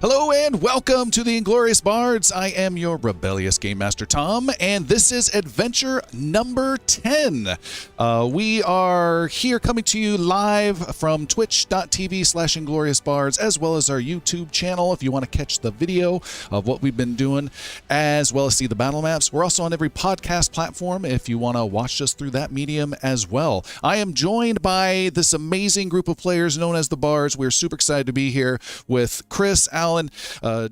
Hello and welcome to the Inglorious Bards. I am your rebellious Game Master Tom, and this is adventure number 10. We are here coming to you live from twitch.tv/ingloriousbards, as well as our YouTube channel if you want to catch the video of what we've been doing, as well as see the battle maps. We're also on every podcast platform if you want to watch us through that medium as well. I am joined by this amazing group of players known as the Bards. We're super excited to be here with Chris, Alan,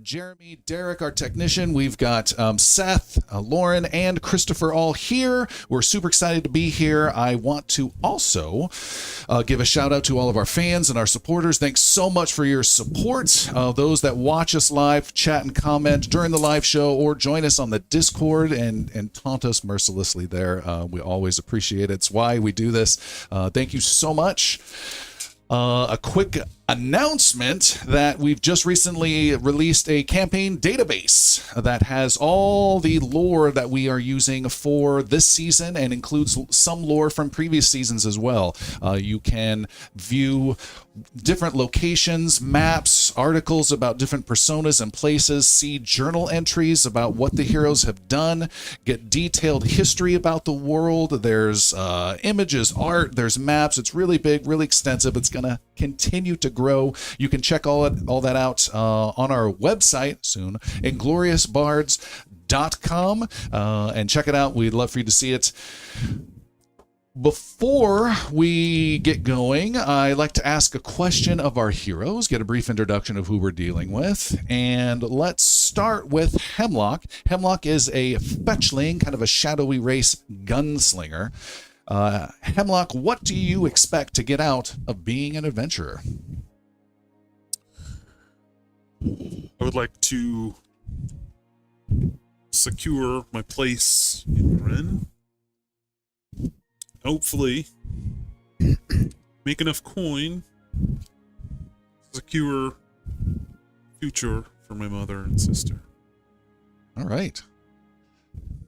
Jeremy, Derek, our technician. We've got Seth, Lauren, and Christopher all here. We're super excited to be here. I want to also give a shout out to all of our fans and our supporters. Thanks so much for your support. Those that watch us live, chat and comment during the live show, or join us on the Discord and taunt us mercilessly there. We always appreciate it. It's why we do this. Thank you so much. A quick announcement that we've just recently released a campaign database that has all the lore that we are using for this season and includes some lore from previous seasons as well. You can view different locations, maps, articles about different personas and places, see journal entries about what the heroes have done, get detailed history about the world. There's images, art, there's maps. It's really big, really extensive. It's going to continue to grow. You can check all that out on our website soon, ingloriousbards.com, and check it out. We'd love for you to see it. Before we get going, I like to ask a question of our heroes, get a brief introduction of who we're dealing with, and let's start with Hemlock. Hemlock is a fetchling, kind of a shadowy race gunslinger. Hemlock, what do you expect to get out of being an adventurer? I would like to secure my place in Ren. Hopefully, make enough coin to secure future for my mother and sister. All right.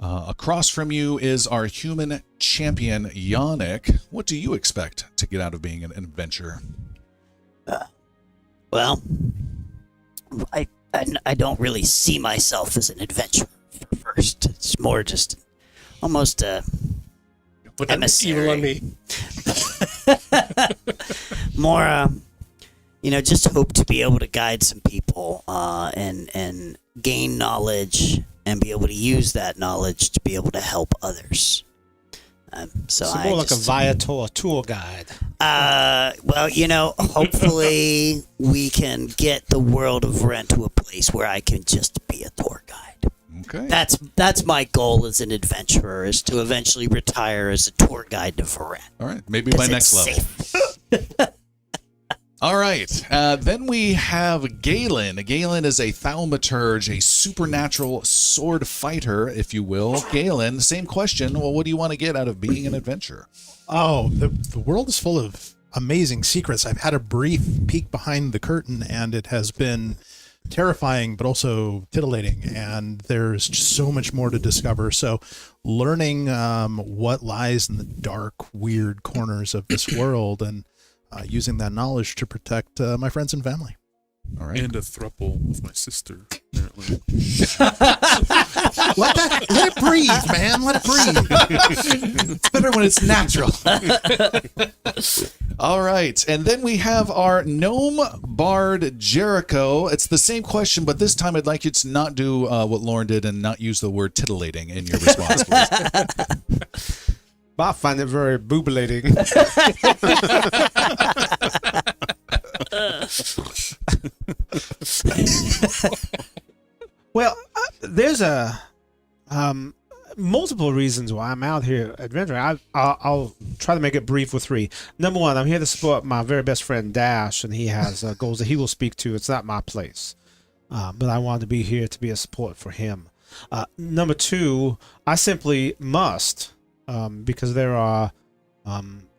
Across from you is our human champion, Yannick. What do you expect to get out of being an adventurer? Well, I don't really see myself as an adventurer first. It's more just almost a emissary. On me. More, just hope to be able to guide some people and gain knowledge and be able to use that knowledge to be able to help others. So more like a Viator tour guide. Well, hopefully we can get the world of Rent to a place where I can just be a tour guide. Okay. That's my goal as an adventurer, is to eventually retire as a tour guide to Varen. All right. Maybe my next level. All right. Then we have Galen. Galen is a thaumaturge, a supernatural sword fighter, if you will. Galen, same question. Well, what do you want to get out of being an adventurer? Oh, the world is full of amazing secrets. I've had a brief peek behind the curtain, and it has been terrifying, but also titillating. And there's just so much more to discover. So learning what lies in the dark, weird corners of this world and using that knowledge to protect my friends and family. All right. And a throuple with my sister, apparently. Let it breathe, man. Let it breathe. It's better when it's natural. All right. And then we have our gnome bard, Jericho. It's the same question, but this time I'd like you to not do what Lauren did and not use the word titillating in your response, please. I find it very boobulating. Well, there's multiple reasons why I'm out here adventuring. I'll try to make it brief with three. Number one, I'm here to support my very best friend Dash, and he has goals that he will speak to. It's not my place, but I wanted to be here to be a support for him. Number two, I simply must, because there are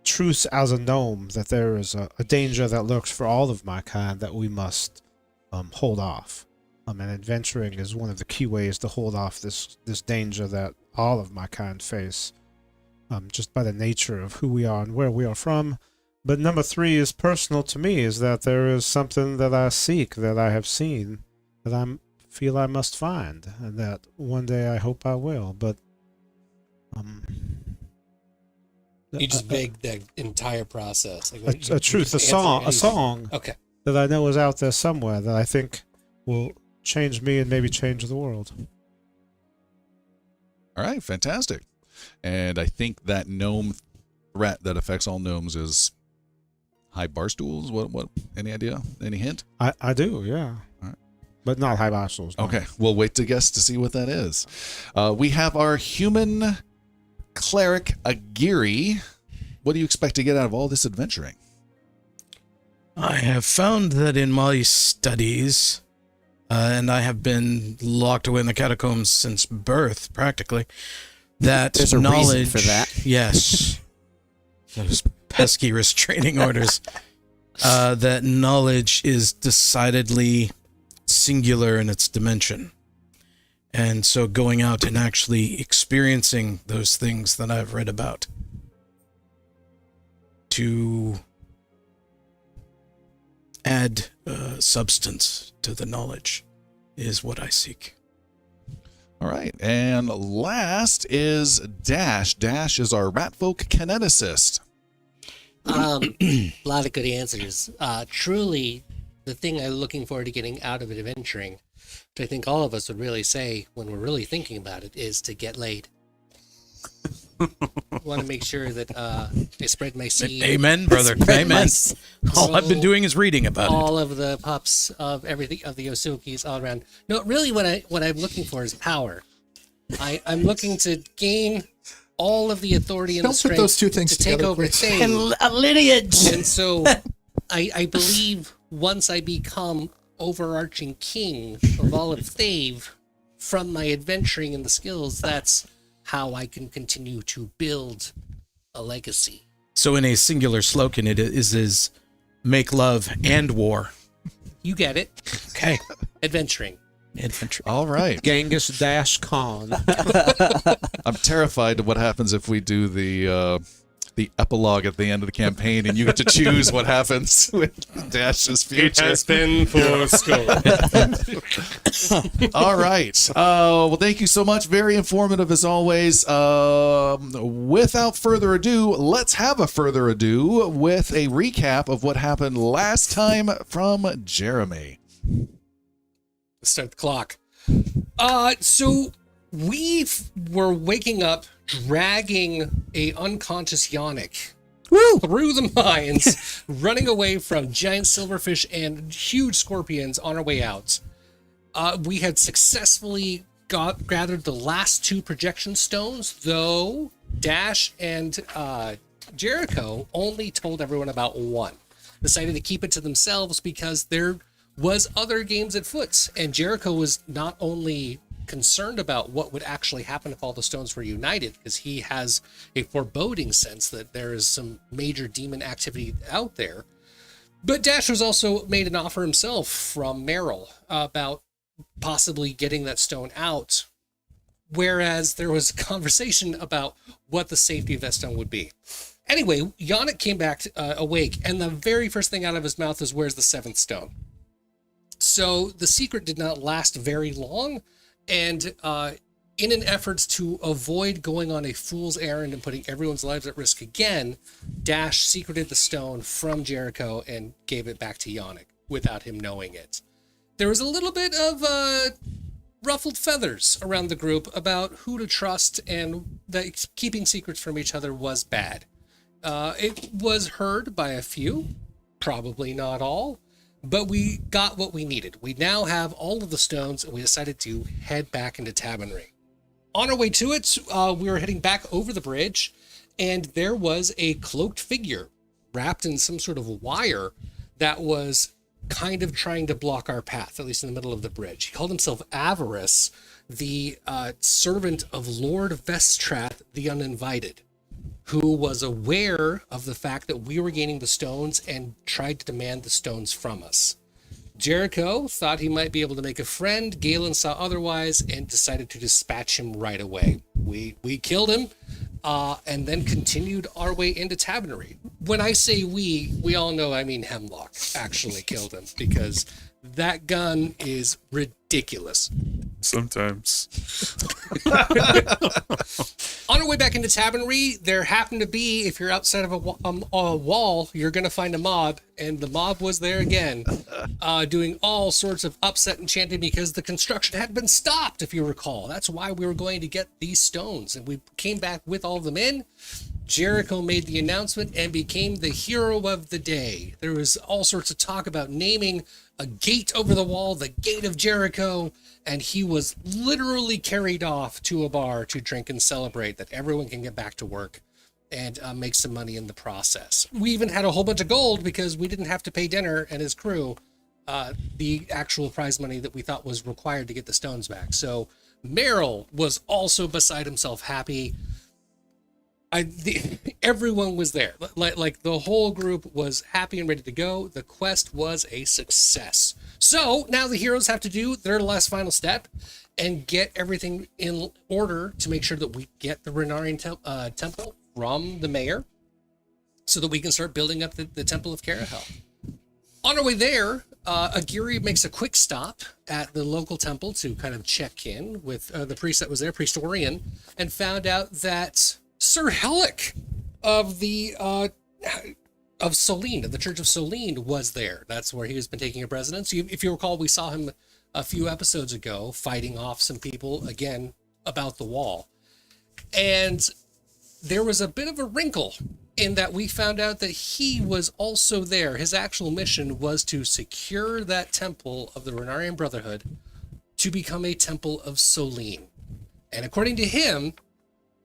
truths as a gnome, that there is a danger that lurks for all of my kind that we must hold off. And adventuring is one of the key ways to hold off this danger that all of my kind face, just by the nature of who we are and where we are from. But number three is personal to me, is that there is something that I seek, that I have seen, that I feel I must find, and that one day I hope I will. But You just begged the entire process. Like, a truth, a answer song, anything. Okay. that I know is out there somewhere that I think will change me and maybe change the world. All right, fantastic. And I think that gnome threat that affects all gnomes is high bar stools. What? Any idea? Any hint? I do, yeah. All right. But not high bostels. No. Okay, we'll wait to guess to see what that is. We have our human cleric Agiri. What do you expect to get out of all this adventuring? I have found that in my studies, and I have been locked away in the catacombs since birth, practically, that There's a knowledge... reason for that. Yes. Those pesky restraining orders. That knowledge is decidedly singular in its dimension. And so going out and actually experiencing those things that I've read about to add substance to the knowledge is what I seek. All right, and last is Dash. Dash is our ratfolk kineticist. A lot of good answers. Truly, the thing I'm looking forward to getting out of adventuring, which I think all of us would really say when we're really thinking about it, is to get laid. Want to make sure that I spread my seed. Amen, brother. Amen. All I've been doing is reading about it. All of the pups of everything of the Yosukis all around. No, really, what I'm looking for is power. I'm looking to gain all of the authority and Don't the put strength those two things to take together, over please. things. And a lineage. And so I believe once I become overarching king of all of Thave from my adventuring and the skills, that's how I can continue to build a legacy. So in a singular slogan, it is make love and war. You get it. Okay. Adventuring. Adventure. All right. Genghis Dash Khan. I'm terrified of what happens if we do the epilogue at the end of the campaign and you get to choose what happens with Dash's future. been forescored. All right. Well, thank you so much. Very informative as always. Without further ado, let's have a further ado with a recap of what happened last time from Jeremy. Let's start the clock. So we were waking up, dragging a unconscious Yannick through the mines, running away from giant silverfish and huge scorpions on our way out. We had successfully gathered the last two projection stones, though Dash and Jericho only told everyone about one. Decided to keep it to themselves because there was other games at foot, and Jericho was not only concerned about what would actually happen if all the stones were united, because he has a foreboding sense that there is some major demon activity out there, but Dash was also made an offer himself from Meryl about possibly getting that stone out, whereas there was a conversation about what the safety of that stone would be. Anyway, Yannick came back awake, and the very first thing out of his mouth is, "Where's the seventh stone?" So the secret did not last very long, and in an effort to avoid going on a fool's errand and putting everyone's lives at risk again, Dash secreted the stone from Jericho and gave it back to Yannick without him knowing it. There was a little bit of ruffled feathers around the group about who to trust, and that keeping secrets from each other was bad. It was heard by a few, probably not all, but we got what we needed. We now have all of the stones, and we decided to head back into Tabernary. On our way to it, we were heading back over the bridge, and there was a cloaked figure wrapped in some sort of wire that was kind of trying to block our path, at least in the middle of the bridge. He called himself Avarice, the servant of Lord Vestrath the Uninvited, who was aware of the fact that we were gaining the stones and tried to demand the stones from us. Jericho thought he might be able to make a friend. Galen saw otherwise and decided to dispatch him right away. We killed him and then continued our way into Tabernary. When I say we all know I mean Hemlock actually killed him, because That gun is ridiculous. Sometimes. On our way back into Tavernry, there happened to be, if you're outside of a wall, you're going to find a mob, and the mob was there again, doing all sorts of upset and chanting because the construction had been stopped, if you recall. That's why we were going to get these stones, and we came back with all of them in. Jericho made the announcement and became the hero of the day. There was all sorts of talk about naming a gate over the wall, the Gate of Jericho, and he was literally carried off to a bar to drink and celebrate that everyone can get back to work and make some money in the process. We even had a whole bunch of gold because we didn't have to pay dinner and his crew the actual prize money that we thought was required to get the stones back. So Merrill was also beside himself happy. Everyone was there. Like the whole group was happy and ready to go. The quest was a success. So now the heroes have to do their last final step and get everything in order to make sure that we get the Renarian temple from the mayor so that we can start building up the Temple of Carahel. On our way there, Aguirre makes a quick stop at the local temple to kind of check in with the priest that was there, Priest Orion, and found out that Sir Helic of the of Solene, of the Church of Solene, was there. That's where he has been taking up residence. If you recall, we saw him a few episodes ago fighting off some people, again, about the wall. And there was a bit of a wrinkle in that we found out that he was also there. His actual mission was to secure that temple of the Renarian Brotherhood to become a temple of Solene. And according to him,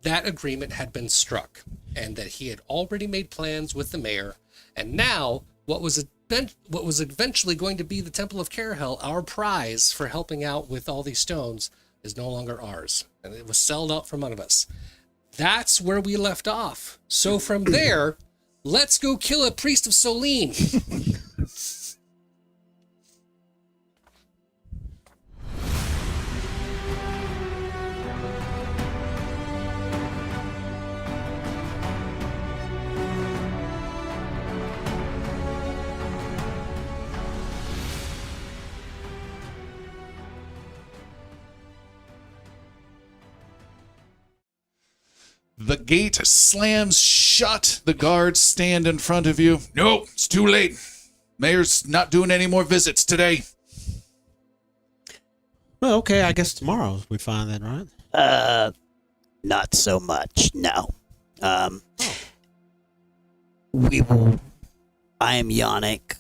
that agreement had been struck and that he had already made plans with the mayor. And now what was eventually going to be the Temple of Carahel, our prize for helping out with all these stones, is no longer ours. And it was sold out from under us. That's where we left off. So from there, let's go kill a priest of Solene. The gate slams shut. The guards stand in front of you. No, it's too late. Mayor's not doing any more visits today. Well, okay, I guess tomorrow we find that, right? Not so much, no. We will... I am Yannick,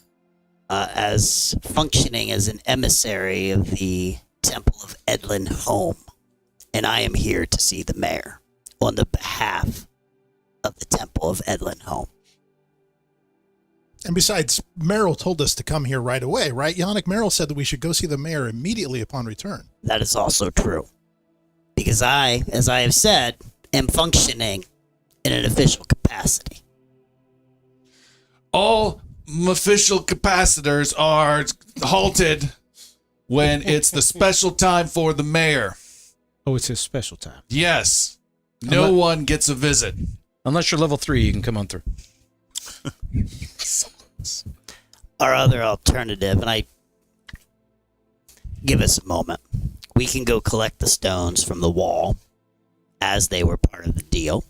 as functioning as an emissary of the Temple of Edlin Home, and I am here to see the mayor on the behalf of the Temple of Edlin Home. And besides, Merrill told us to come here right away, right? Yannick, Merrill said that we should go see the mayor immediately upon return. That is also true. Because I, as I have said, am functioning in an official capacity. All official capacitors are halted when it's the special time for the mayor. Oh, it's his special time. Yes. No one gets a visit. Unless you're level 3, you can come on through. Our other alternative, and I... Give us a moment. We can go collect the stones from the wall, as they were part of the deal.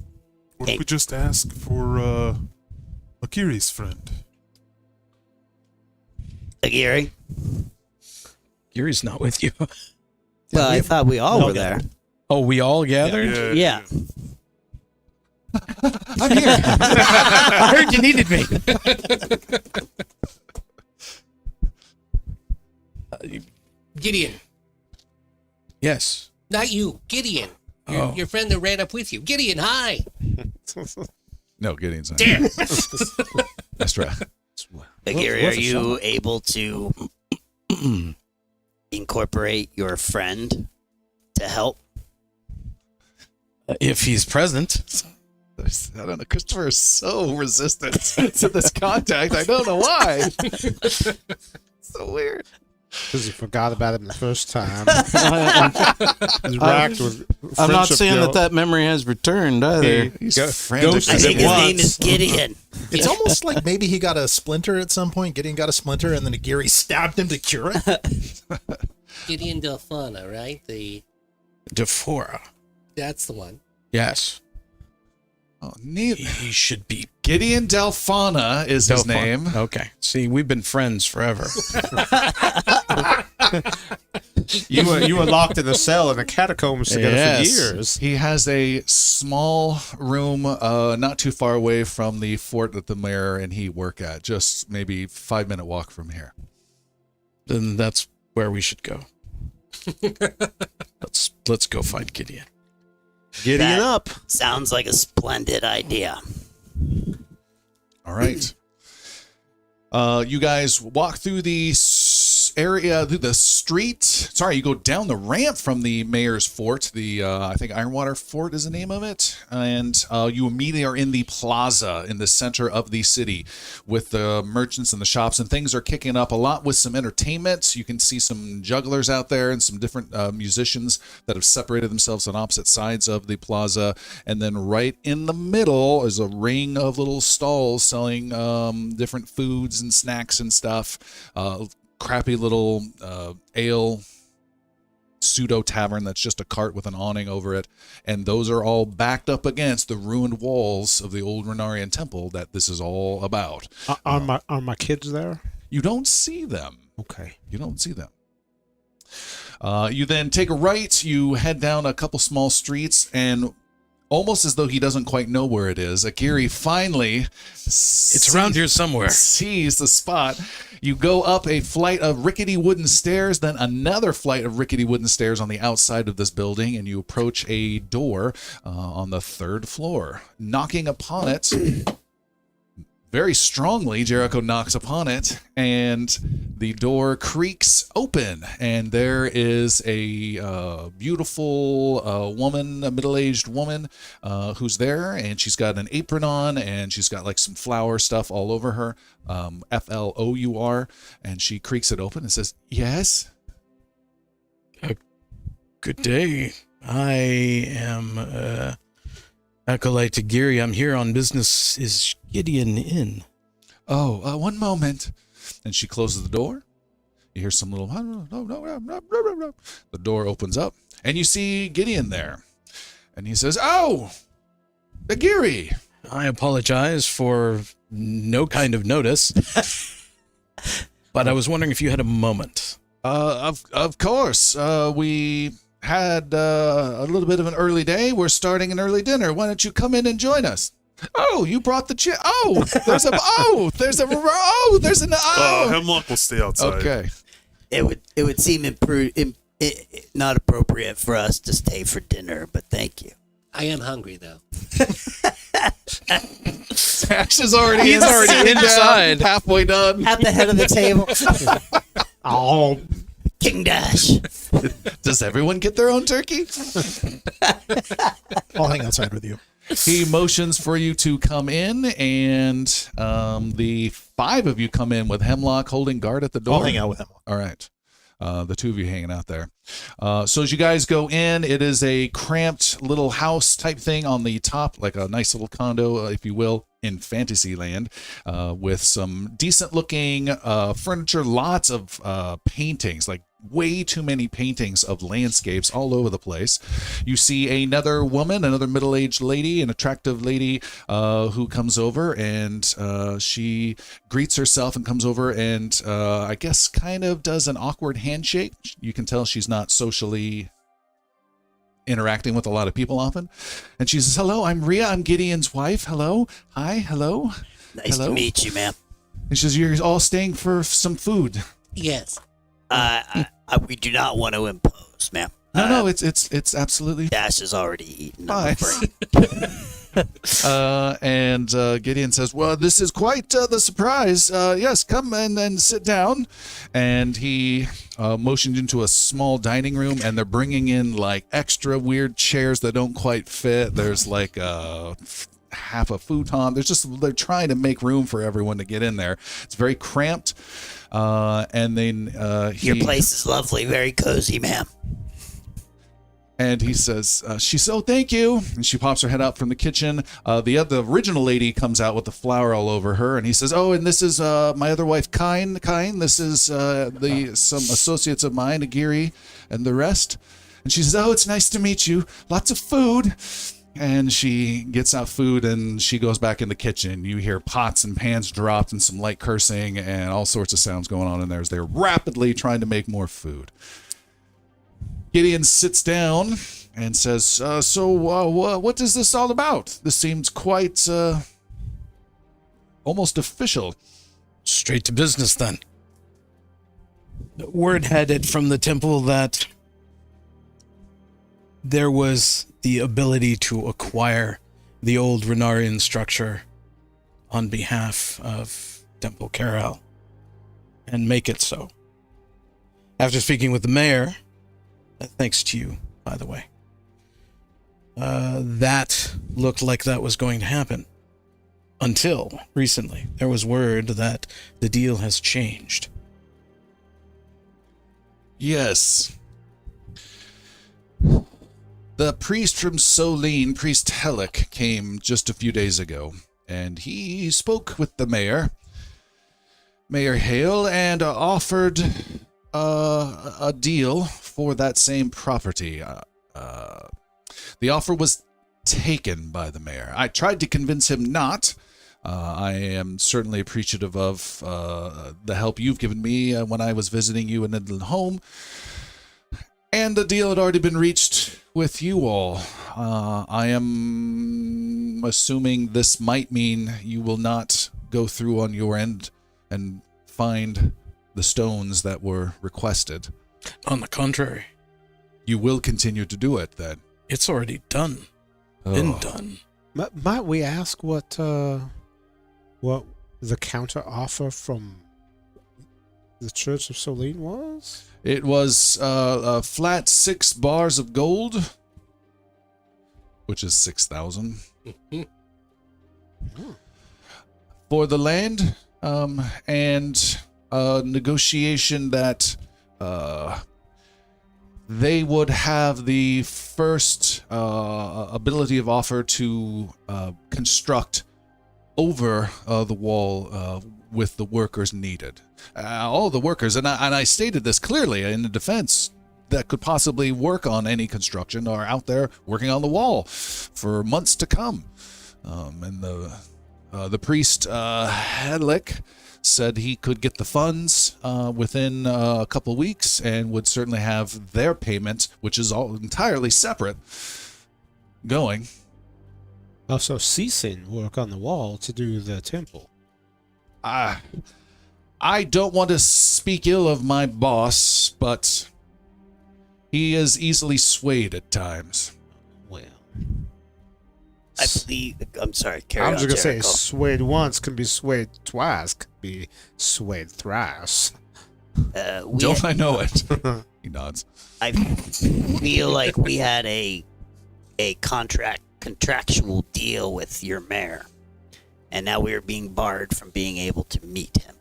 What if we just ask for Akiri's friend? Aguirre? Yuri's not with you. Well, I thought we all were there. Oh, we all gathered? Yeah. I'm here. I heard you needed me. Gideon. Yes. Not you, Gideon. Your friend that ran up with you. Gideon, hi. No, Gideon's not. Damn. That's right. Aguirre, are you able to incorporate your friend to help? If he's present. I don't know. Christopher is so resistant to this contact. I don't know why. So weird. Because he forgot about it the first time. He's racked with I'm not friendship saying guilt. that memory has returned either. He's Go- frantic. ghost I is think it his name once. is Gideon. It's almost like maybe he got a splinter at some point. Gideon got a splinter, and then Gary stabbed him to cure it. Gideon Delphana, right? Defora. That's the one. Yes. Oh, neat. He should be Gideon Delphana is his name. Okay. See, we've been friends forever. You were locked in a cell in the catacombs together Yes. for years. He has a small room not too far away from the fort that the mayor and he work at, just maybe 5-minute walk from here. Then that's where we should go. Let's go find Gideon. Gideon That up. Sounds like a splendid idea. All right. You guys walk through the area, through the street. Sorry, you go down the ramp from the mayor's fort. The I think Ironwater Fort is the name of it, and you immediately are in the plaza in the center of the city, with the merchants and the shops, and things are kicking up a lot with some entertainment. You can see some jugglers out there and some different musicians that have separated themselves on opposite sides of the plaza, and then right in the middle is a ring of little stalls selling different foods and snacks and stuff. Crappy little ale pseudo tavern that's just a cart with an awning over it, and those are all backed up against the ruined walls of the old Renarian temple that this is all about. Are my kids there? You don't see them. Okay. You don't see them. You then take a right, you head down a couple small streets, and almost as though he doesn't quite know where it is, Akiri finally It's around here somewhere. sees the spot. You go up a flight of rickety wooden stairs, then another flight of rickety wooden stairs on the outside of this building, and you approach a door on the 3rd floor. Knocking upon it, very strongly, Jericho knocks upon it, and the door creaks open, and there is a beautiful woman, a middle-aged woman, who's there, and she's got an apron on, and she's got like some flower stuff all over her, Flour, and she creaks it open and says, "Yes?" Good day. I am Acolyte to Giri. I'm here on business. Is Gideon in? "Oh, one moment." And she closes the door. You hear some little... The door opens up, and you see Gideon there. And he says, "Oh, Agiri." I apologize for no kind of notice, but I was wondering if you had a moment. Of course. We had a little bit of an early day. We're starting an early dinner. Why don't you come in and join us? "Oh, you brought the chair. Oh, there's an Hemlock will stay outside. Okay. It would seem not appropriate for us to stay for dinner, but thank you. I am hungry though. Ash is already He's already inside. halfway done. At the head of the table. Oh, King Dash. Does everyone get their own turkey? I'll hang outside with you. He motions for you to come in, and the 5 of you come in with Hemlock holding guard at the door. I'll hang out with him. All right. The 2 of you hanging out there. So as you guys go in, it is a cramped little house type thing on the top, like a nice little condo, if you will, in Fantasyland, with some decent looking furniture, lots of paintings, like way too many paintings of landscapes all over the place. You see another woman, another middle-aged lady, an attractive lady who comes over, and she greets herself and comes over and I guess kind of does an awkward handshake. You can tell she's not socially interacting with a lot of people often. And she says, "Hello, I'm Rhea. I'm Gideon's wife. Hello. Hi. Hello." Nice Hello? to meet you, ma'am. And she says, "You're all staying for some food." Yes. We do not want to impose, ma'am. No, it's absolutely Dash has already eaten. fine. And Gideon says, "Well, this is quite the surprise. Yes, come and sit down." And he motioned into a small dining room, and they're bringing in like extra weird chairs that don't quite fit. There's like half a futon. They're trying to make room for everyone to get in there. It's very cramped. And then Your place is lovely, very cozy, ma'am. And he says, she says, oh, thank you. And she pops her head out from the kitchen. The original lady comes out with the flour all over her. And he says, oh, and this is my other wife, Kine. This is some associates of mine, Agiri, and the rest. And she says, oh, it's nice to meet you. Lots of food. And she gets out food and she goes back in the kitchen. You hear pots and pans dropped and some light cursing and all sorts of sounds going on in there as they're rapidly trying to make more food. Gideon sits down and says, so what is this all about? This seems quite almost official. Straight to business then. Word had it from the temple that there was the ability to acquire the old Renarian structure on behalf of Temple Carol and make it so. After speaking with the mayor, thanks to you, by the way, that looked like that was going to happen. Until recently, there was word that the deal has changed. Yes. The priest from Solene, Priest Helic, came just a few days ago, and he spoke with the mayor, Mayor Hale, and offered a deal for that same property. The offer was taken by the mayor. I tried to convince him not. I am certainly appreciative of the help you've given me when I was visiting you in Edlin home. And the deal had already been reached with you all. I am assuming this might mean you will not go through on your end and find the stones that were requested. On the contrary. You will continue to do it, then? It's already done. Been done. Might we ask what the counter offer from the Church of Solene was? It was a flat 6 bars of gold, which is 6,000. For the land, and a negotiation that they would have the first ability of offer to construct over the wall with the workers needed. All the workers, and I stated this clearly in the defense, that could possibly work on any construction are out there working on the wall for months to come. And the priest, Hedlick, said he could get the funds within a couple weeks and would certainly have their payment, which is all entirely separate, going. Also ceasing work on the wall to do the temple. I don't want to speak ill of my boss, but he is easily swayed at times. Well, I believe. I'm sorry, I was just going to say, Jericho. swayed once can be swayed twice, can be swayed thrice. Don't I know it? He nods. I feel like we had a contractual deal with your mayor, and now we are being barred from being able to meet him.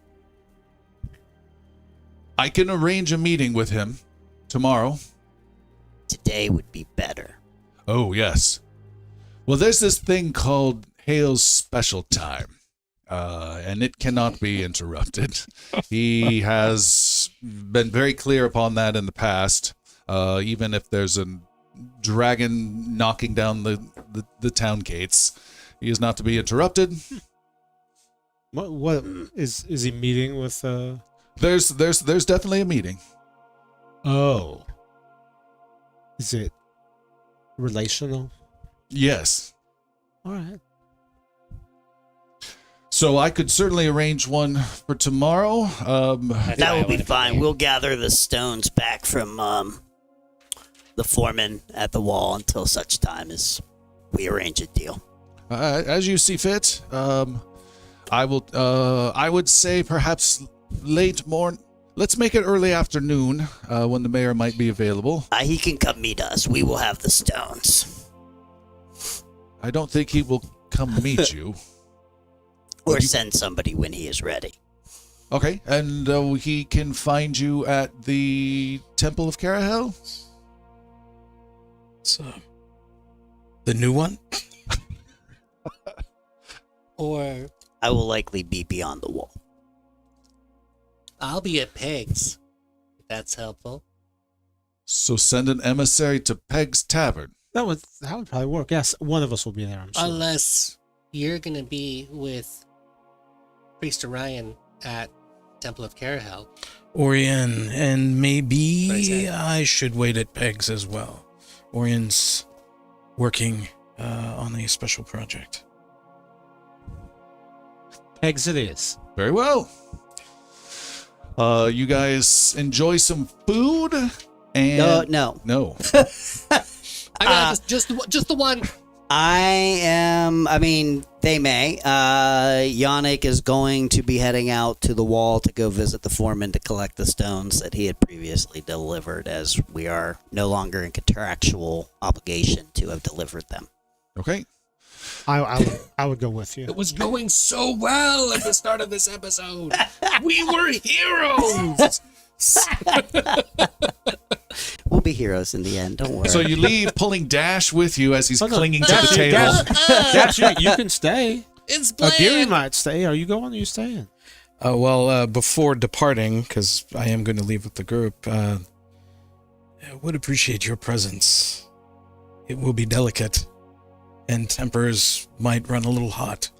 I can arrange a meeting with him tomorrow. Today would be better. Oh, yes. Well, there's this thing called Hale's Special Time, and it cannot be interrupted. He has been very clear upon that in the past, even if there's a dragon knocking down the town gates. He is not to be interrupted. What is he meeting with? There's definitely a meeting. Oh, is it relational? Yes. All right. So I could certainly arrange one for tomorrow. That will be fine. We'll gather the stones back from the foreman at the wall until such time as we arrange a deal. As you see fit. I would say perhaps late morning. Let's make it early afternoon when the mayor might be available. He can come meet us. We will have the stones. I don't think he will come meet you. Or send somebody when he is ready. Okay, and he can find you at the Temple of Carahel? So, the new one? Or I will likely be beyond the wall. I'll be at Peg's. If that's helpful. So send an emissary to Peg's Tavern. That would probably work. Yes, one of us will be there, I'm sure. Unless you're going to be with Priest Orion at Temple of Carahel. Orion, and maybe Very sad. I should wait at Peg's as well. Orion's working on a special project. Eggs it is. Very well. You guys enjoy some food? And No. No. I got just the one. They may. Yannick is going to be heading out to the wall to go visit the foreman to collect the stones that he had previously delivered, as we are no longer in contractual obligation to have delivered them. Okay. I would go with you. It was going so well at the start of this episode. We were heroes. We'll be heroes in the end, don't worry. So you leave, pulling Dash with you as he's Oh, no. clinging to the table. Dash, you can stay. It's Gary bland. might stay. Are you going? Are you staying? Before departing, because I am going to leave with the group, I would appreciate your presence. It will be delicate, and tempers might run a little hot.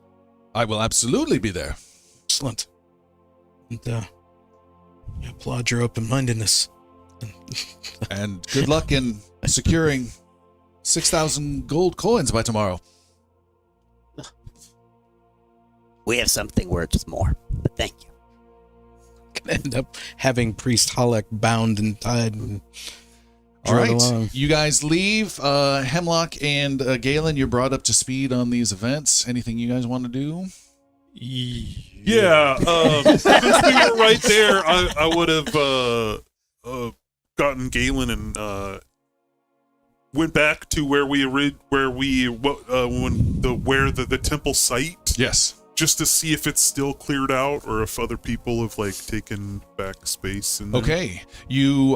I will absolutely be there. Excellent. And I applaud your open-mindedness. And good luck in securing 6,000 gold coins by tomorrow. We have something worth more, but thank you. Gonna end up having Priest Halleck bound and tied and All dragged right. along. You guys leave. Hemlock and Galen, you're brought up to speed on these events. Anything you guys want to do? Yeah, since we were right there, I would have gotten Galen and went back to where the temple site, Yes. just to see if it's still cleared out or if other people have taken back space. And Okay. You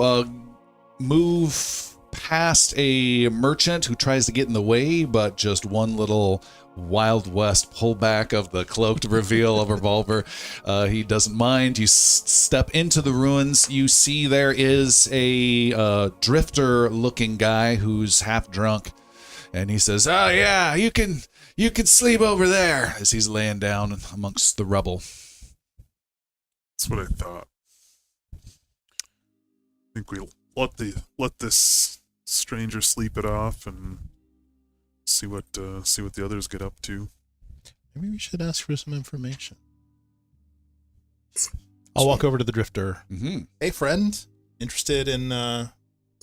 move past a merchant who tries to get in the way, but just one little Wild West pullback of the cloak to reveal a revolver. He doesn't mind. You step into the ruins. You see there is a drifter-looking guy who's half drunk, and he says, "Oh yeah, you can sleep over there," as he's laying down amongst the rubble. That's what I thought. I think we'll let this stranger sleep it off and see what the others get up to. Maybe we should ask for some information. I'll walk over to the drifter. Mm-hmm. Hey, friend. Interested in a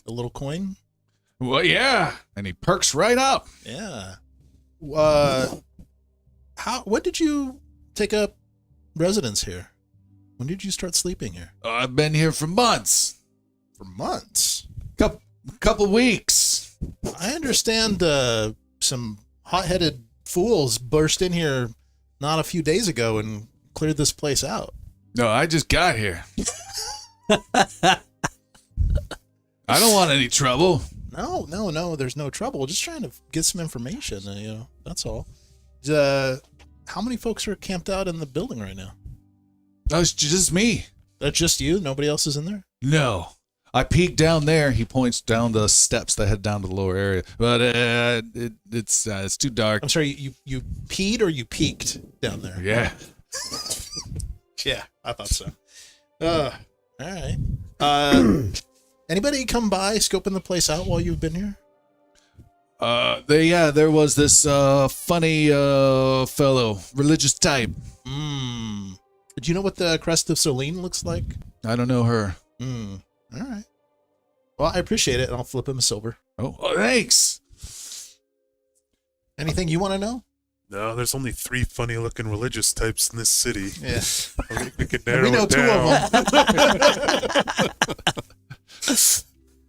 little coin? Well, yeah. And he perks right up. Yeah. When did you take up residence here? When did you start sleeping here? I've been here for months. For months. Couple weeks. I understand some hot-headed fools burst in here not a few days ago and cleared this place out. No, I just got here. I don't want any trouble. No, there's no trouble. Just trying to get some information, that's all. How many folks are camped out in the building right now? No, it's just me. That's just you? Nobody else is in there? No. I peeked down there. He points down the steps that head down to the lower area. But it's too dark. I'm sorry, you peed or you peeked down there? Yeah. Yeah, I thought so. All right. Anybody come by scoping the place out while you've been here? There was this funny fellow, religious type. Do you know what the crest of Celine looks like? I don't know her. All right. Well, I appreciate it, and I'll flip him a silver. Oh, thanks. Anything you want to know? No, there's only 3 funny-looking religious types in this city. Yeah. I think we could narrow We know it 2 down. of them.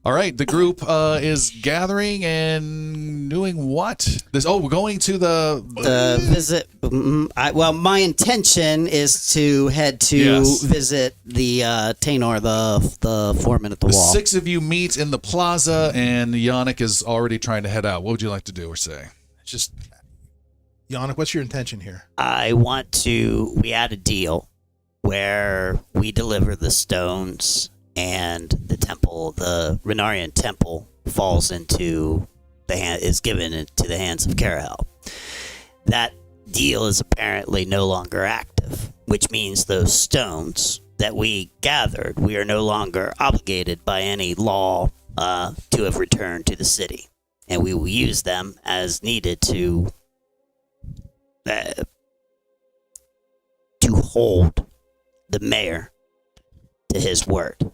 All right, the group is gathering and doing what? We're going to The visit. Well, my intention is to head to Yes. visit the Tainor, the foreman at the wall. 6 of you meet in the plaza, and Yannick is already trying to head out. What would you like to do or say? Just, Yannick, what's your intention here? We had a deal where we deliver the stones and the temple, the Renarian temple, falls into is given into the hands of Carahel. That deal is apparently no longer active, which means those stones that we gathered, we are no longer obligated by any law to have returned to the city, and we will use them as needed to hold the mayor to his word.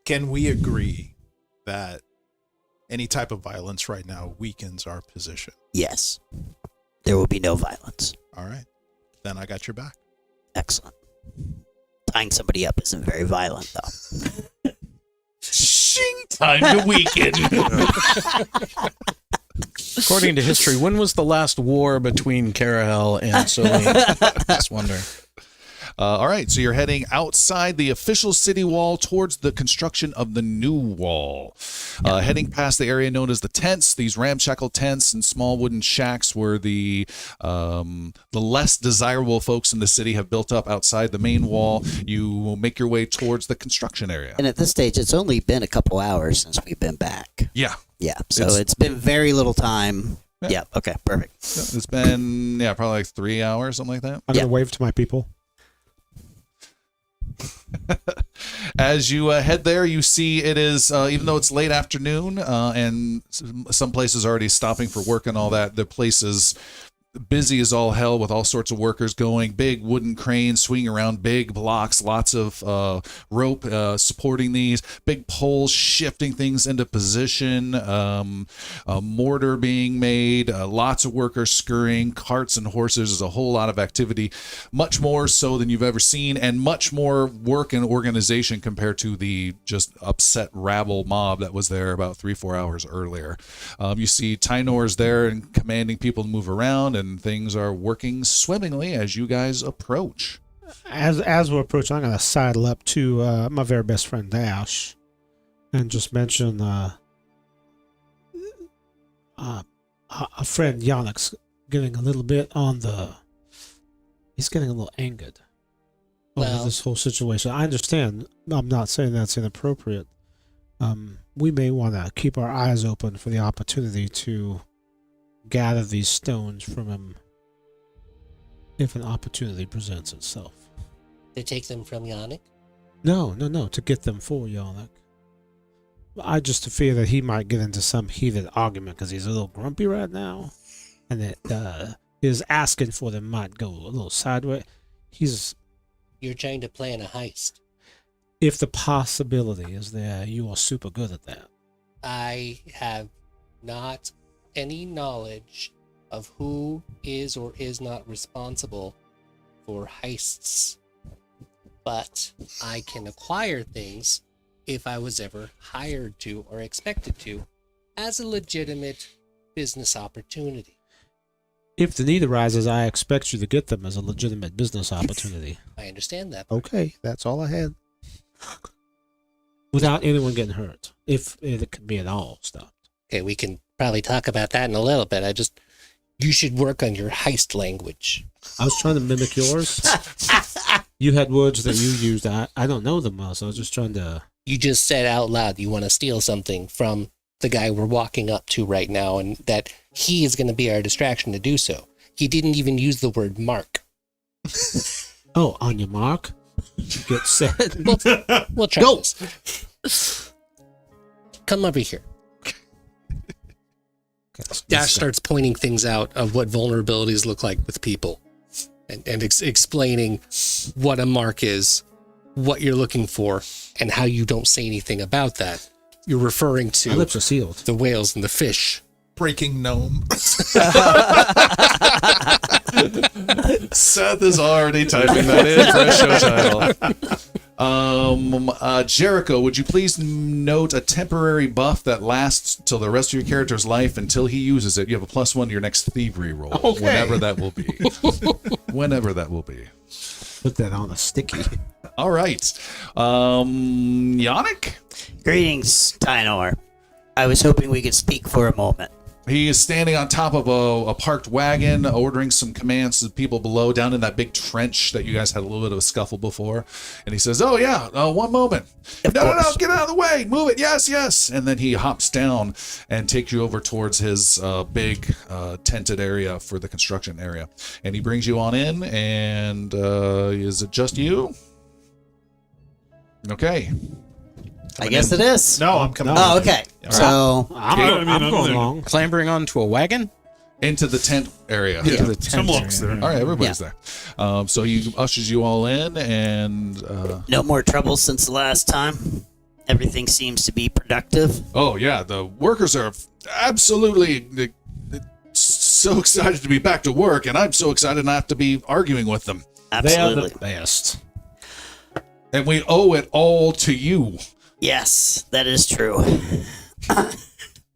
Can we agree that any type of violence right now weakens our position? Yes. There will be no violence. All right. Then I got your back. Excellent. Tying somebody up isn't very violent, though. Time to weaken. According to history, when was the last war between Carahel and Celine? Just wondering. All right, so you're heading outside the official city wall towards the construction of the new wall. Heading past the area known as the tents, these ramshackle tents and small wooden shacks where the less desirable folks in the city have built up outside the main wall. You will make your way towards the construction area. And at this stage, it's only been a couple hours since we've been back. Yeah. Yeah, so it's been very little time. Yeah, okay, perfect. It's been, probably like 3 hours, something like that. I'm going to wave to my people. As you head there, you see it is, even though it's late afternoon and some places are already stopping for work and all that, the place is busy as all hell with all sorts of workers going, big wooden cranes swinging around big blocks, lots of rope supporting these, big poles shifting things into position, mortar being made, lots of workers scurrying, carts and horses. There's a whole lot of activity, much more so than you've ever seen, and much more work and organization compared to the just upset rabble mob that was there about 3-4 hours earlier. You see Tainor's there and commanding people to move around, and things are working swimmingly as you guys approach. As we're approaching, I'm going to sidle up to my very best friend Dash and just mention a friend Yannick's getting a little bit he's getting a little angered over this whole situation. I understand. I'm not saying that's inappropriate. We may want to keep our eyes open for the opportunity to gather these stones from him if an opportunity presents itself. They take them from Yannick? No, to get them for Yannick. I just fear that he might get into some heated argument because he's a little grumpy right now, and that his asking for them might go a little sideways. You're trying to plan a heist. If the possibility is there, you are super good at that. I have not any knowledge of who is or is not responsible for heists, but I can acquire things if I was ever hired to or expected to as a legitimate business opportunity. If the need arises, I expect you to get them as a legitimate business opportunity. I understand that. Okay, that's all I had. Without anyone getting hurt, if it could be at all stopped. Okay, we can probably talk about that in a little bit. You should work on your heist language. I was trying to mimic yours. You had words that you used. I don't know them well, so I was just trying to... You just said out loud you want to steal something from the guy we're walking up to right now, and that he is going to be our distraction to do so. He didn't even use the word mark. Oh, on your mark? Get set. We'll try this. Come over here. Dash starts pointing things out of what vulnerabilities look like with people and explaining what a mark is, what you're looking for, and how you don't say anything about that. You're referring to My lips are sealed. The whales and the fish. Breaking gnome. Seth is already typing that in for a show title. Jericho, would you please note a temporary buff that lasts till the rest of your character's life until he uses it? You have a +1 to your next thievery roll, Okay. whenever that will be. Whenever that will be. Put that on a sticky. All right. Yannick? Greetings, Tynor. I was hoping we could speak for a moment. He is standing on top of a parked wagon, ordering some commands to people below, down in that big trench that you guys had a little bit of a scuffle before. And he says, "Oh yeah, one moment. No, get out of the way. Move it. Yes, yes." And then he hops down and takes you over towards his big tented area for the construction area. And he brings you on in. And is it just you? Okay. I guess it is. No, I'm coming. Oh, okay. So, I'm going along. Clambering onto a wagon? Into the tent area. Yeah. To the tent Hemlock's area. there. All right, everybody's there. So he ushers you all in, and no more trouble since the last time. Everything seems to be productive. oh yeah, the workers are absolutely so excited to be back to work, and I'm so excited not to be arguing with them. Absolutely. Best. And we owe it all to you. Yes, that is true.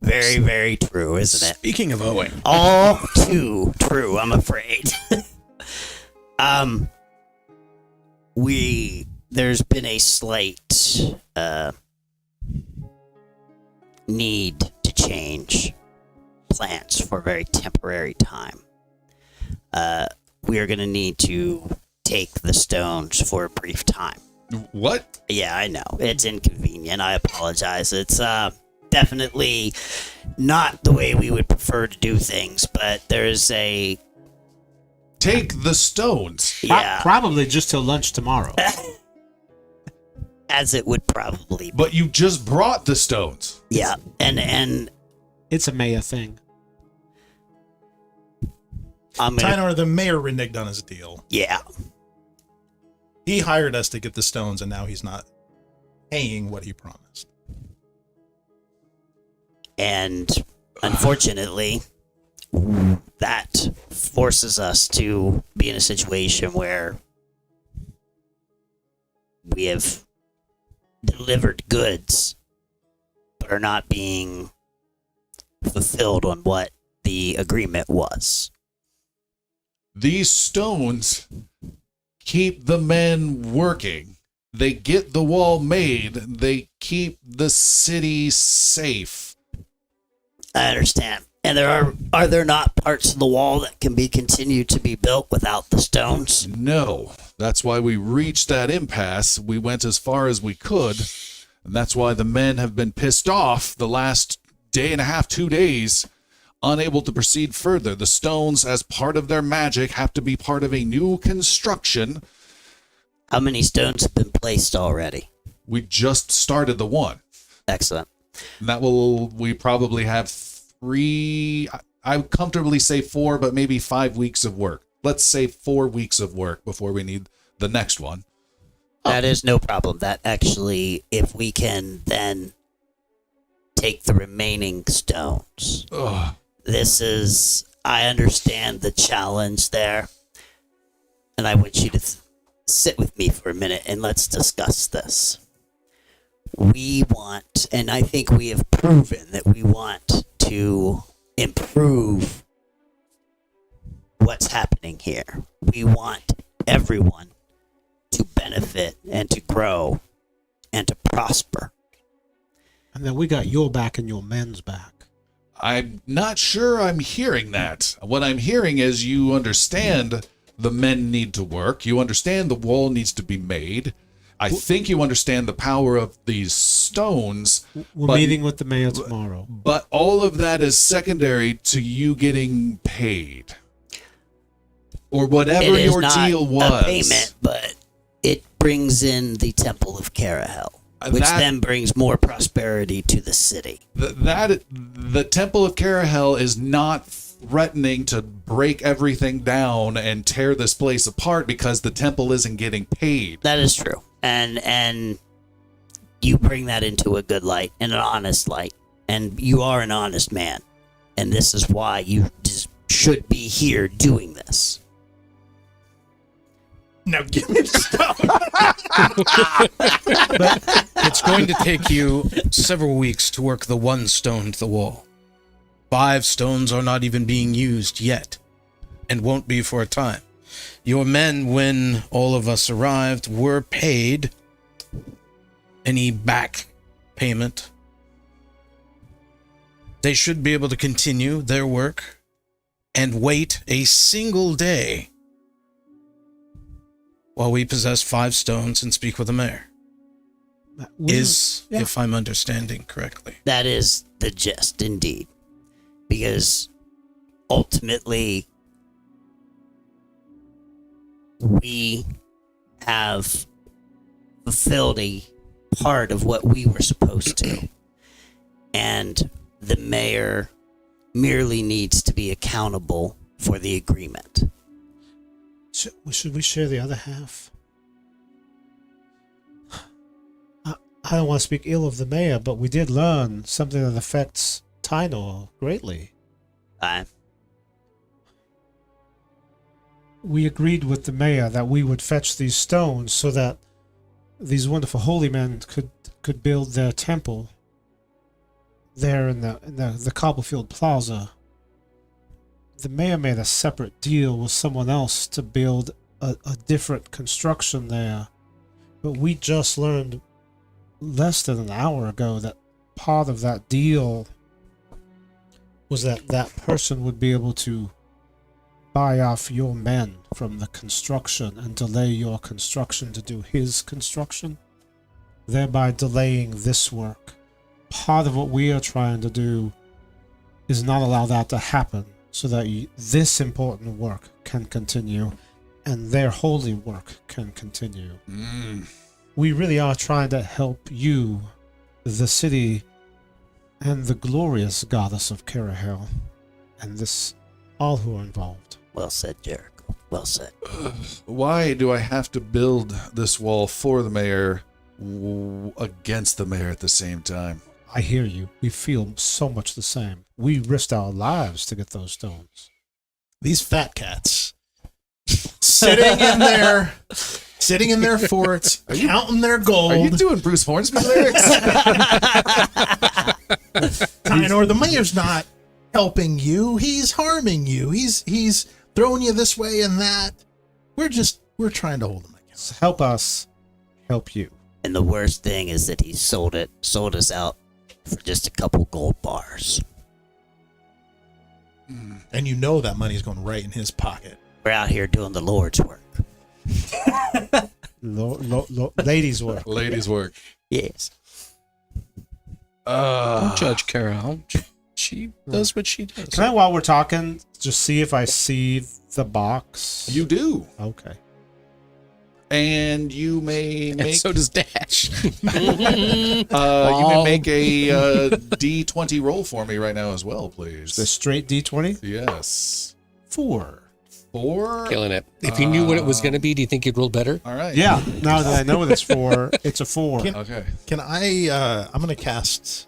Very, very true, isn't it? Speaking of owing, All too true, I'm afraid. There's been a slight need to change plans for a very temporary time. We are going to need to take the stones for a brief time. What? Yeah, I know. It's inconvenient. I apologize. It's definitely not the way we would prefer to do things, but there's a... Take the stones. Yeah, Probably just till lunch tomorrow. as it would probably be. But you just brought the stones. Yeah, and It's a Maya thing. I'm gonna... Tynor, the mayor reneged on his deal. Yeah, He hired us to get the stones, and now he's not paying what he promised. and unfortunately, that forces us to be in a situation where we have delivered goods but are not being fulfilled on what the agreement was. These stones keep the men working. They get the wall made. They keep the city safe. I understand. And are there not parts of the wall that can be continued to be built without the stones? No. That's why we reached that impasse. We went as far as we could. And that's why the men have been pissed off the last day and a half, 2 days, unable to proceed further. The stones, as part of their magic, have to be part of a new construction. How many stones have been placed already? We just started the one. Excellent. And that we probably have 3, I would comfortably say 4, but maybe 5 weeks of work. Let's say 4 weeks of work before we need the next one. That is no problem. That actually, if we can then take the remaining stones. Ugh. I understand the challenge there. And I want you to sit with me for a minute and let's discuss this. We want, and I think we have proven that we want to improve what's happening here. We want everyone to benefit and to grow and to prosper. And then we got your back and your men's back. I'm not sure I'm hearing that. What I'm hearing is you understand the men need to work. You understand the wall needs to be made. I think you understand the power of these stones. We're meeting with the mayor tomorrow. But all of that is secondary to you getting paid. Or whatever It is your not deal was. a payment, but it brings in the Temple of Carahel, which That- then brings more prosperity to the city. The Temple of Carahel is not threatening to break everything down and tear this place apart because the temple isn't getting paid. That is true. And you bring that into a good light and an honest light. And you are an honest man. And this is why you just should be here doing this. Now give me the stuff. It's going to take you several weeks to work the one stone to the wall. 5 stones are not even being used yet, and won't be for a time. Your men, when all of us arrived, were paid any back payment. They should be able to continue their work and wait a single day while we possess 5 stones and speak with the mayor. If I'm understanding correctly. That is the gist, indeed. Because ultimately, we have fulfilled a part of what we were supposed to. And the mayor merely needs to be accountable for the agreement. Should we share the other half? I don't want to speak ill of the mayor, but we did learn something that affects Tynor greatly. We agreed with the mayor that we would fetch these stones so that these wonderful holy men could build their temple there in the Cobblefield Plaza. The mayor made a separate deal with someone else to build a different construction there, but we just learned less than an hour ago that part of that deal was that that person would be able to buy off your men from the construction and delay your construction to do his construction, thereby delaying this work. Part of what we are trying to do is not allow that to happen so that this important work can continue and their holy work can continue. We really are trying to help you, the city, and the glorious goddess of Carahel, and this, all who are involved. Well said, Jericho. Well said. Why do I have to build this wall for the mayor against the mayor at the same time? I hear you. We feel so much the same. We risked our lives to get those stones. These fat cats sitting in their forts, counting their gold. Are you doing Bruce Hornsby lyrics? Tynor, the mayor's not helping you. He's harming you. He's throwing you this way and that. We're trying to hold him accountable. So help us help you. And the worst thing is that he sold us out for just a couple gold bars. And you know that money's going right in his pocket. We're out here doing the Lord's work. Ladies' work. Ladies' work. Yes. Don't judge Carol. She does what she does. Can I, while we're talking, just see if I see the box? You do. Okay. And you may And make so does Dash. you may make a D20 roll for me right now as well, please. The straight D20? Yes. 4. 4. Killing it. If you knew what it was going to be, do you think you'd roll better? All right. Yeah, now that I know what it's for, it's a 4. Okay. Can I, I'm going to cast,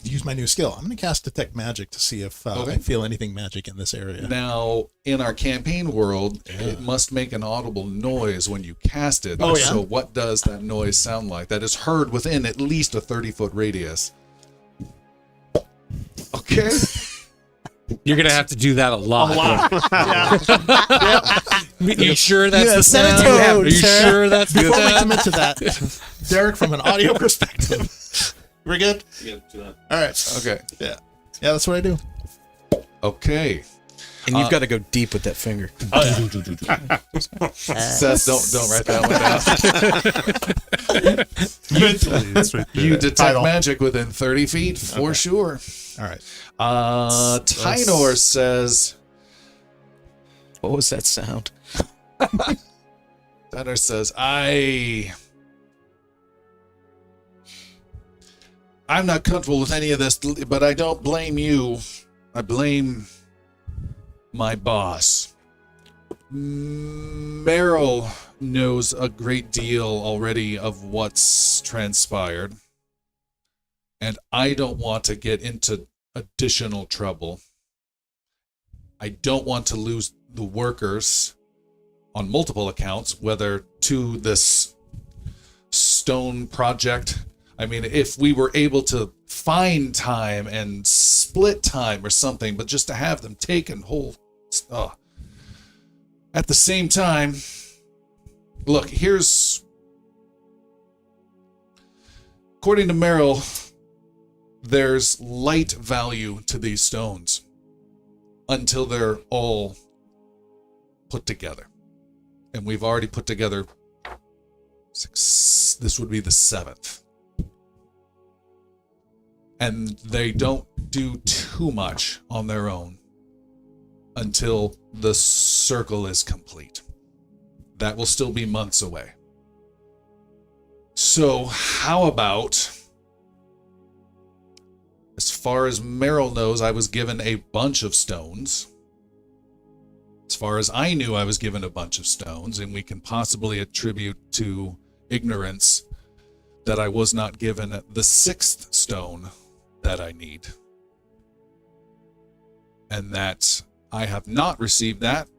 use my new skill. I'm going to cast Detect Magic to see if Okay. I feel anything magic in this area. Now, in our campaign world, it must make an audible noise when you cast it. Oh, yeah? So what does that noise sound like? That is heard within at least a 30-foot radius. Okay. You're going to have to do that a lot. You sure that's the set a sound? tone, Are you sir. sure that's the Before we sound? commit to that, Derek, from an audio perspective, we're good? All right. Okay. Yeah, that's what I do. Okay. And you've got to go deep with that finger. Seth, don't write that one down. You detect Title. magic within 30 feet for sure. All right. Tynor says, What was that sound? Tynor says, I'm not comfortable with any of this, but I don't blame you. I blame my boss. Meryl knows a great deal already of what's transpired, and I don't want to get into additional trouble. I don't want to lose the workers on multiple accounts, whether to this stone project. I mean, if we were able to find time and split time or something, but just to have them take and hold. At the same time, look, according to Merrill, there's light value to these stones until they're all put together. And we've already put together 6, this would be the 7th. And they don't do too much on their own until the circle is complete. That will still be months away. So how about, as far as Merrill knows, I was given a bunch of stones. As far as I knew, I was given a bunch of stones, and we can possibly attribute to ignorance that I was not given the 6th stone that I need. And that I have not received that.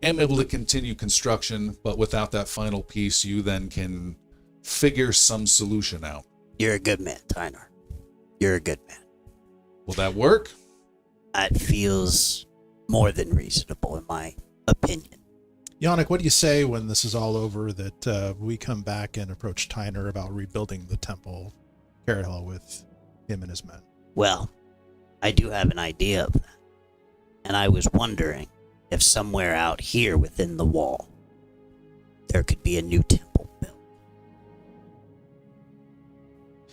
Am able to continue construction, but without that final piece, you then can figure some solution out. You're a good man, Tyner. You're a good man. Will that work? That feels more than reasonable in my opinion. Yannick, what do you say when this is all over that we come back and approach Tyner about rebuilding the temple, Carahel, with him and his men? Well, I do have an idea of that. And I was wondering if somewhere out here within the wall, there could be a new temple built.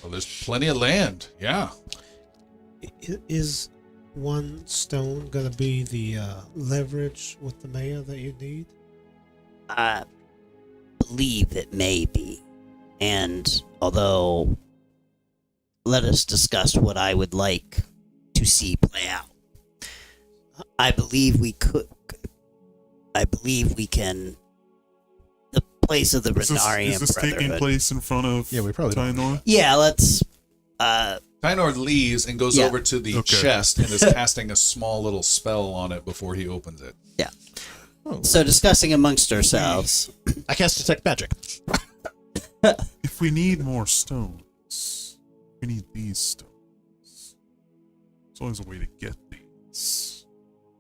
Well, there's plenty of land, yeah. Is one stone going to be the leverage with the mayor that you need? I believe it may be. And although, let us discuss what I would like to see play out. I believe we could. I believe we can. The place of the Renarian Is this Brotherhood. taking place in front of Yeah, we probably don't. Tyner? Yeah, let's. Tyner leaves and goes Yeah. over to the Okay. chest and is casting a small little spell on it before he opens it. Yeah. So discussing amongst ourselves. I cast Detect Magic. If we need more stones, we need these stones. There's always a way to get these.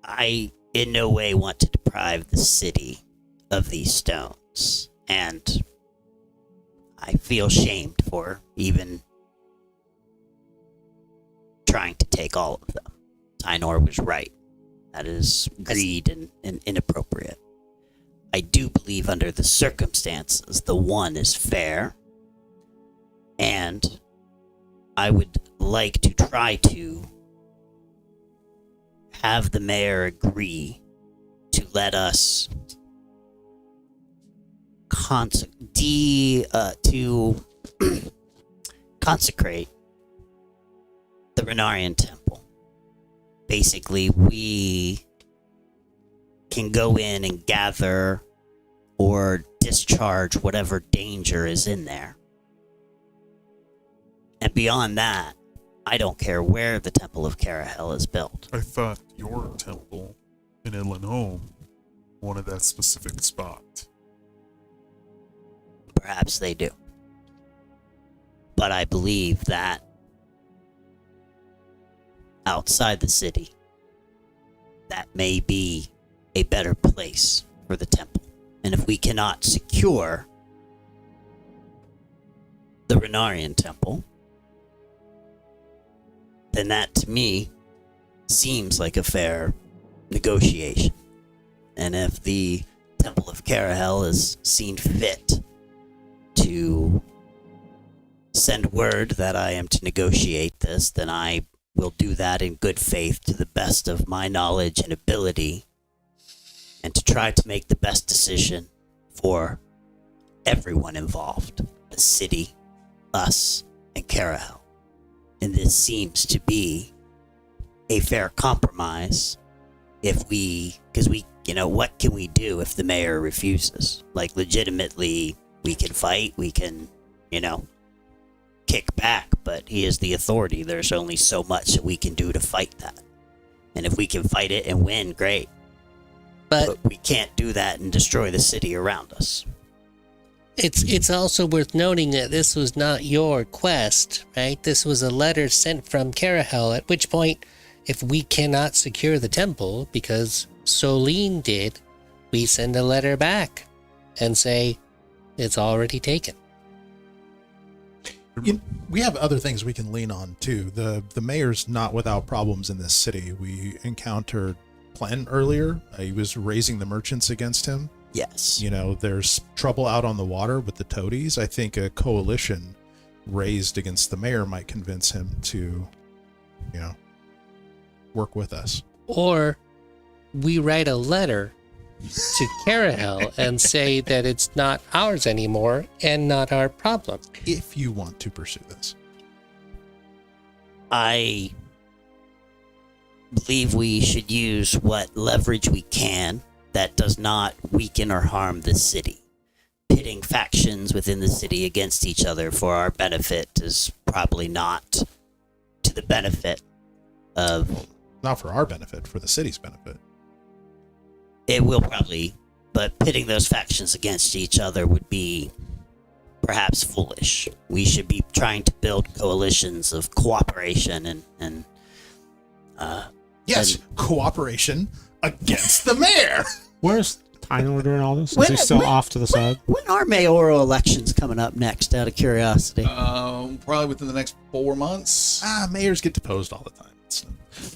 I in no way want to deprive the city of these stones, and I feel shamed for even trying to take all of them. Tynor was right. That is greed and inappropriate. I do believe under the circumstances, the one is fair, and I would like to try to have the mayor agree to let us consecrate the Renarian temple. Basically, we can go in and gather or discharge whatever danger is in there. And beyond that, I don't care where the Temple of Carahel is built. I thought your temple in Inland Home wanted that specific spot. Perhaps they do. But I believe that outside the city, that may be a better place for the temple. And if we cannot secure the Renarian temple, then that to me seems like a fair negotiation. And if the Temple of Carahel is seen fit to send word that I am to negotiate this, then I will do that in good faith to the best of my knowledge and ability, and to try to make the best decision for everyone involved, the city, us, and Carahel. And this seems to be a fair compromise if because what can we do if the mayor refuses? Like, legitimately, we can fight, we can, kick back, but he is the authority. There's only so much that we can do to fight that. And if we can fight it and win, great. but we can't do that and destroy the city around us. It's also worth noting that this was not your quest, right? This was a letter sent from Carahel, at which point, if we cannot secure the temple, because Solene did, we send a letter back and say, it's already taken. We have other things we can lean on too. The mayor's not without problems in this city. We encountered Plen earlier. He was raising the merchants against him. Yes. You know, there's trouble out on the water with the toadies. I think a coalition raised against the mayor might convince him to, you know, work with us. Or we write a letter to Carahel and say that it's not ours anymore and not our problem. If you want to pursue this. I believe we should use what leverage we can that does not weaken or harm the city. Pitting factions within the city against each other for our benefit is probably not to the benefit of... Not for our benefit, for the city's benefit. It will probably, but pitting those factions against each other would be perhaps foolish. We should be trying to build coalitions of cooperation and Yes, cooperation against the mayor. Where's Tyler during all this? Is he still off to the side? When are mayoral elections coming up next, out of curiosity? Probably within the next 4 months. Mayors get deposed all the time.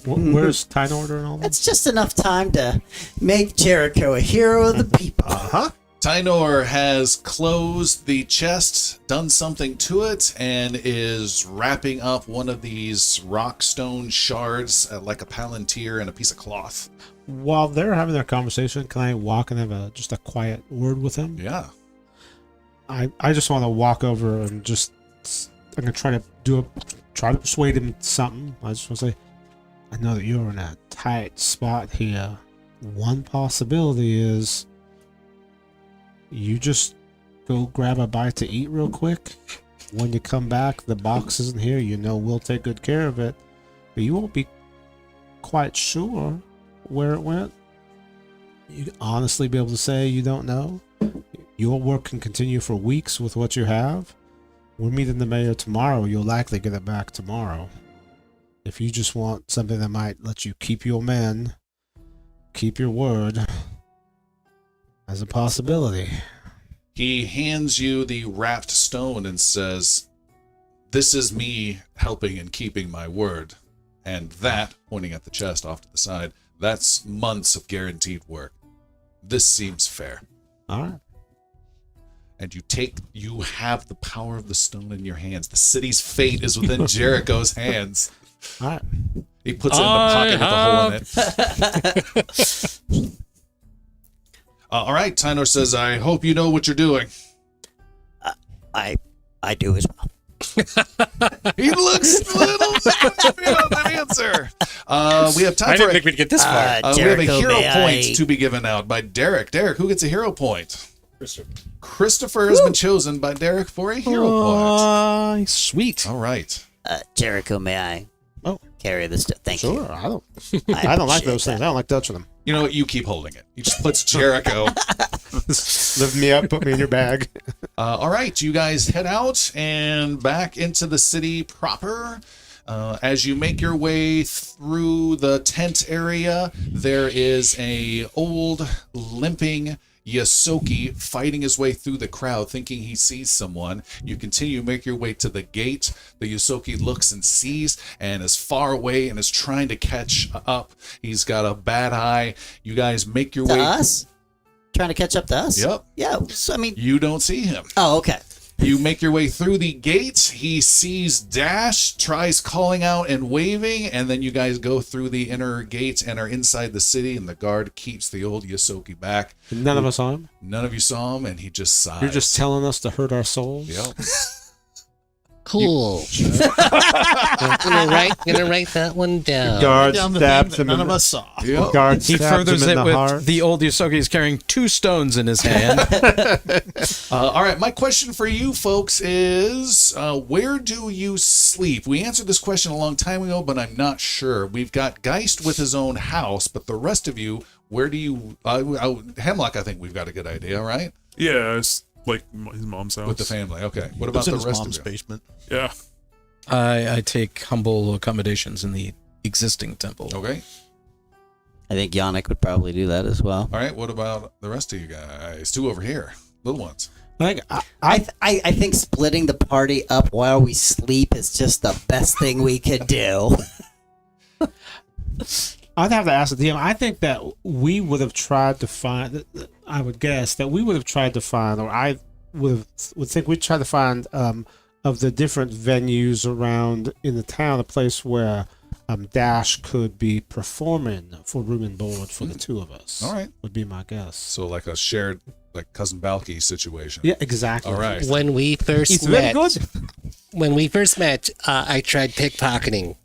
Where's Tyler during all this? That's just enough time to make Jericho a hero of the people. Uh-huh. Tynor has closed the chest, done something to it, and is wrapping up one of these rock stone shards like a palantir and a piece of cloth. While they're having their conversation, can I walk and have just a quiet word with him? Yeah. I just want to walk over and just, I'm gonna try to persuade him something. I just want to say, I know that you're in a tight spot here. One possibility is you just go grab a bite to eat real quick. When you come back, the box isn't here. You know we'll take good care of it, but you won't be quite sure where it went. You honestly be able to say you don't know. Your work can continue for weeks with what you have. We're meeting the mayor tomorrow. You'll likely get it back tomorrow. If you just want something that might let you keep your men, keep your word, as a possibility. He hands you the wrapped stone and says, "This is me helping and keeping my word." And that, pointing at the chest off to the side, that's months of guaranteed work. This seems fair. All right. And you have the power of the stone in your hands. The city's fate is within Jericho's hands. All right. He puts it in the pocket with a hole in it. All right, Tynor says, "I hope you know what you're doing." I do as well. He looks a little bit on that answer. We have time I for didn't think we'd get this far. we have a Jericho, hero may point I- to be given out by Derek. Derek, who gets a hero point? Christopher has been chosen by Derek for a hero point. Sweet. All right. Jericho, may I carry this? Thank you. Sure. I don't like those things. I don't like touching them. You know what? You keep holding it. He just puts Jericho. Lift me up, put me in your bag. All right, you guys head out and back into the city proper. As you make your way through the tent area, there is a old limping Yasoki fighting his way through the crowd, thinking he sees someone. You continue to make your way to the gate. The Yasoki looks and sees and is far away and is trying to catch up. He's got a bad eye. You guys make your To way. us? Trying to catch up to us? Yep. Yeah, so, I mean... You don't see him. Oh, okay. You make your way through the gate. He sees Dash, tries calling out and waving, and then you guys go through the inner gate and are inside the city, and the guard keeps the old Yasoki back. None of us saw him. None of you saw him, and he just sighs. You're just telling us to hurt our souls. Yep. Cool. gonna write that one down. Guard Down the stabs thing him. that none of us saw. Yep. Guard He stabs furthers him in it the with heart. the old Yosoki is carrying 2 stones in his hand. All right, my question for you folks is, where do you sleep? We answered this question a long time ago, but I'm not sure. We've got Geist with his own house, but the rest of you, where do you Hemlock? I think we've got a good idea, right? Yeah, it's like his mom's house With the family. Okay. What It about was in the his rest mom's of you? basement. Yeah. I take humble accommodations in the existing temple. Okay. I think Yannick would probably do that as well. All right. What about the rest of you guys? Two over here, little ones. I think splitting the party up while we sleep is just the best thing we could do. I'd have to ask the DM. I think that we would have tried to find. I would guess that we would have tried to find, or I would think we'd try to find of the different venues around in the town, a place where Dash could be performing for room and board for the two of us. All right. Would be my guess. So like a shared, like Cousin Balky situation. Yeah, exactly. All right. When we first It's very met, I tried pickpocketing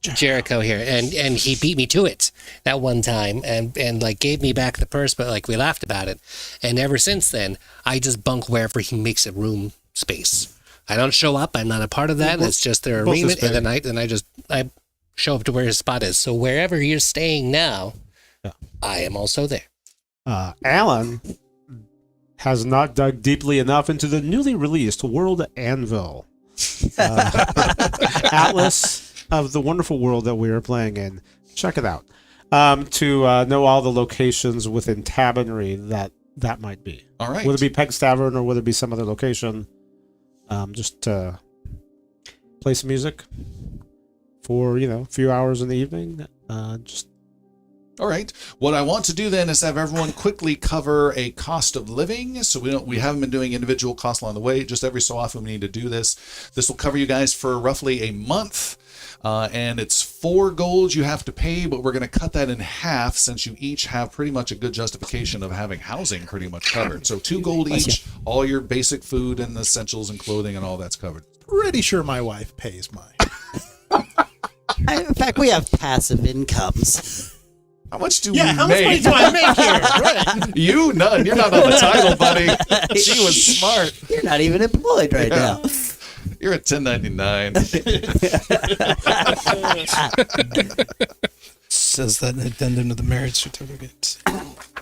Jericho here, and he beat me to it that one time, and like gave me back the purse, but like we laughed about it, and ever since then I just bunk wherever he makes a room space. I don't show up. I'm not a part of that. It's just their arrangement, and then I show up to where his spot is. So wherever you're staying now, I am also there. Alan has not dug deeply enough into the newly released World Anvil Atlas of the wonderful world that we are playing in. Check it out. To know all the locations within Tavernry that might be. All right. Would it be Peg's Tavern or would it be some other location? Just to play some music for, a few hours in the evening. All right. What I want to do then is have everyone quickly cover a cost of living. So we haven't been doing individual costs along the way. Just every so often we need to do this. This will cover you guys for roughly a month. And it's 4 gold you have to pay, but we're going to cut that in half since you each have pretty much a good justification of having housing pretty much covered. So 2 gold each, all your basic food and essentials and clothing and all that's covered. Pretty sure my wife pays mine. In fact, we have passive incomes. How much do we How much money make? do I make here? Right. You none. You're not on the title, buddy. She was smart. You're not even employed right now. You're at 1099. Says that in addendum to the marriage certificate.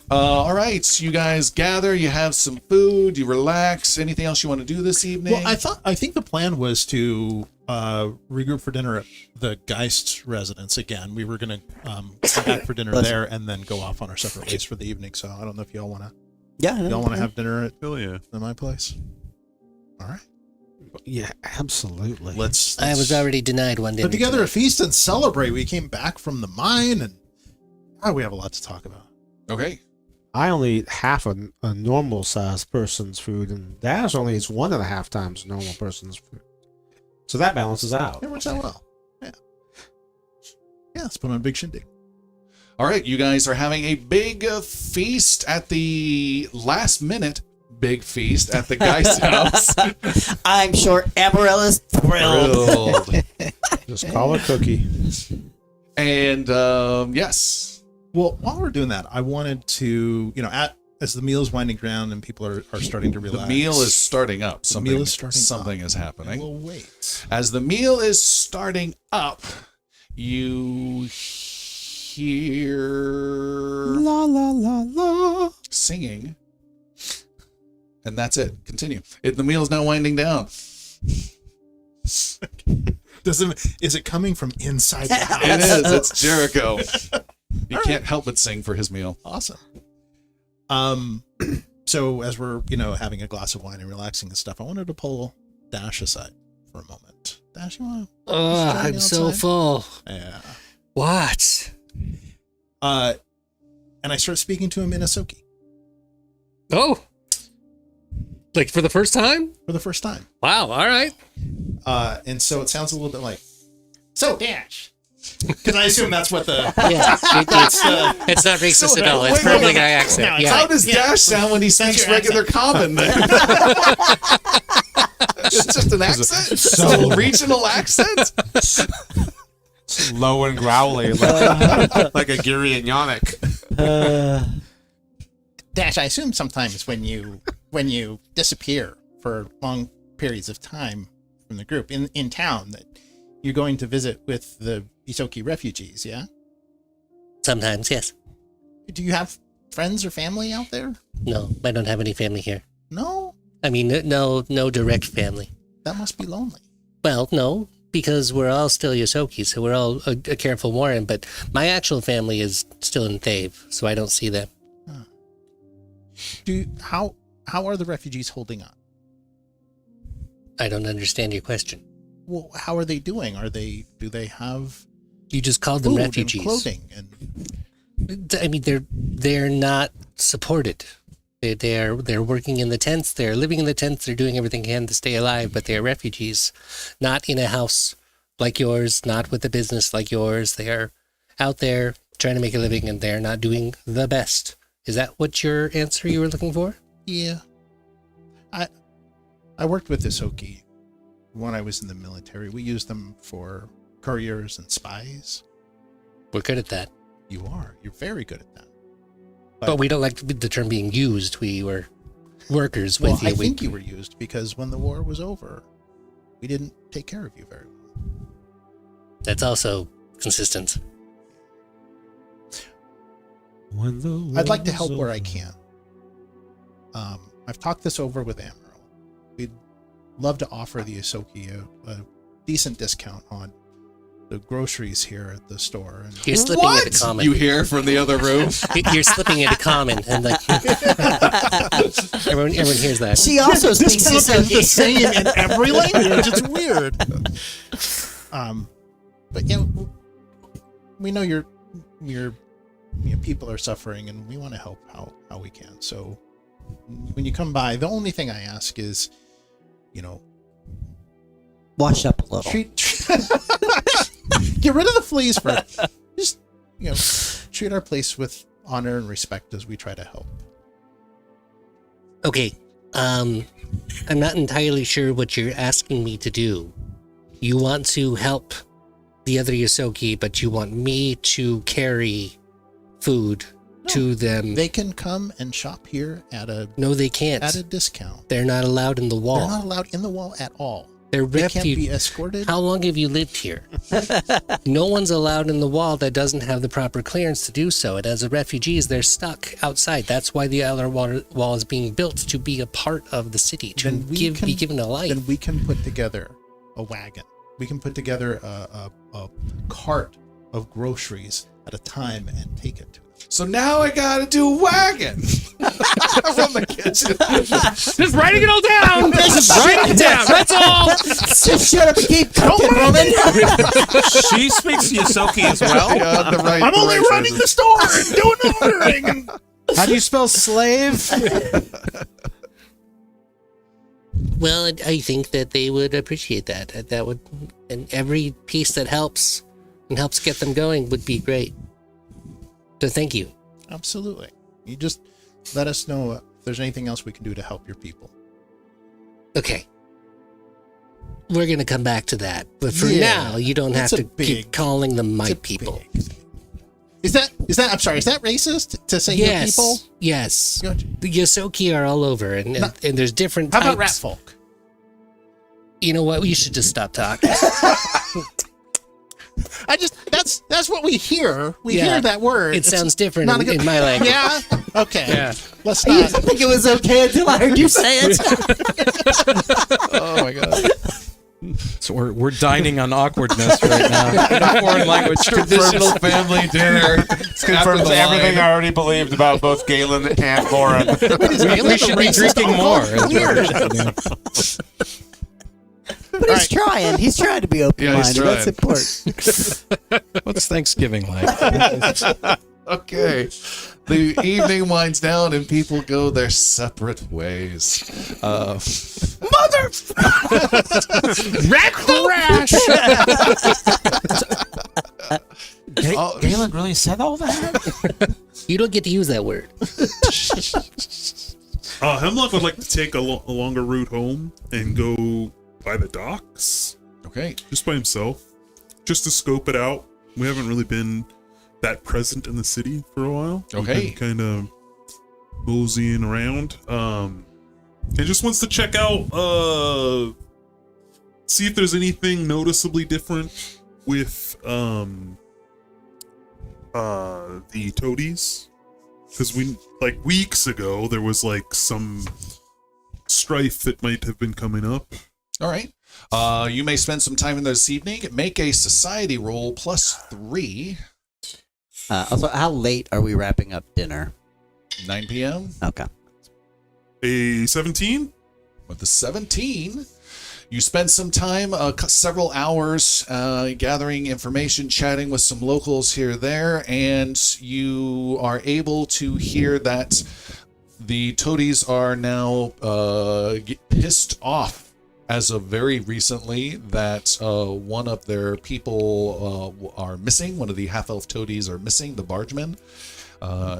All right, so you guys gather. You have some food. You relax. Anything else you want to do this evening? Well, I think the plan was to regroup for dinner at the Geist's residence again. We were going to come back for dinner there and then go off on our separate ways for the evening. So I don't know if y'all want to. Yeah, Y'all want to have dinner at Hell yeah. my place? All right. Yeah, absolutely. Let's I was already denied one dinner. put together a feast and celebrate. We came back from the mine and we have a lot to talk about. Okay. I only eat half a normal sized person's food, and Dash only eats 1.5 times a normal person's food. So that balances out. It works out well. Yeah. Yeah, let's put on a big shindig. All right, you guys are having a big feast at the last minute. Big feast at the guy's house. I'm sure Amarella's thrilled. Just call it cookie. And yes. Well, while we're doing that, I wanted to, as the meal is winding down and people are starting to relax. The meal is starting up. Something, meal is starting something up. is happening. We'll wait. As the meal is starting up, you hear La la la la. singing. And that's it. Continue. The meal is now winding down. Is it coming from inside the house? It is. It's Jericho. You can't help but sing for his meal. Awesome. So as we're, having a glass of wine and relaxing and stuff, I wanted to pull Dash aside for a moment. Dash, you want to? Oh, I'm so full. Yeah. What? And I start speaking to him in Asoki Oh. Like for the first time? for the first time. Wow. All right. And so it sounds a little bit like, so Dash. Because I assume that's what the Yeah, it's not racist at all. It's perfectly guy accent. No, it's Yeah. How does Dash sound when he speaks regular common then? It's just an accent? It's a regional accent? Low and growly, like a Giri and Yannick. Dash, I assume sometimes when you disappear for long periods of time from the group in town that you're going to visit with the Isoki refugees, yeah? Sometimes, yes. Do you have friends or family out there? No, I don't have any family here. No? I mean, no direct family. That must be lonely. Well, no, because we're all still Yosoki, so we're all a careful Warren, but my actual family is still in Thave, so I don't see them. How are the refugees holding up? I don't understand your question. Well, how are they doing? Do they have You just called them food refugees. and clothing and I mean, they're not supported. They're working in the tents. They're living in the tents. They're doing everything they can to stay alive, but they're refugees, not in a house like yours, not with a business like yours. They are out there trying to make a living, and they're not doing the best. Is that what your answer you were looking for? Yeah. I worked with Isoki when I was in the military. We used them for couriers and spies. We're good at that. You are. You're very good at that. But we don't like the term being used. We were workers with you. I think you were used because when the war was over, we didn't take care of you very well. That's also consistent. I'd like to help where I can. I've talked this over with Amaryl. We'd love to offer the Isoki a decent discount on the groceries here at the store. And You're slipping into common. You hear from the other room? You're slipping into common, and like everyone hears that. She also speaks Yosoki. same in every language. It's weird. But yeah, we know your people are suffering, and we want to help how we can. So when you come by, the only thing I ask is, Wash up a little. Get rid of the fleas first. Just treat our place with honor and respect as we try to help. Okay, I'm not entirely sure what you're asking me to do. You want to help the other Yosoki, but you want me to carry food to them. They can come and shop here No, they can't. at a discount. They're not allowed in the wall. They're not allowed in the wall at all. They're They can't be refugees. escorted. How long have you lived here? No one's allowed in the wall that doesn't have the proper clearance to do so. And as a refugees, they're stuck outside. That's why the outer wall is being built, to be a part of the city, to Then we be given a life. Then we can put together a wagon. We can put together a cart of groceries at a time and take it to them. So now I gotta do wagon from the kitchen. Just writing it all down. Just writing it down. That's all. Just shut up and keep cooking, woman. She speaks Yosoki as well. Yeah, the right I'm only direction. running the store and doing the ordering. And How do you spell slave? Well, I think that they would appreciate that. That would, and every piece that helps and helps get them going would be great. So thank you. Absolutely. You just let us know if there's anything else we can do to help your people. Okay. We're going to come back to that. But for Yeah, now, you don't have it's to a big- keep calling them my It's a people. big thing. Is that I'm sorry, is that racist to say your people? Yes. Gotcha. The Yosoki are all over, and there's different How types. about rat folk? You know what? We should just stop talking. That's what we hear. We Yeah. hear that word. It It's sounds different not a in good- my language. Yeah? Okay. Yeah. Let's I used not. to think it was okay until I heard you say it. Oh my god. So we're dining on awkwardness right now in a foreign language. Traditional family dinner. Confirms everything I already believed about both Galen and Lauren. We should be drinking more. is what we should do. But he's trying. He's trying to be open-minded. trying. That's important. What's Thanksgiving like? Okay. The evening winds down and people go their separate ways. Rat crash. Oh, Galen really said all that? You don't get to use that word. Hemlock would like to take a longer route home and go by the docks, okay. just by himself, just to scope it out. We haven't really been that present in the city for a while. Okay. Kind of moseying around. And just wants to check out, see if there's anything noticeably different with the toadies? Because weeks ago, there was some strife that might have been coming up. All right. You may spend some time in there this evening. Make a society roll +3. Also, how late are we wrapping up dinner? 9 p.m. Okay. A 17? With the 17, you spend some time, several hours, gathering information, chatting with some locals here or there, and you are able to hear that the toadies are now pissed off as of very recently that one of their people are missing. One of the half-elf toadies are missing, the bargeman.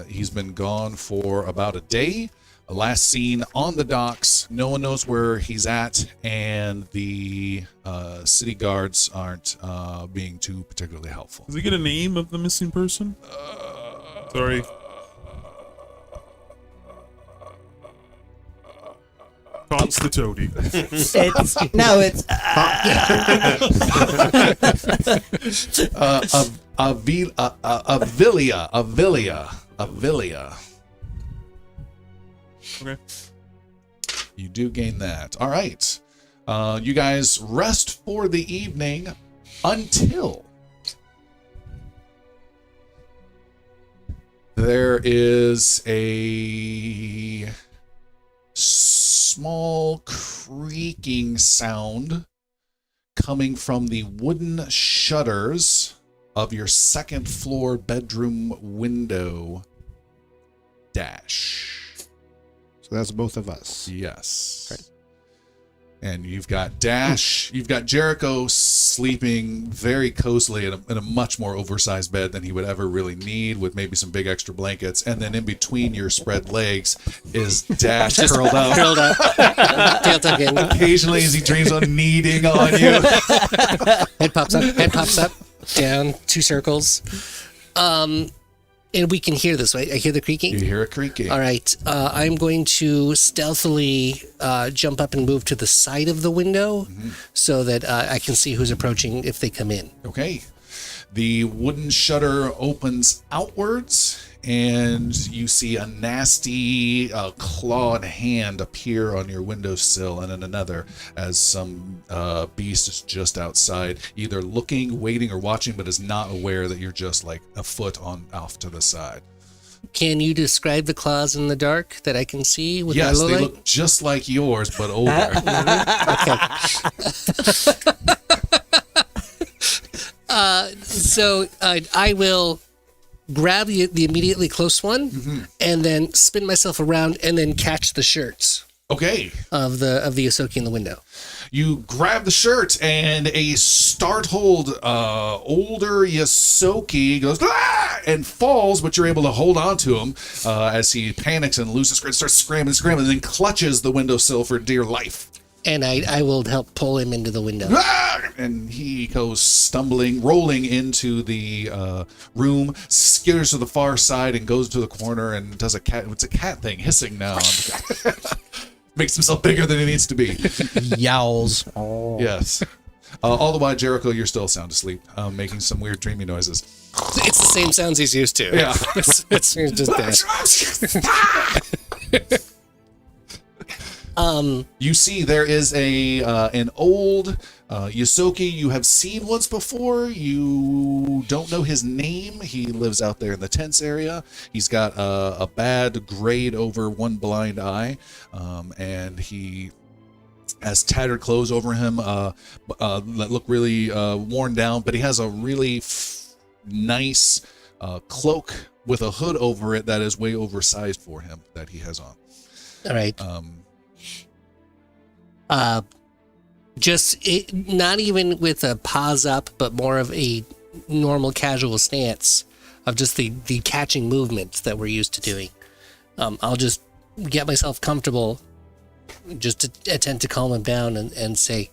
He's been gone for about a day. Last seen on the docks. No one knows where he's at, and the city guards aren't being too particularly helpful. Does he get a name of the missing person? Sorry. Taunts the toady. Avilia. Okay. You do gain that. All right. You guys rest for the evening until there is a small creaking sound coming from the wooden shutters of your second floor bedroom window. Dash. So that's both of us. Yes. Okay. And you've got Dash, you've got Jericho sleeping very cozily in a much more oversized bed than he would ever really need, with maybe some big extra blankets. And then in between your spread legs is Dash curled up. Curled up. Tail tucked in. Occasionally as he dreams on kneading on you. Head pops up, down, 2 circles. And we can hear this, right? I hear the creaking. You hear it creaking. All right. I'm going to stealthily jump up and move to the side of the window so that I can see who's approaching if they come in. Okay. The wooden shutter opens outwards, and you see a nasty clawed hand appear on your windowsill, and then another as some beast is just outside, either looking, waiting, or watching, but is not aware that you're just like a foot off to the side. Can you describe the claws in the dark that I can see with Yes, my low they light? look just like yours, but older. So I will grab the immediately close one and then spin myself around and then catch the shirts Okay. of the Yosoki in the window. You grab the shirt, and a startled older Yosoki goes "Ah!" and falls, but you're able to hold on to him as he panics and loses grip, starts scrambling, and then clutches the windowsill for dear life. And I will help pull him into the window. Ah! And he goes stumbling, rolling into the room, skitters to the far side, and goes to the corner and does it's a cat thing, hissing now. Makes himself bigger than he needs to be. Yowls. Yes. All the while, Jericho, you're still sound asleep, making some weird dreamy noises. It's the same sounds he's used to. Yeah. it's just that. You see there is an old Yosoki you have seen once before. You don't know his name. He lives out there in the tents area. He's got a bad grade over one blind eye, and he has tattered clothes over him that look really worn down, but he has a really nice cloak with a hood over it that is way oversized for him that he has on. All right. Not even with a paws up, but more of a normal casual stance of just the catching movements that we're used to doing. I'll just get myself comfortable, just to attempt to calm him down and say,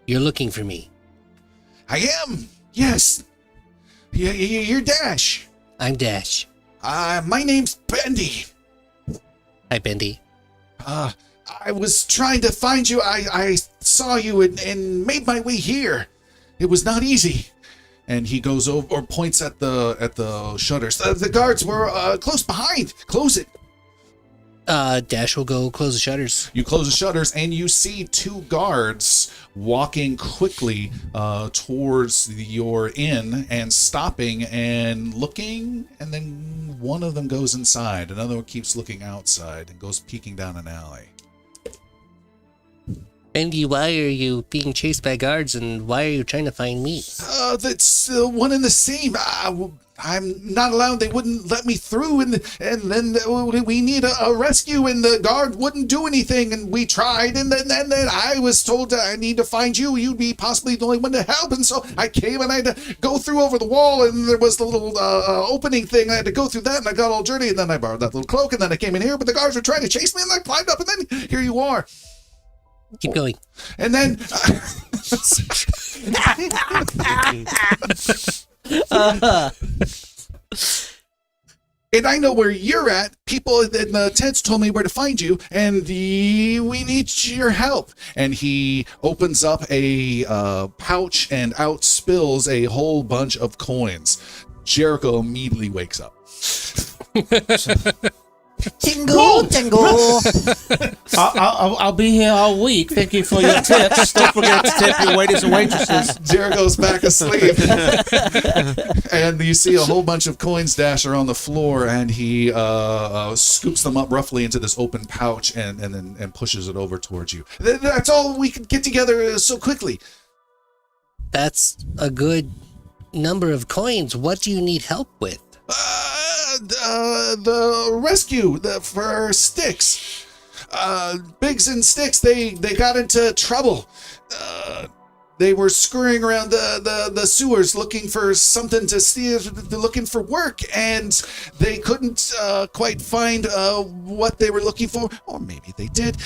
"You're looking for me." I am. Yes. You're Dash. I'm Dash. My name's Bendy. Hi, Bendy. I was trying to find you. I saw you and made my way here. It was not easy. And he goes over or points at the shutters. The guards were close behind. Close it. Dash will go close the shutters. You close the shutters, and you see 2 guards walking quickly towards your inn and stopping and looking, and then one of them goes inside. Another one keeps looking outside and goes peeking down an alley. Bendy, why are you being chased by guards, and why are you trying to find me? That's one and the same. I'm not allowed. They wouldn't let me through, and then we need a rescue, and the guard wouldn't do anything, and we tried, and then I was told I need to find you. You'd be possibly the only one to help, and so I came, and I had to go through over the wall, and there was the little opening thing. I had to go through that, and I got all dirty, and then I borrowed that little cloak, and then I came in here, but the guards were trying to chase me, and I climbed up, and then here you are. Keep going. And then and I know where you're at. People in the tents told me where to find you, and we need your help. And he opens up a pouch, and out spills a whole bunch of coins. Jericho immediately wakes up. Tingle, tingle. I'll be here all week. Thank you for your tips. Don't forget to tip your waiters and waitresses. Jericho's back asleep. And you see a whole bunch of coins dasher on the floor, and he scoops them up roughly into this open pouch and pushes it over towards you. That's all we could get together so quickly. That's a good number of coins. What do you need help with? The rescue for Sticks. Biggs and Sticks, they got into trouble. They were scurrying around the sewers looking for something to steal, looking for work, and they couldn't quite find what they were looking for. Or maybe they did.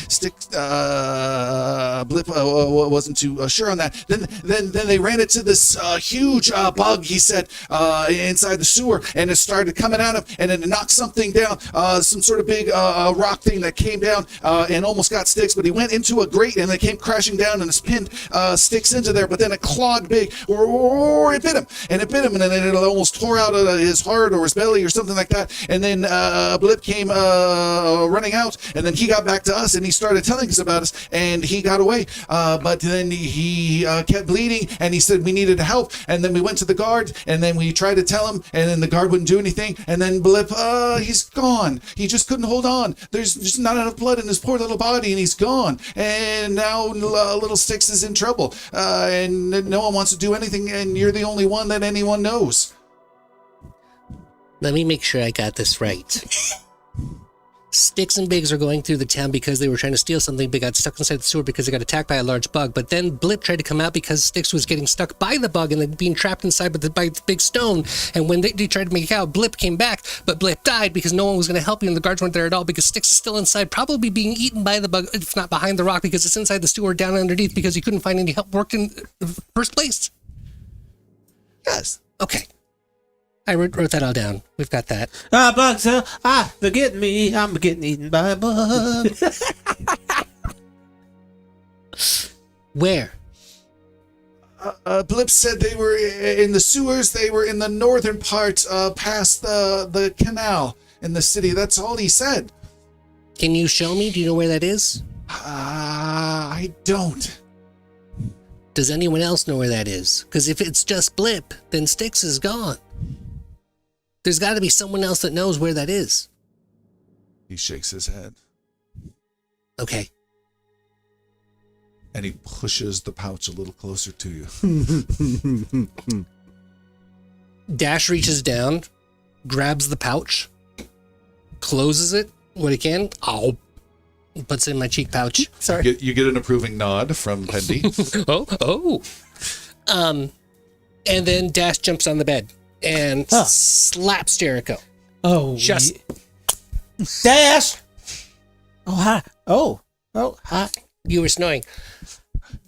Blip wasn't too sure on that. Then they ran into this huge bug, he said, inside the sewer, and it started coming at him, and it knocked something down, some sort of big rock thing that came down and almost got Sticks, but he went into a grate, and it came crashing down, and it's pinned Sticks into there, but then it clawed big, or it bit him, and then it almost tore out his heart or his belly or something like that, and then Blip came running out, and then he got back to us, and he started telling us about us, and he got away, but then he kept bleeding, and he said we needed help, and then we went to the guard, and then we tried to tell him, and then the guard wouldn't do anything, and then Blip, he's gone. He just couldn't hold on. There's just not enough blood in his poor little body, and he's gone, and now little Sticks is in trouble, and no one wants to do anything, and you're the only one that anyone knows. Let me make sure I got this right. Sticks and Biggs are going through the town because they were trying to steal something, but got stuck inside the sewer because they got attacked by a large bug. But then Blip tried to come out because Sticks was getting stuck by the bug and then being trapped inside by the big stone. And when they tried to make it out, Blip came back, but Blip died because no one was going to help you, and the guards weren't there at all because Sticks is still inside, probably being eaten by the bug, if not behind the rock, because it's inside the sewer down underneath because you couldn't find any help worked in the first place. Yes. Okay. I wrote that all down. We've got that. Bugs, forget me. I'm getting eaten by a bug. Where? Blip said they were in the sewers. They were in the northern part, past the canal in the city. That's all he said. Can you show me? Do you know where that is? I don't. Does anyone else know where that is? Because if it's just Blip, then Sticks is gone. There's got to be someone else that knows where that is. He shakes his head. Okay. And he pushes the pouch a little closer to you. Dash reaches down, grabs the pouch, closes it when he can. Puts it in my cheek pouch. Sorry. You get an approving nod from Pendy. Oh. And then Dash jumps on the bed and slaps Jericho. Oh, Just Dash. Oh, hi. Oh, hi. You were snoring.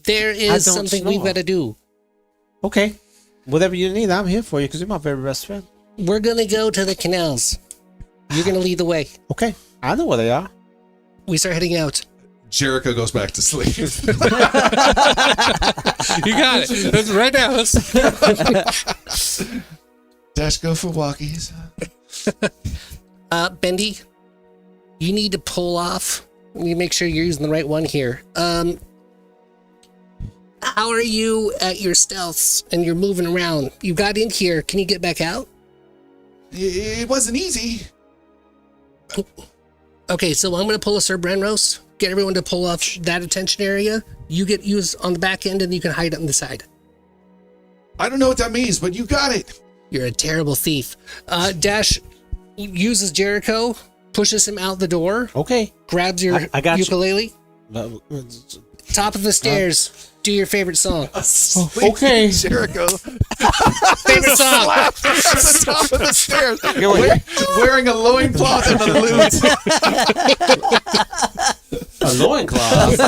There is don't something snore. we've got to do. Okay. Whatever you need, I'm here for you because you're my very best friend. We're going to go to the canals. You're going to lead the way. Okay. I know where they are. We start heading out. Jericho goes back to sleep. You got it. That's right now. Dash, go for walkies. Bendy, you need to pull off. You make sure you're using the right one here. How are you at your stealths and you're moving around? You got in here. Can you get back out? It wasn't easy. Okay, so I'm going to pull a Sir Brenros. Get everyone to pull off that attention area. You get used on the back end and you can hide on the side. I don't know what that means, but you got it. You're a terrible thief. Dash uses Jericho, pushes him out the door, Okay. grabs your I got you. ukulele. Uh, Top of the stairs. Do your favorite song. Okay. Jericho. Favorite song. At the top of the stairs. Wearing a loincloth and a lute. A loincloth.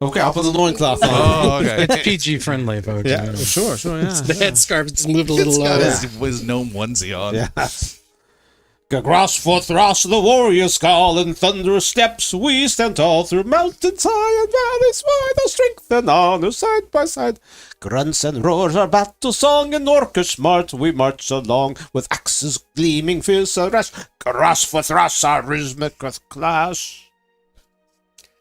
Okay, I'll put the loincloth on. Oh, okay. It's PG friendly, folks. Yeah, sure, yeah. The headscarf just moved a little He's got lower. his gnome onesie on. Yeah. Grass for thrash, the warriors call in thunderous steps. We stand tall through mountains high and valleys wide. Our strength and honor side by side. Grunts and roars, our battle song, and orcish smart. We march along with axes gleaming fierce and rash. Grass for thrash, our rhythmic clash.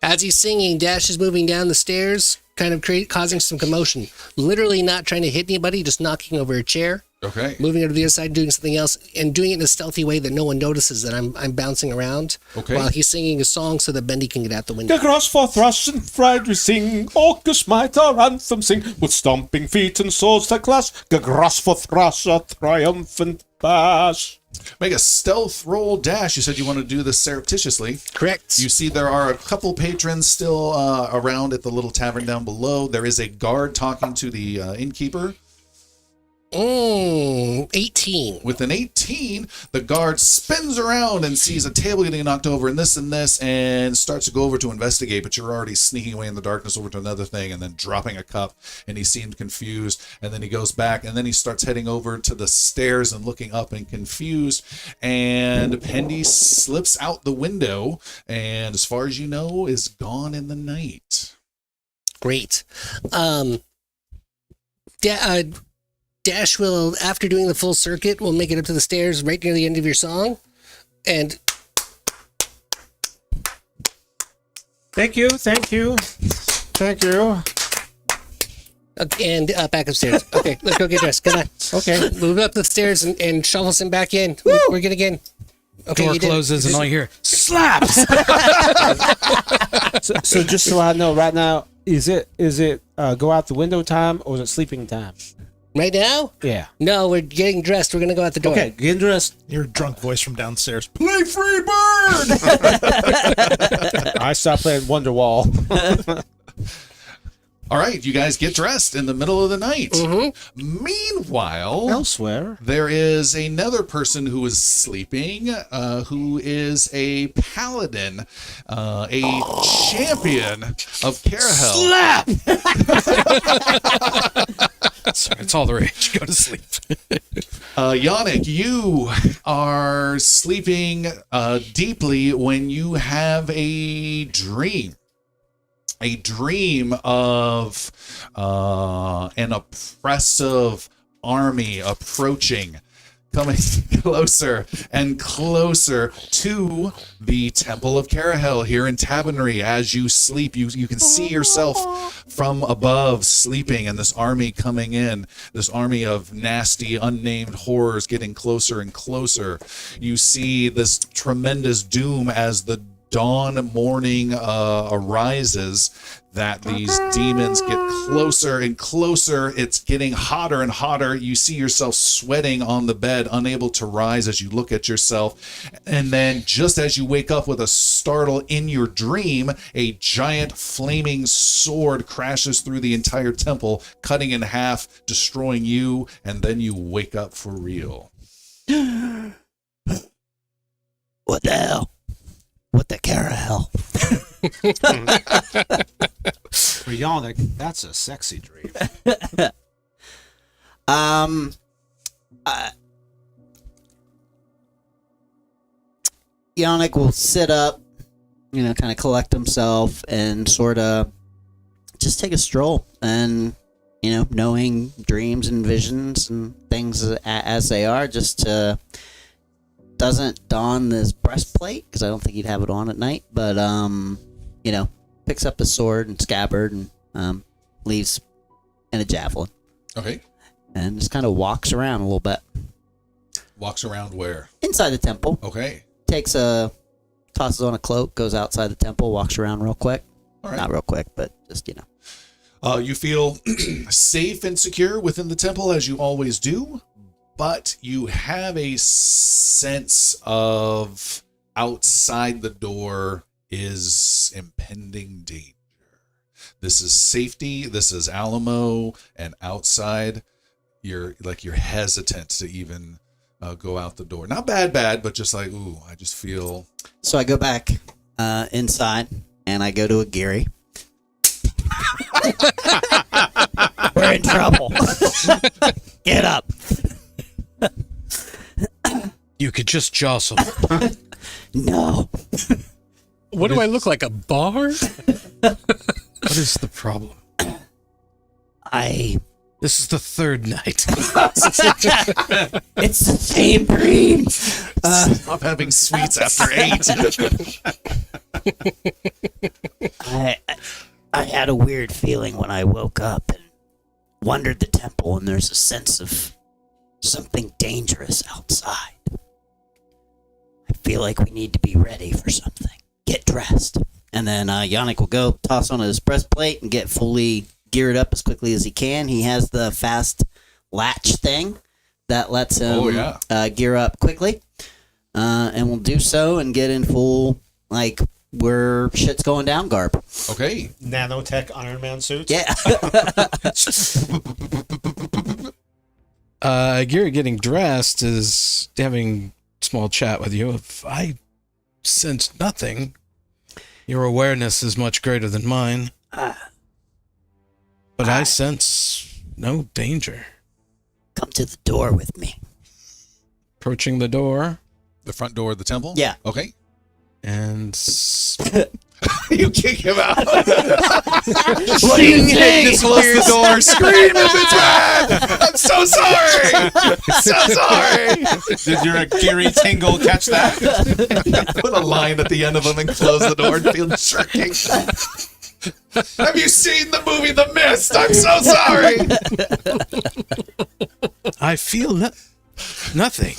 As he's singing, Dash is moving down the stairs, kind of causing some commotion. Literally not trying to hit anybody, just knocking over a chair. Okay. Moving over to the other side, doing something else, and doing it in a stealthy way that no one notices that I'm bouncing around Okay. while he's singing a song so that Bendy can get out the window. Grass for thrash and fried we sing. Orcish might our anthem sing. With stomping feet and swords that clash. Grass for thrash, our triumphant bash. Make a stealth roll, Dash. You said you want to do this surreptitiously. Correct. You see there are a couple patrons still around at the little tavern down below. There is a guard talking to the innkeeper. 18. With an 18, the guard spins around and sees a table getting knocked over and this, and starts to go over to investigate, but you're already sneaking away in the darkness over to another thing and then dropping a cup, and he seemed confused, and then he goes back, and then he starts heading over to the stairs and looking up and confused, and Pendy slips out the window, and as far as you know, is gone in the night. Great. Dash will, after doing the full circuit, will make it up to the stairs right near the end of your song. And Thank you. back upstairs. Okay, let's go get dressed. Come on. Okay. Move up the stairs and shuffles him back in. We're getting in. Okay, Door you did it. closes and all you hear, Slaps. so just so I know, right now, is it go out the window time or is it sleeping time? Right now? Yeah. No, we're getting dressed. We're going to go out the door. Okay, getting dressed. Your drunk voice from downstairs. Play Free Bird! I stopped playing Wonderwall. All right, you guys get dressed in the middle of the night. Meanwhile, Elsewhere. there is another person who is sleeping, who is a paladin, a champion of Carahel. Slap. sorry, it's all the rage. Go to sleep. Yannick, you are sleeping deeply when you have a dream. A dream of an oppressive army approaching, coming closer and closer to the Temple of Carahel here in Tavernry. As you sleep, you can see yourself from above sleeping, and this army coming in, this army of nasty, unnamed horrors getting closer and closer. You see this tremendous doom as the dawn morning arises, that these demons get closer and closer. It's getting hotter and hotter. You see yourself sweating on the bed, unable to rise as you look at yourself. And then just as you wake up with a startle in your dream, a giant flaming sword crashes through the entire temple, cutting in half, destroying you, and then you wake up for real. What the hell? What the Carahel? For Yannick, that's a sexy dream. Yannick will sit up kind of collect himself and sort of just take a stroll and, knowing dreams and visions and things as they are, just doesn't don his breastplate because I don't think he'd have it on at night, but, picks up his sword and scabbard and leaves in a javelin. Okay. And just kind of walks around a little bit. Walks around where? Inside the temple. Okay. Tosses on a cloak, goes outside the temple, walks around real quick. All right. Not real quick, but just, You feel safe and secure within the temple as you always do, but you have a sense of outside the door is impending danger. This is safety. This is Alamo, and outside, you're hesitant to even go out the door. Not bad, but just like, ooh, I just feel. So I go back inside and I go to a Geary. We're in trouble. Get up. You could just jostle. No. What do I look like, a bar? What is the problem? This is the third night. It's the same dream. Stop having sweets after 8. I had a weird feeling when I woke up and wandered the temple, and there's a sense of something dangerous outside. I feel like we need to be ready for something. Get dressed. And then Yannick will go toss on his breastplate and get fully geared up as quickly as he can. He has the fast latch thing that lets him gear up quickly. And we'll do so and get in full, where shit's going down garb. Okay. Nanotech Iron Man suits. Yeah. Gary getting dressed is having a small chat with you. If I sense nothing, your awareness is much greater than mine. But I sense no danger. Come to the door with me. Approaching the door. The front door of the temple? Yeah. Okay. And You kick him out. What do you think? Just close the door. Scream if it's bad. I'm so sorry. So sorry. Did your Geary tingle catch that? Put a line at the end of him and close the door and feel jerking. Have you seen the movie The Mist? I'm so sorry. I feel nothing.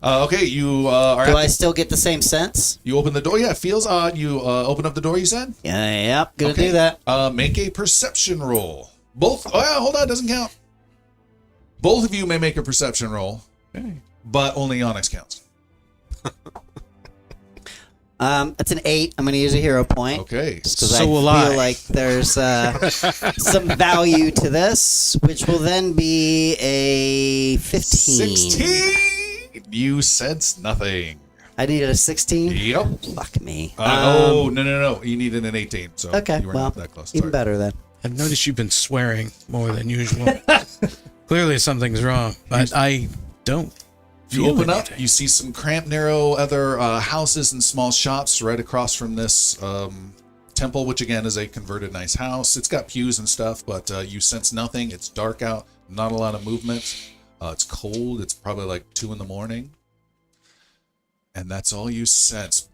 Okay, you are. Do I still get the same sense? You open the door. Yeah, it feels odd. You open up the door. You said. Yeah, yep. Gonna Okay. do that. Make a perception roll. Both. Oh yeah, hold on. Doesn't count. Both of you may make a perception roll, but only Yannick's counts. It's an 8. I'm gonna use a hero point. Okay. Just because So I will feel I. like there's some value to this, which will then be a 15. 16. You sense nothing. I needed a 16. Yep. Fuck me. No. You needed an 18. So Okay, you weren't well, that close. even Sorry. better then. I've noticed you've been swearing more than usual. Clearly something's wrong, but I don't. You feel open anything. up, you see some cramped, narrow other houses and small shops right across from this temple, which again is a converted nice house. It's got pews and stuff, but you sense nothing. It's dark out, not a lot of movement. It's cold. It's probably like 2 a.m. And that's all you sense.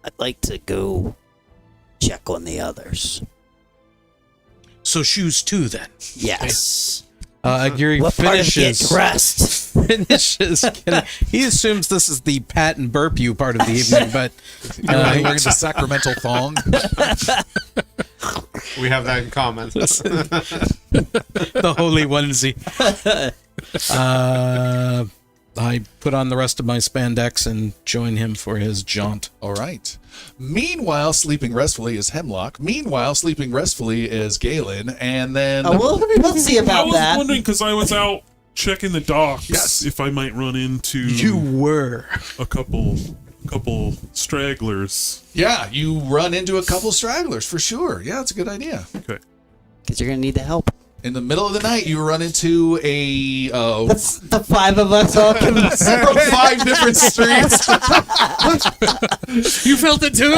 I'd like to go check on the others. So shoes too, then. Yes. Gary What part of get finishes. dressed? He assumes this is the pat and burp you part of the evening, but Wearing the sacramental thong. We have that in common. the holy onesie. I put on the rest of my spandex and join him for his jaunt. All right. Meanwhile, sleeping restfully is Hemlock. Meanwhile, sleeping restfully is Galen. And then... We'll see I about was that. wondering because I was out checking the docks Yes. if I might run into You were. a couple stragglers. Yeah, you run into a couple stragglers for sure. Yeah, it's a good idea. Okay. Because you're going to need the help. In the middle of the night, you run into a The five of us all can from 5 different streets, You felt it too?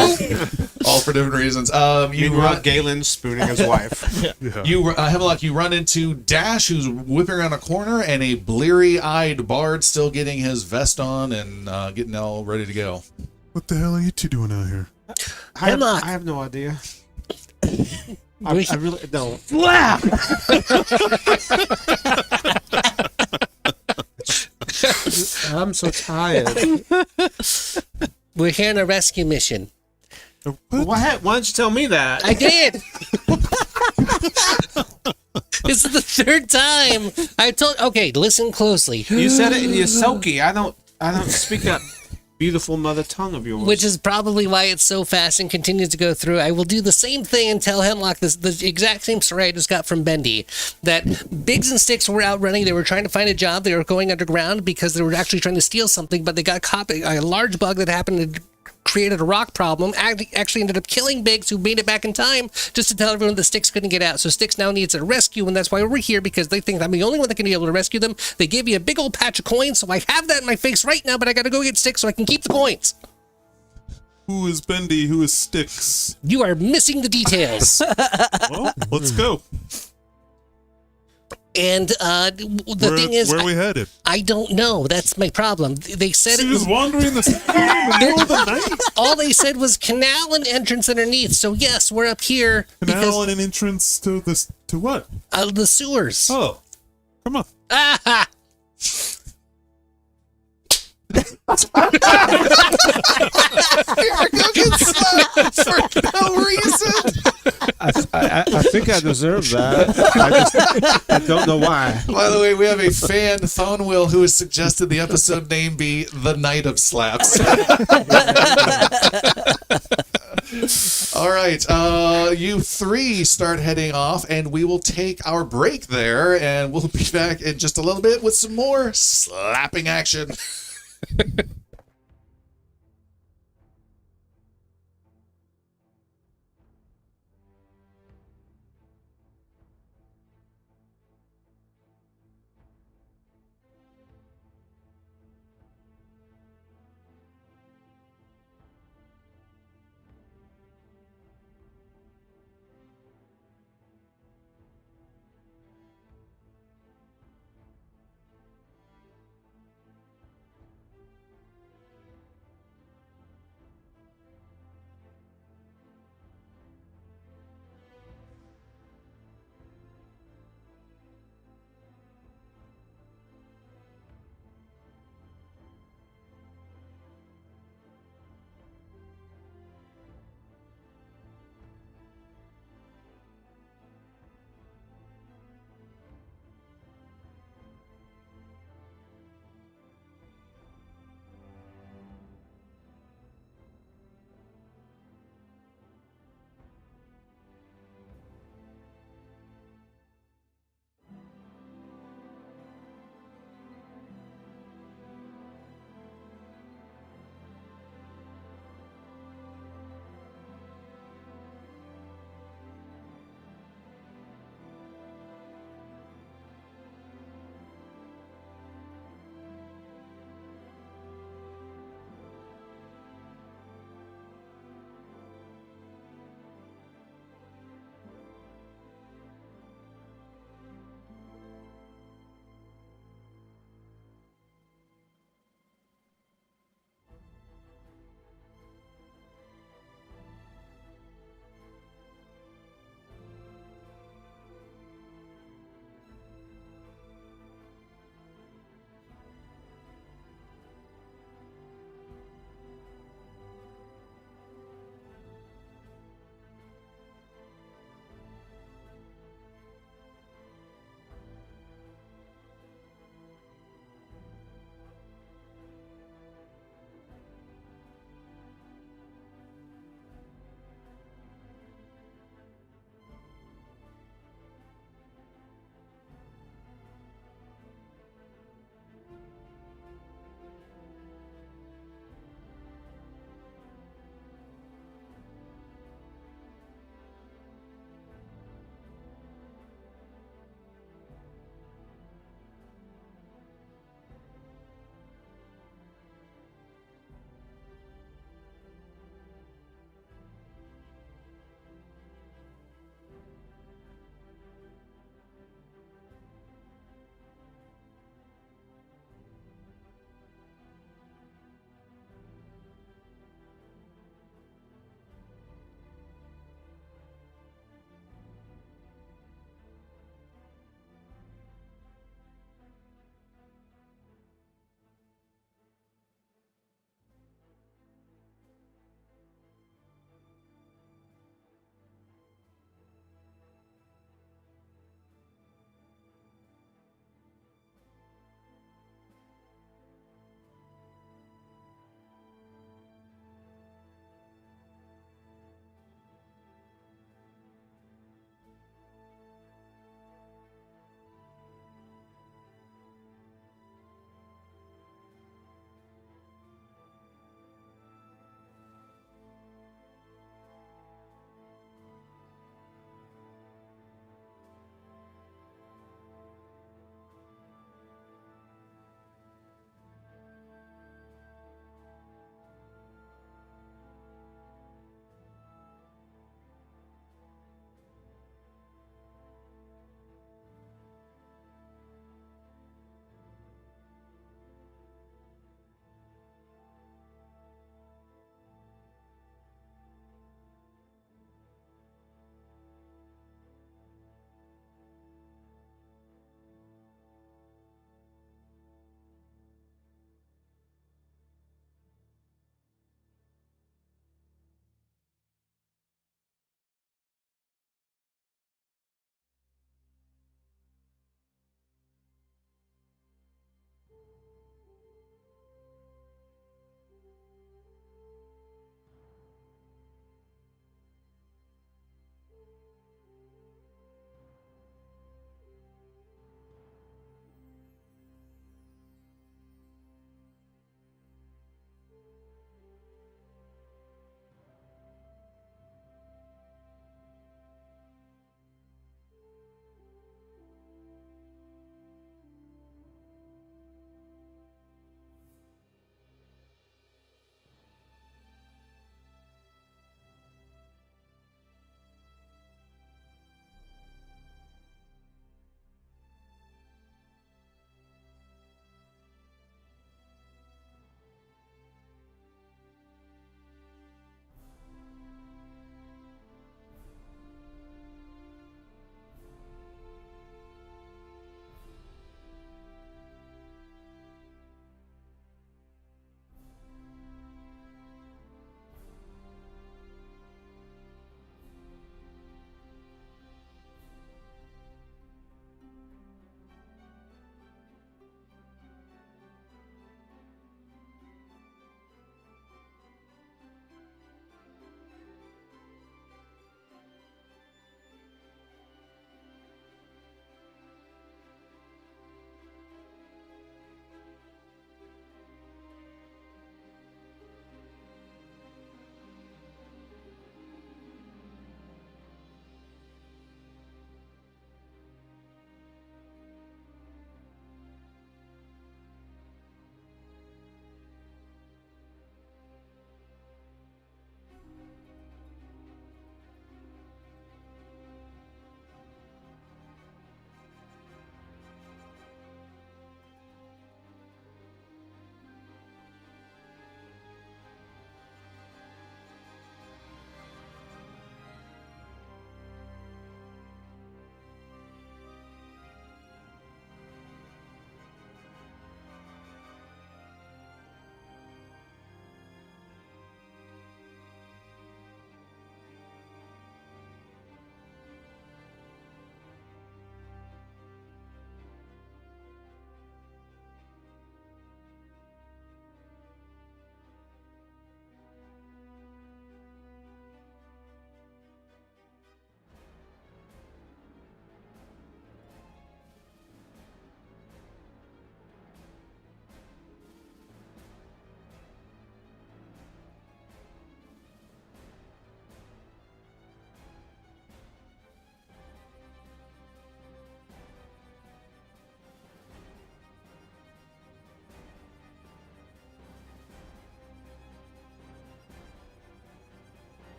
all for different reasons. You Meanwhile, run, Galen spooning his wife. Hemlock, you run into Dash, who's whipping around a corner, and a bleary-eyed Bard still getting his vest on and getting all ready to go. What the hell are you two doing out here? I have no idea. I really don't. I'm so tired. We're here on a rescue mission. Why don't you tell me that? I did. This is the 3rd time I told. Okay, listen closely. You said it in Yosoki. I don't speak that beautiful mother tongue of yours. Which is probably why it's so fast and continues to go through. I will do the same thing and tell Hemlock the exact same story I just got from Bendy. That Biggs and Sticks were out running. They were trying to find a job. They were going underground because they were actually trying to steal something, but they got caught by a large bug that happened to created a rock problem. Actually ended up killing Biggs, who made it back in time just to tell everyone that Sticks couldn't get out. So Sticks now needs a rescue, and that's why we're here, because they think I'm the only one that can be able to rescue them. They gave me a big old patch of coins, so I have that in my face right now, but I gotta go get Sticks so I can keep the coins. Who is Bendy? Who is Sticks? You are missing the details. Well, let's go. And the thing is, where are we headed? I don't know. That's my problem. They said She it was wandering the city in the middle of the night. all they said was canal and entrance underneath. So yes, we're up here Canal and an entrance to this to what? the sewers. Oh, come on. Ah! For no reason. I think I deserve that. I don't know why. By the way, we have a fan, Phone Will, who has suggested the episode name be The Night of Slaps. All right, you 3 start heading off, and we will take our break there, and we'll be back in just a little bit with some more slapping action.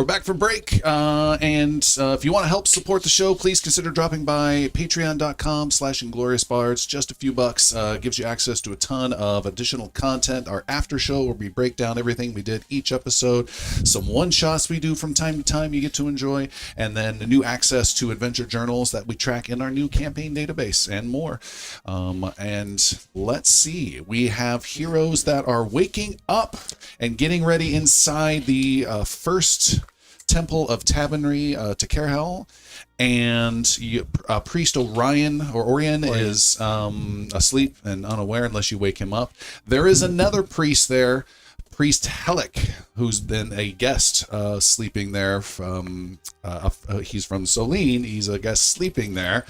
We're back from break, and if you want to help support the show, please consider dropping by patreon.com/ingloriousbards. Just a few bucks gives you access to a ton of additional content. Our after show where we break down everything we did each episode, some one-shots we do from time to time you get to enjoy, and then the new access to adventure journals that we track in our new campaign database and more. And let's see, we have heroes that are waking up and getting ready inside the first Temple of Tabernary to Carahel, and Priest Orion is asleep and unaware unless you wake him up. There is another priest there, Priest Helic, who's been a guest sleeping there from he's from Solene. He's a guest sleeping there,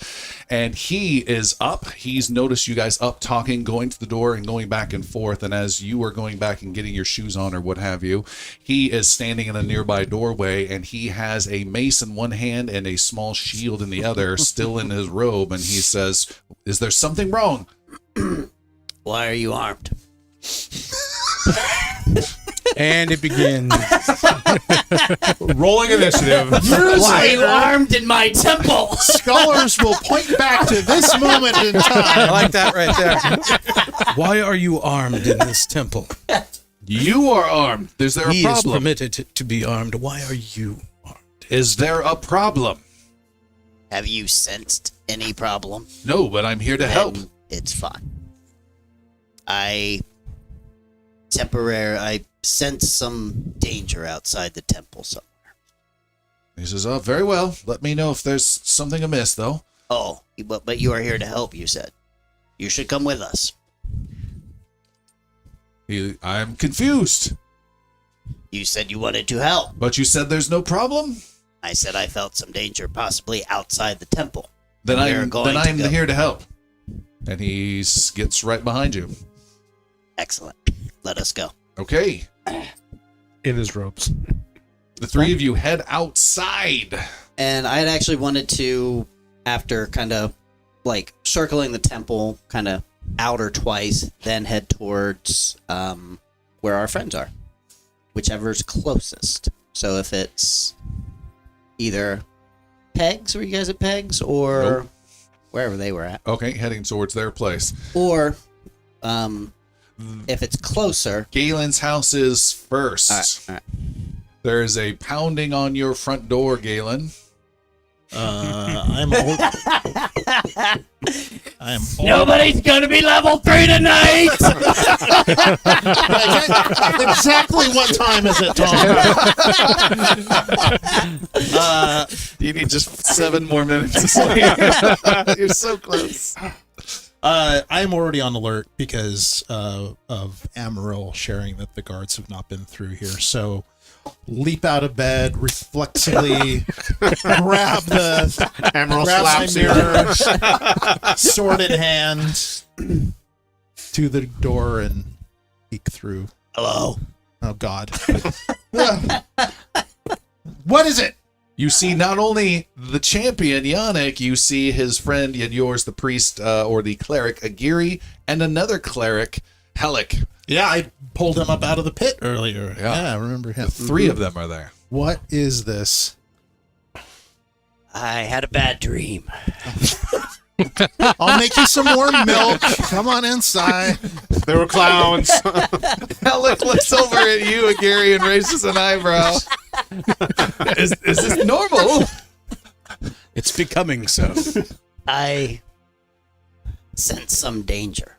and he is up. He's noticed you guys up talking, going to the door and going back and forth, and as you are going back and getting your shoes on or what have you, he is standing in a nearby doorway, and he has a mace in one hand and a small shield in the other, still in his robe, and he says, "Is there something wrong?" Why are you armed? And it begins. Rolling initiative. Why are you armed in my temple? Scholars will point back to this moment in I time. like that right there. Why are you armed in this temple? You are armed. Is there a He is problem? permitted to be armed. Why are you armed? Is there a problem? Have you sensed any problem? No, but I'm here to help. Then it's fine. I sense some danger outside the temple somewhere. He says, "Oh, very well. Let me know if there's something amiss, though." Oh, but you are here to help, you said. You should come with us. I'm confused. You said you wanted to help. But you said there's no problem? I said I felt some danger possibly outside the temple. Then We are I'm going to go. here to help. And he gets right behind you. Excellent. Let us go. Okay. In his robes. The three of you head outside. And I had actually wanted to, after kind of like circling the temple, kind of outer twice, then head towards where our friends are, whichever's closest. So if it's either Pegs, were you guys at Pegs, or Nope. wherever they were at, Okay, heading towards their place. or if it's closer. Galen's house is first. All right. There's a pounding on your front door, Galen. I'm Nobody's gonna be level 3 tonight. exactly what time is it, Tom? You need just 7 more minutes to sleep. You're so close. I'm already on alert because of Amaryl sharing that the guards have not been through here. So leap out of bed, reflexively grab Emerald grab my slaps you. mirror, sword in hand, to the door and peek through. Hello. Oh God! What is it? You see not only the champion, Yannick, you see his friend and yours, the priest or the cleric, Agiri, and another cleric, Helic. Yeah, I pulled him up out of the pit earlier. Yeah. Yeah, I remember him. 3 of them are there. What is this? I had a bad dream. I'll make you some more milk. Come on inside. There were clowns. Helic looks over at you, Agiri, and raises an eyebrow. Is this normal? It's becoming so. I sensed some danger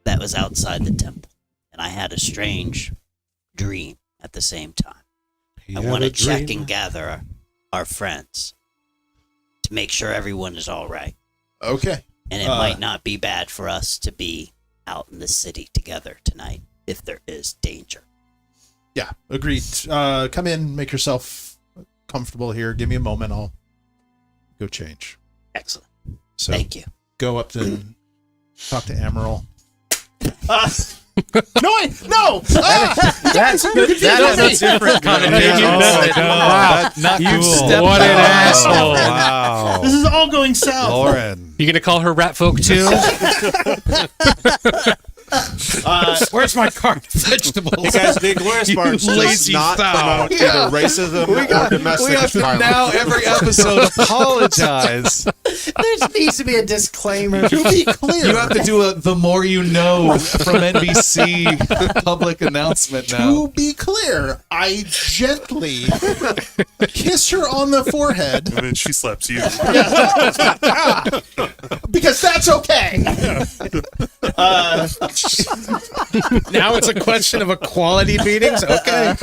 that was outside the temple, and I had a strange dream at the same time. I want to check and gather our friends to make sure everyone is all right. Okay. And it might not be bad for us to be out in the city together tonight if there is danger. Yeah, agreed. Come in, make yourself comfortable here. Give me a moment. I'll go change. Excellent. So Thank you. go up to talk to Amaryl. No! That's good. That's a different kind of Wow. Not You cool. stepped What an on- asshole. Wow. This is all going south. Lauren. You gonna call her rat folk too? Where's my cart of vegetables? Hey guys, the Glorious Bards does lazy not fowl. promote either racism or domestic We have to violence. now every episode apologize. There needs to be a disclaimer. To be clear, You have to do a "the more you know" from NBC public announcement now. to be clear, I gently kiss her on the forehead And then she slaps you. because that's okay. Now it's a question of equality beatings. Okay.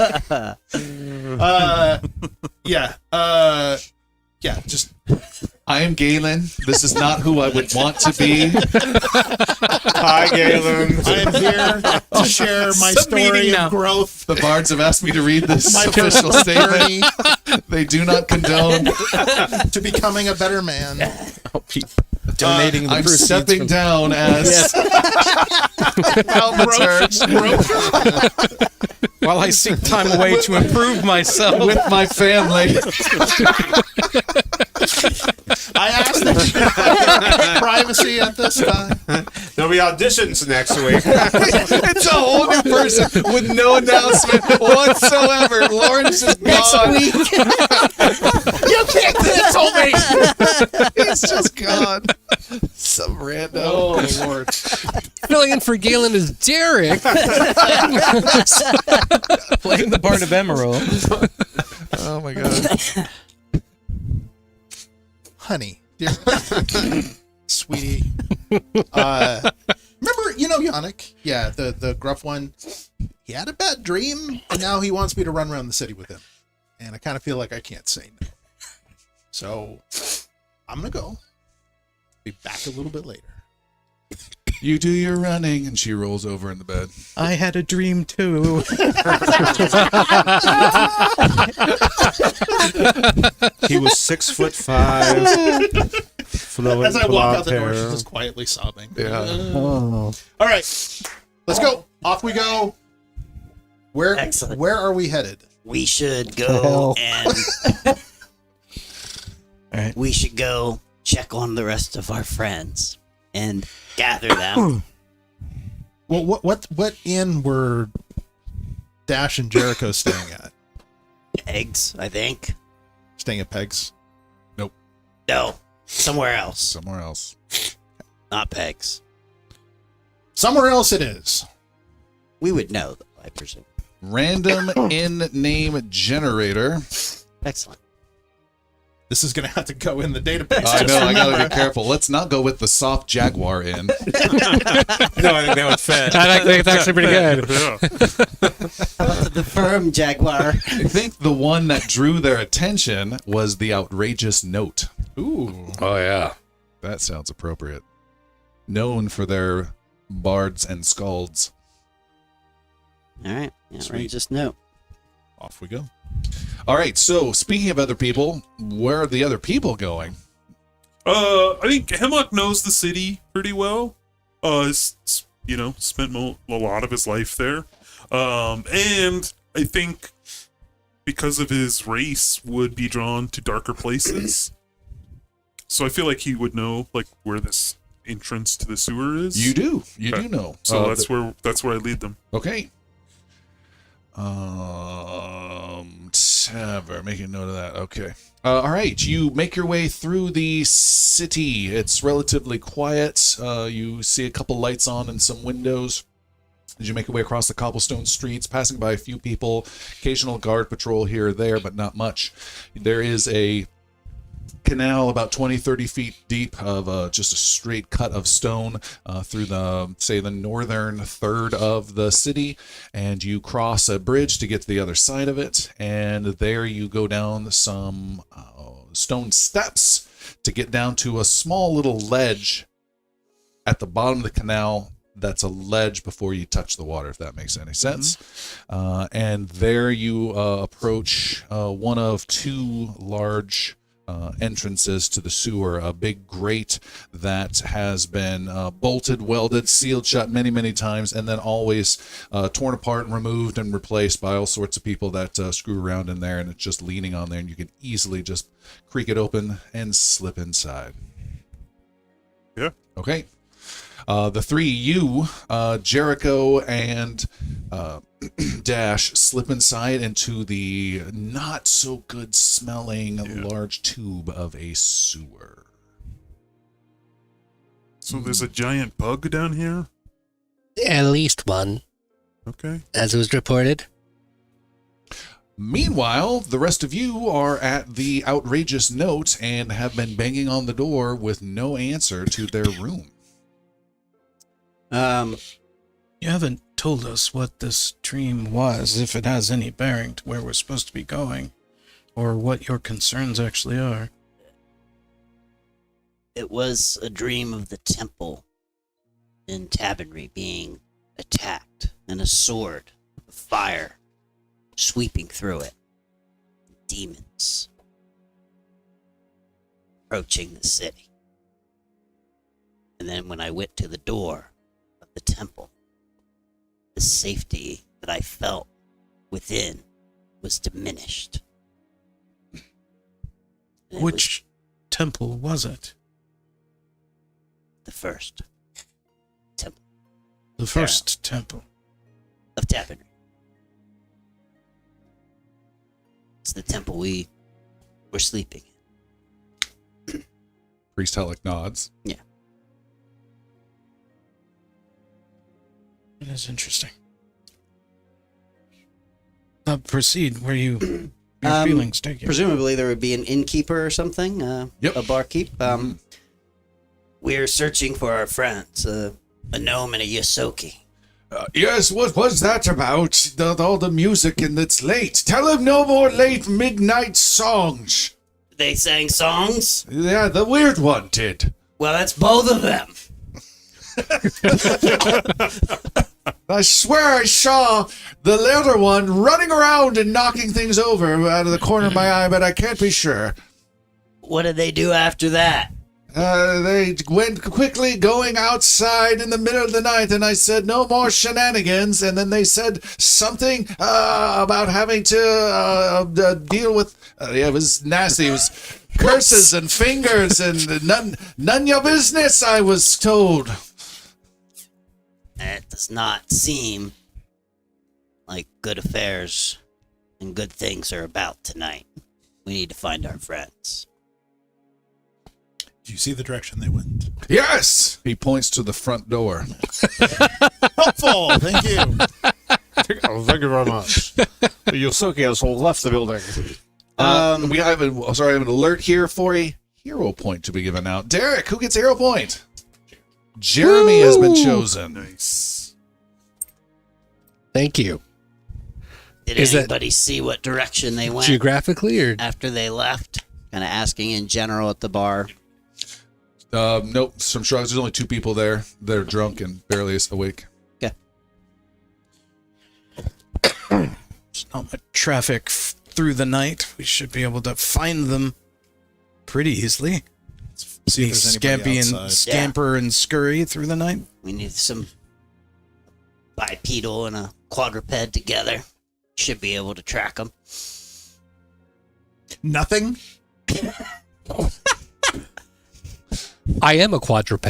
Yeah, just I am Galen. This is not who I would want to be. Hi, Galen. I am here to share my Submitting story now. of growth. The bards have asked me to read this My official personal statement. journey They do not condone. to becoming a better man. Donating the I'm proceeds stepping from- down as thaumaturge while I seek time away to improve myself. with my family. I asked that you have privacy at this time. There'll be auditions next week. It's a whole new person with no announcement whatsoever. Lauren's just gone. You can't cancel me. He's just gone. Some rando. Oh Lord! Filling in for Galen is Derek. Playing the part of Emerald. Oh my god. Honey, dear, sweetie. Remember, Yannick? Yeah, the gruff one. He had a bad dream, and now he wants me to run around the city with him. And I kind of feel like I can't say no. So I'm gonna go. Be back a little bit later. You do your running, and she rolls over in the bed. I had a dream too. He was 6'5", flowing As I walk out blonde the door, she's hair. just quietly sobbing. Yeah. All right, let's go. Off we go. Excellent. Where are we headed? We should go and Alright. we should go check on the rest of our friends and gather them. Well, what inn were Dash and Jericho staying at? Eggs, I think. Staying at Pegs. No, somewhere else. Somewhere else. Not Pegs. Somewhere else it is. We would know, though, I presume. Random in name generator. Excellent. This is going to have to go in the database. I know, I gotta be careful. Let's not go with the soft Jaguar inn. No, I think that would fit. I think it's actually pretty good. Yeah. How about the firm Jaguar? I think the one that drew their attention was the outrageous note. Ooh. Oh yeah. That sounds appropriate. Known for their bards and skalds. All right. Yeah, Sweet. just note. Off we go. All right, so speaking of other people, where are the other people going? I think Hemlock knows the city pretty well. Spent a lot of his life there. And I think because of his race would be drawn to darker places. So I feel like he would know like where this entrance to the sewer is. You do. You Okay. do know. So that's where I lead them. Okay. Tavern. Making note of that. Okay. All right. You make your way through the city. It's relatively quiet. You see a couple lights on and some windows. As you make your way across the cobblestone streets, passing by a few people, occasional guard patrol here or there, but not much. There is a canal about 20-30 feet deep of just a straight cut of stone through the northern third of the city, and you cross a bridge to get to the other side of it, and there you go down some stone steps to get down to a small little ledge at the bottom of the canal. That's a ledge before you touch the water, if that makes any sense. And there you approach one of two large entrances to the sewer, a big grate that has been bolted, welded, sealed shut many, many times, and then always torn apart and removed and replaced by all sorts of people that screw around in there, and it's just leaning on there, and you can easily just creak it open and slip inside. Yeah. Okay. The three, you, Jericho, and Dash, slip inside into the not so good smelling large tube of a sewer. So there's a giant bug down here? At least one, Okay. as was reported. Meanwhile, the rest of you are at the outrageous note and have been banging on the door with no answer to their room. You haven't told us what this dream was, if it has any bearing to where we're supposed to be going, or what your concerns actually are. It was a dream of the temple in Tabernary being attacked, and a sword of fire sweeping through it. Demons approaching the city. And then when I went to the door of the temple, the safety that I felt within was diminished. And it Which temple was it? was the first temple The first temple. of Tabernary. It's the temple we were sleeping in. Priest Helic nods. Yeah. That is interesting. Proceed where your feelings take you. Presumably there would be an innkeeper or something, Yep. a barkeep. We're searching for our friends, a gnome and a Yosoki. Yes, what was that about? All the music and it's late. Tell him no more late midnight songs. They sang songs? Yeah, the weird one did. Well, that's both of them. I swear I saw the latter one running around and knocking things over out of the corner of my eye, but I can't be sure. What did they do after that? They went quickly going outside in the middle of the night, and I said, no more shenanigans. And then they said something about having to deal with... it was nasty. It was curses and fingers and none your business, I was told. It does not seem like good affairs and good things are about tonight. We need to find our friends. Do you see the direction they went? Yes! He points to the front door. Helpful. Thank you. Thank you very much. The Yosoki has left the building. We have I have an alert here for a hero point to be given out. Derek, who gets a hero point? Jeremy has been chosen. Nice. Thank you. Did Is that anybody see what direction they went geographically or after they left? Kind of asking in general at the bar. Nope, some shrugs. There's only two people there. They're drunk and barely awake. Okay. There's not much traffic through the night. We should be able to find them pretty easily. See if there's anybody outside. Scamper and scurry through the night. We need some bipedal and a quadruped together. Should be able to track them. Nothing? I am a quadruped.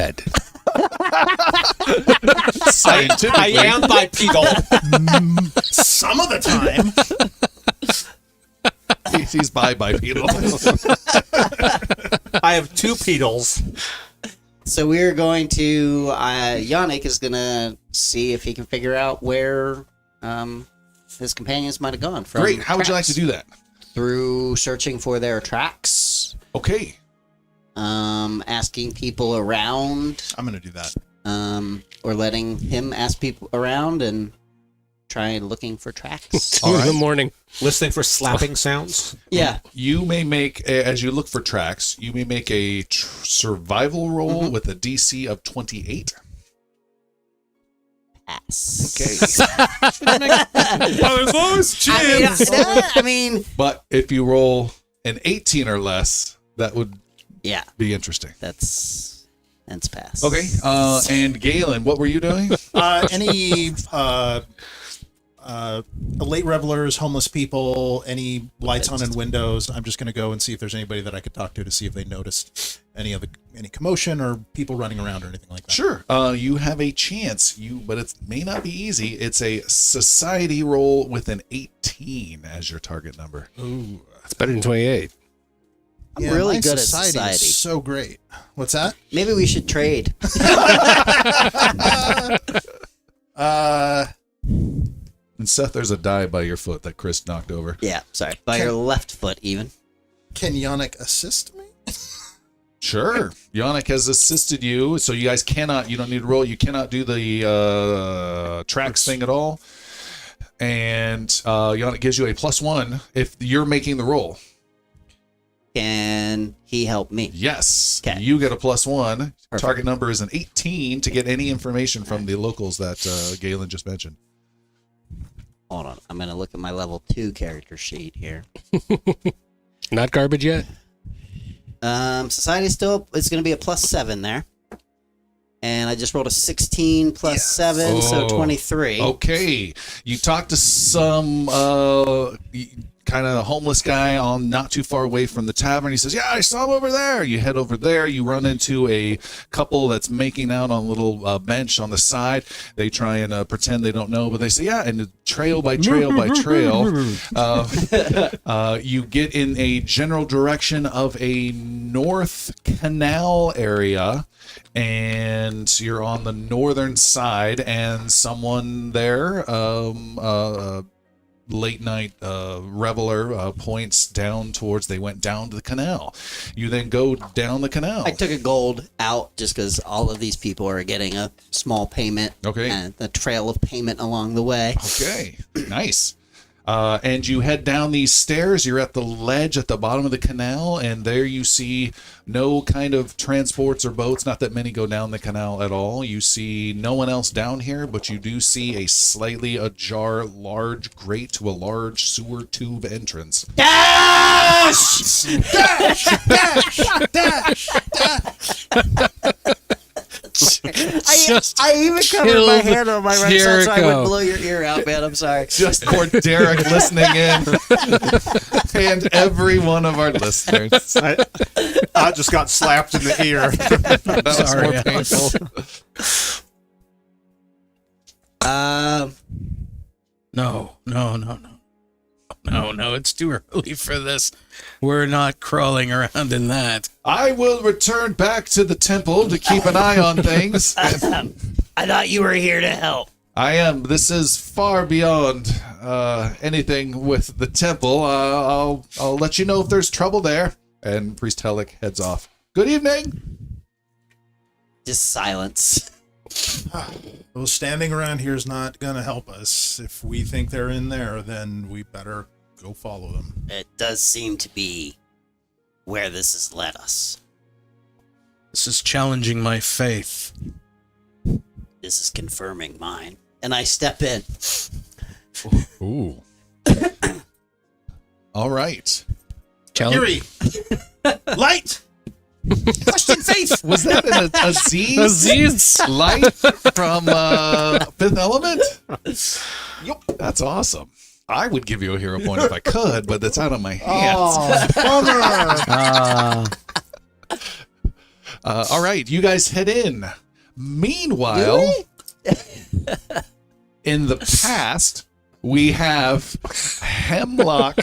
I am bipedal. Some of the time. He's bipedal. I have two pedals. So we're going to Yannick is gonna see if he can figure out where his companions might have gone from. Great. How would you like to do that? Through searching for their tracks, Okay. asking people around, I'm going to do that. or letting him ask people around and try looking for tracks. Two in the morning. Listening for slapping sounds. Yeah. You may make, as you look for tracks, you may make a survival roll with a DC of 28. Pass. Okay. Oh, there's always chance. I mean, But if you roll an 18 or less, that would yeah, be interesting. that's pass. Okay. And Galen, what were you doing? Any late revelers, homeless people, any lights on in windows. I'm just going to go and see if there's anybody that I could talk to see if they noticed any commotion or people running around or anything like that. Sure. You have a chance. But it may not be easy. It's a society roll with an 18 as your target number. Ooh, that's better than 28. I'm really my good at society society. is so great. What's that? Maybe we should trade. And Seth, there's a die by your foot that Chris knocked over. Yeah, sorry. By your left foot, even. Can Yannick assist me? Sure. Yannick has assisted you, so you guys you don't need to roll. You cannot do the tracks thing at all. And Yannick gives you a +1 if you're making the roll. Can he help me? Yes. 'Kay. You get a +1. Perfect. Target number is an 18 to get any information from the locals that Galen just mentioned. Hold on. I'm going to look at my level 2 character sheet here. Not garbage yet? Society still, it's going to be a +7 there. And I just rolled a 16 plus 7, so 23. Okay. You talk to some kind of homeless guy on not too far away from the tavern. He says, yeah, I saw him over there. You head over there. You run into a couple that's making out on a little bench on the side. They try and pretend they don't know, but they say, yeah, and trail by trail by trail, you get in a general direction of a north canal area, and you're on the northern side, and someone there, late night reveler, points down towards, they went down to the canal. You then go down the canal. I took a gold out just because all of these people are getting a small payment. Okay. And a trail of payment along the way. Okay, nice. And you head down these stairs. You're at the ledge at the bottom of the canal, and there you see no kind of transports or boats. Not that many go down the canal at all. You see no one else down here, but you do see a slightly ajar large grate to a large sewer tube entrance. Dash! I even covered my hand on my right side so I wouldn't blow your ear out, man. I'm sorry. Just for Derek listening in, and every one of our listeners. I just got slapped in the ear. That was Sorry, more painful. No, it's too early for this. We're not crawling around in that. I will return back to the temple to keep an eye on things. I thought you were here to help. I am. This is far beyond anything with the temple. I'll let you know if there's trouble there. And Priest Helic heads off. Good evening. Just silence. Well, standing around here is not going to help us. If we think they're in there, then we better go follow them. It does seem to be where this has led us. This is challenging my faith. This is confirming mine. And I step in. Ooh. All right. Yuri! Light! Question faith! Was that an Aziz light from Fifth Element? Yep. That's awesome. I would give you a hero point if I could, but that's out of my hands. All right, you guys head in. Meanwhile, in the past, we have Hemlock,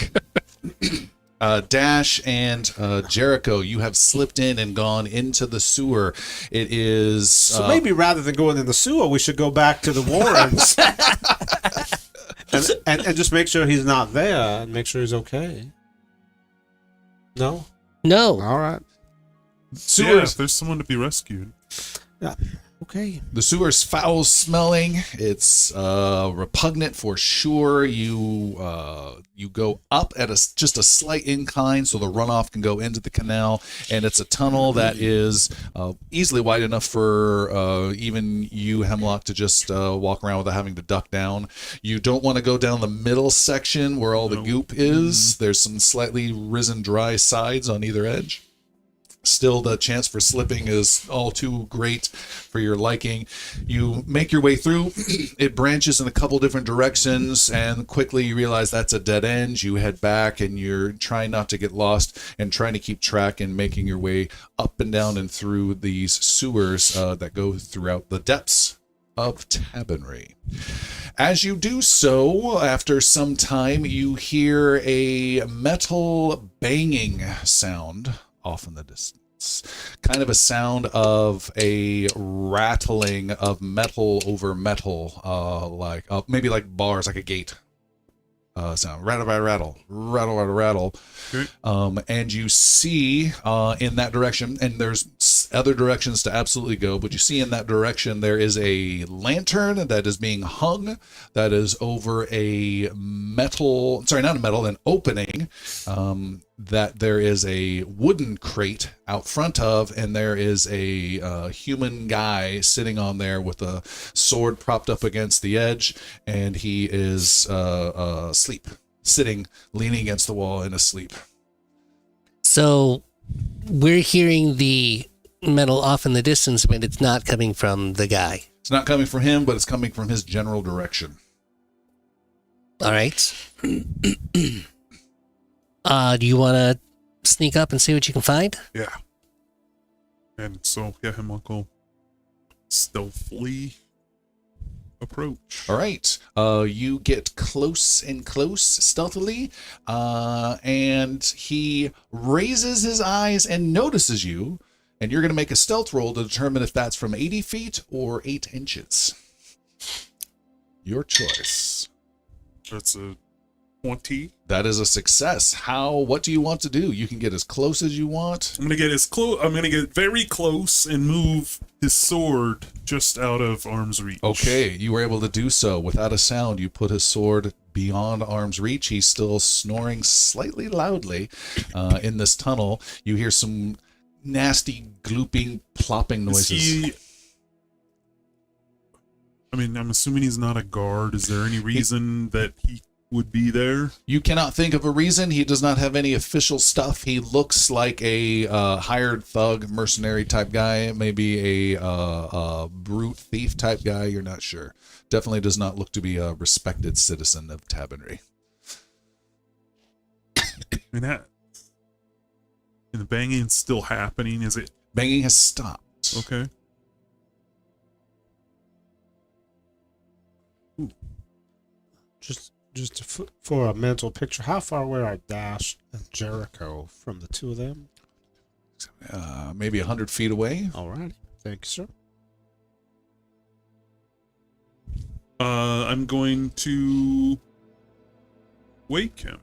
Dash, and Jericho. You have slipped in and gone into the sewer. It is... So maybe rather than going in the sewer, we should go back to the Warrens. and just make sure he's not there and make sure he's okay. No? No. All right. Yeah, there's someone to be rescued. Yeah. Okay. The sewer's foul smelling. It's repugnant for sure. You go up at just a slight incline so the runoff can go into the canal, and it's a tunnel that is easily wide enough for even you, Hemlock, to just walk around without having to duck down. You don't want to go down the middle section where all the goop is. There's some slightly risen dry sides on either edge. Still, the chance for slipping is all too great for your liking. You make your way through. It branches in a couple different directions, and quickly you realize that's a dead end. You head back, and you're trying not to get lost and trying to keep track and making your way up and down and through these sewers that go throughout the depths of Tabernary. As you do so, after some time, you hear a metal banging sound off in the distance. Kind of a sound of a rattling of metal over metal, maybe like bars, like a gate sound. Rattle, rattle, rattle, rattle, rattle. Okay. And you see in that direction, and there's other directions to absolutely go, but you see in that direction there is a lantern that is being hung that is over an opening that there is a wooden crate out front of, and there is a human guy sitting on there with a sword propped up against the edge, and he is asleep, sitting, leaning against the wall and asleep. So we're hearing the metal off in the distance, but it's not coming from the guy. It's not coming from him, but it's coming from his general direction. All right. Do you want to sneak up and see what you can find? Yeah. And so, yeah, him will go stealthily approach. All right. You get close and close stealthily, and he raises his eyes and notices you, and you're going to make a stealth roll to determine if that's from 80 feet or 8 inches. Your choice. That's a 20. That is a success. What do you want to do? You can get as close as you want. I'm gonna get very close and move his sword just out of arm's reach. Okay, you were able to do so without a sound. You put his sword beyond arm's reach. He's still snoring slightly loudly in this tunnel. You hear some nasty glooping, plopping noises. I'm assuming he's not a guard. Is there any reason that he would be there? You cannot think of a reason. He does not have any official stuff. He looks like a hired thug, mercenary type guy, maybe a brute thief type guy. You're not sure. Definitely does not look to be a respected citizen of Tabernary. And the banging's still happening. Is it? Banging has stopped. Okay. Just for a mental picture, how far away are Dash and Jericho from the two of them? Maybe 100 feet away. All right. Thank you, sir. I'm going to wake him.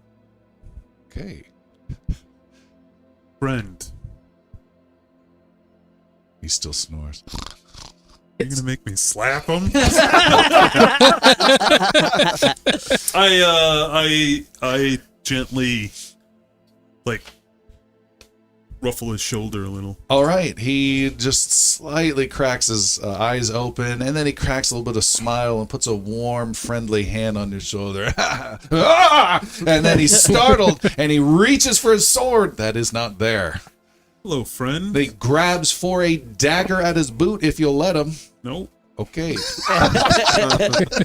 Okay. Friend, He still snores. you're gonna make me slap him? I gently, ruffle his shoulder a little. All right. He just slightly cracks his eyes open, and then he cracks a little bit of smile and puts a warm, friendly hand on your shoulder. And then he's startled, and he reaches for his sword. That is not there. Hello, friend. He grabs for a dagger at his boot if you'll let him. Nope. Okay.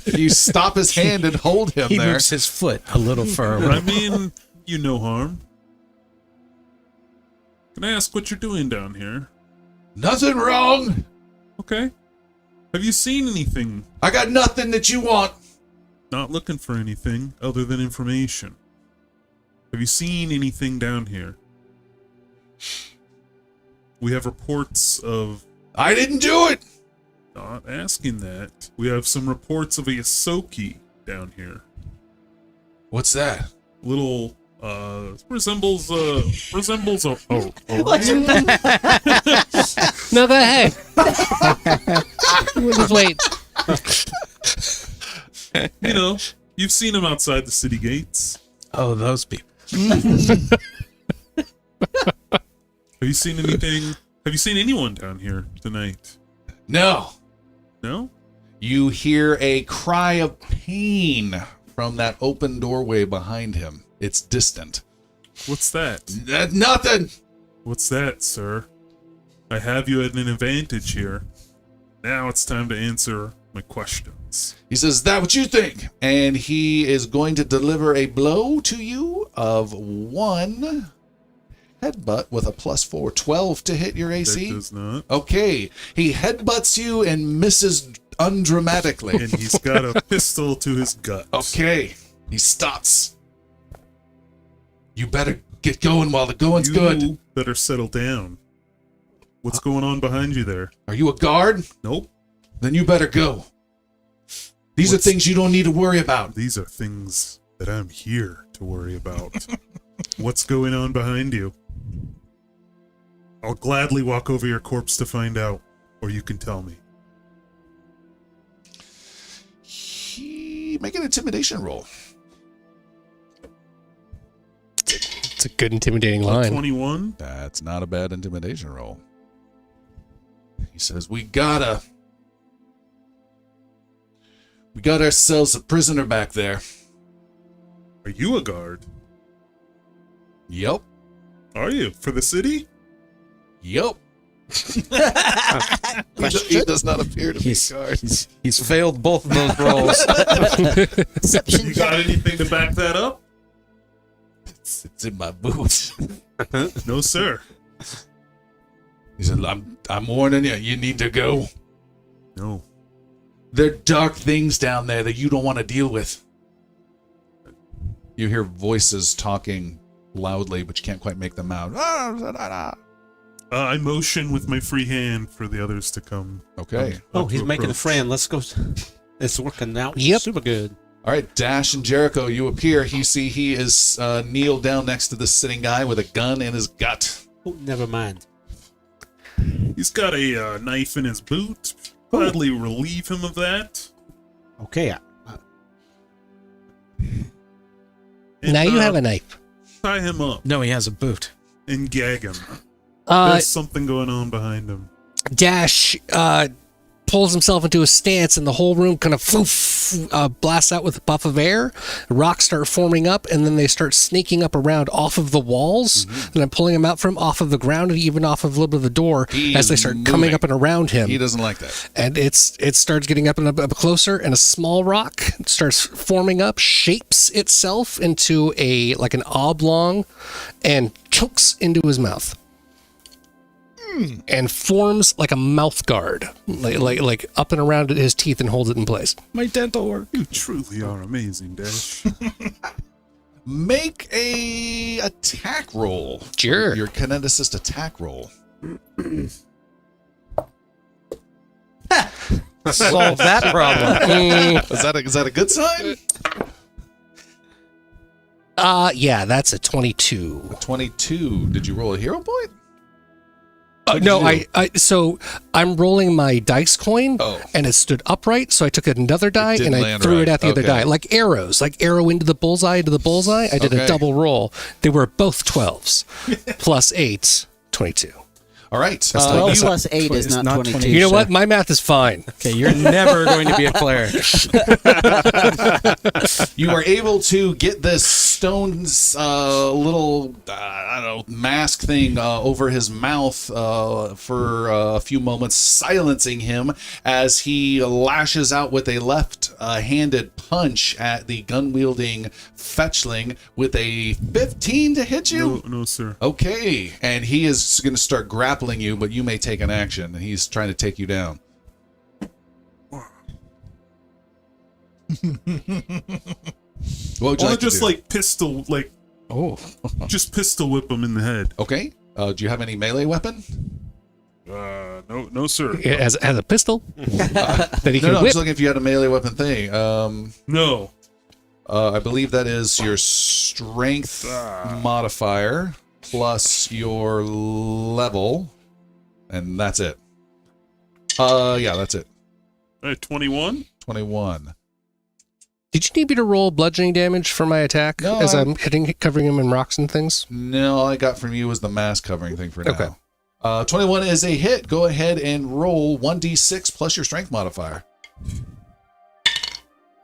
You stop his hand and hold him He there. moves his foot a little further. I mean, you no harm. Can I ask what you're doing down here? Nothing wrong. Okay. Have you seen anything? I got nothing that you want. Not looking for anything other than information. Have you seen anything down here? We have reports of... I didn't do it. Not asking that. We have some reports of a Yosoki down here. What's that? Little, resembles a No, go ahead. We'll just wait. you know, you've seen him outside the city gates. Oh, those people. Have you seen anything? Have you seen anyone down here tonight? No. No? You hear a cry of pain from that open doorway behind him. It's distant. What's that? Nothing. What's that, sir? I have you at an advantage here. Now it's time to answer my questions. He says, "Is that what you think?" And he is going to deliver a blow to you of 1 headbutt with a +4, 12 to hit your AC. That does not. Okay, he headbutts you and misses undramatically. And he's got a pistol to his gut. Okay, he stops. You better get going while the going's You good. better settle down. What's going on behind you there? Are you a guard? Nope. Then you better go. These are things you don't need to worry about. These are things that I'm here to worry about. What's going on behind you? I'll gladly walk over your corpse to find out, or you can tell me. Make an intimidation roll. It's a good intimidating line. 21? That's not a bad intimidation roll. He says, we got ourselves a prisoner back there. Are you a guard? Yep. Are you? For the city? Yep. He does not appear to be a guard. He's failed both of those rolls. Deception You got check. anything to back that up? It's in my boots. No, sir. He said, I'm warning you, you need to go. No. There are dark things down there that you don't want to deal with. You hear voices talking loudly, but you can't quite make them out. I motion with my free hand for the others to come. Okay. Oh, he's to making a approach. friend. Let's go. It's working out Yep. super good. All right, Dash and Jericho, you appear. You see he is kneeled down next to the sitting guy with a gun in his gut. Oh, never mind. He's got a knife in his boot. Gladly relieve him of that. Okay. And, Now you have a knife. tie him up No, he has a boot. and gag him. Uh, There's something going on behind him. Dash pulls himself into a stance, and the whole room kind of blasts out with a puff of air. Rocks start forming up, and then they start sneaking up around off of the walls. And I'm pulling them out from off of the ground and even off of a little bit of the door He as they is start moving. coming up and around him. He doesn't like that. And it starts getting up and up closer, and a small rock starts forming up, shapes itself into an oblong, and chokes into his mouth. And forms like a mouth guard, like up and around his teeth, and holds it in place. My dental work. You truly are amazing, Dash. Make a attack roll. Sure. Your kineticist attack roll. Solve that problem. Is that a good sign? Yeah, that's a 22. 22. Did you roll a hero point? No, you so I'm rolling my dice coin, Oh. and it stood upright, so I took another die didn't and I land threw right. it at the other Okay. die, like arrows, like arrow into the bullseye, I did Okay. a double roll. They were both 12s, plus 8s, 22. All right. 12 you- plus 8 is It's not not 22. 20. You know Sure. what? My math is fine. Okay, you're never going to be a cleric. You are able to get this stone's little, I don't know, mask thing over his mouth for a few moments, silencing him as he lashes out with a left-handed punch at the gun-wielding fetchling with a 15 to hit you. No, sir. Okay, and he is going to start grappling you, but you may take an action. He's trying to take you down. What would you I like to just do? pistol, Oh, just pistol whip him in the head. okay. Do you have any melee weapon? No, sir. It has a pistol that he No, can I'm whip. just looking if you had a melee weapon thing. No. I believe that is your strength modifier plus your level, and that's it. Yeah, that's it. All right, 21. 21. Did you need me to roll bludgeoning damage for my attack No, as I'm- I'm covering him in rocks and things? No, all I got from you was the mask covering thing for now. Okay. 21 is a hit. Go ahead and roll 1d6 plus your strength modifier.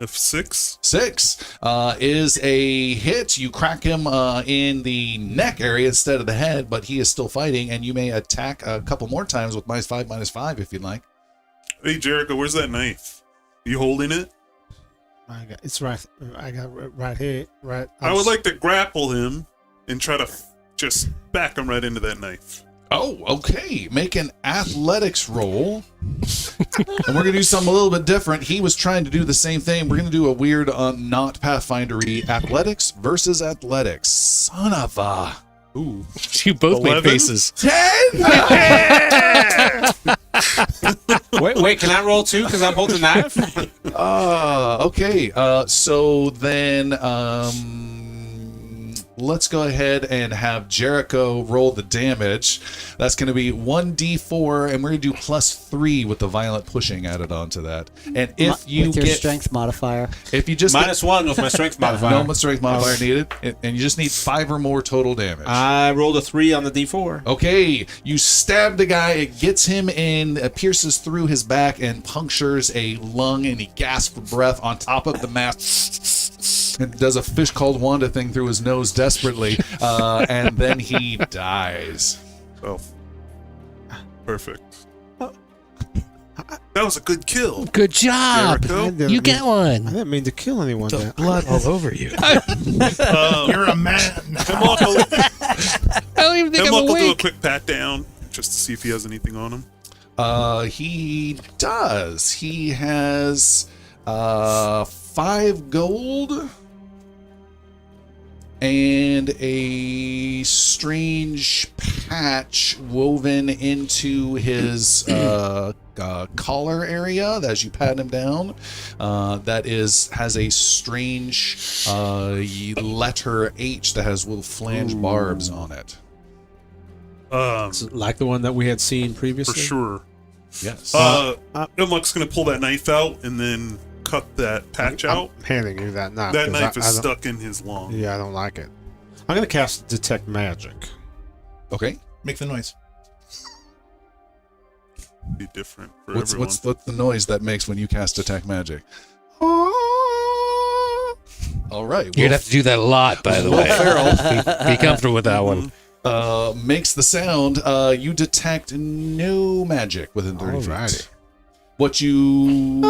F6. 6 is a hit. You crack him in the neck area instead of the head, but he is still fighting, and you may attack a couple more times with -5/-5 if you'd like. Hey, Jericho, where's that knife? You holding it? It's right. I got it right here. Right. I would like to grapple him and try to just back him right into that knife. Oh, okay. Make an athletics roll. And we're going to do something a little bit different. He was trying to do the same thing. We're going to do a weird, not Pathfindery athletics versus athletics. Son of a... Ooh. You both 11? made faces. 10! Wait, can I roll 2 because I'm holding the knife? Okay. So then... let's go ahead and have Jericho roll the damage. That's going to be 1d4, and we're going to do +3 with the violent pushing added onto that. And if you with your get strength modifier. if you just -1 with my strength modifier. no strength modifier needed, and you just need 5 or more total damage. I rolled a 3 on the D4. Okay, you stab the guy, it gets him in, pierces through his back and punctures a lung, and he gasps for breath on top of the mask and does a fish called Wanda thing through his nose desperately, and then he dies. Oh, perfect. That was a good kill. Good job. Jericho. You get I one. didn't mean to kill anyone. The There. blood all over you. You're a man. Hemlock will, I don't even think Hemlock I'm will do a awake. quick pat down just to see if he has anything on him. He does. He has 5 gold and a strange patch woven into his collar area as you pat him down. That has a strange letter H that has little flange barbs on it. Like the one that we had seen For previously? sure. Yes. Hemlock's going to pull that knife out and then cut that patch out. I'm handing you that knife. That 'cause knife is I don't- stuck in his lung. Yeah, I don't like it. I'm gonna cast Detect Magic. Okay. Make the noise. Be different for What's everyone. what's the noise that makes when you cast Detect Magic? All right. You're gonna have to do that a lot, by the way. Be comfortable with that one. Makes the sound. You detect no magic within 30 Alrighty. feet. But you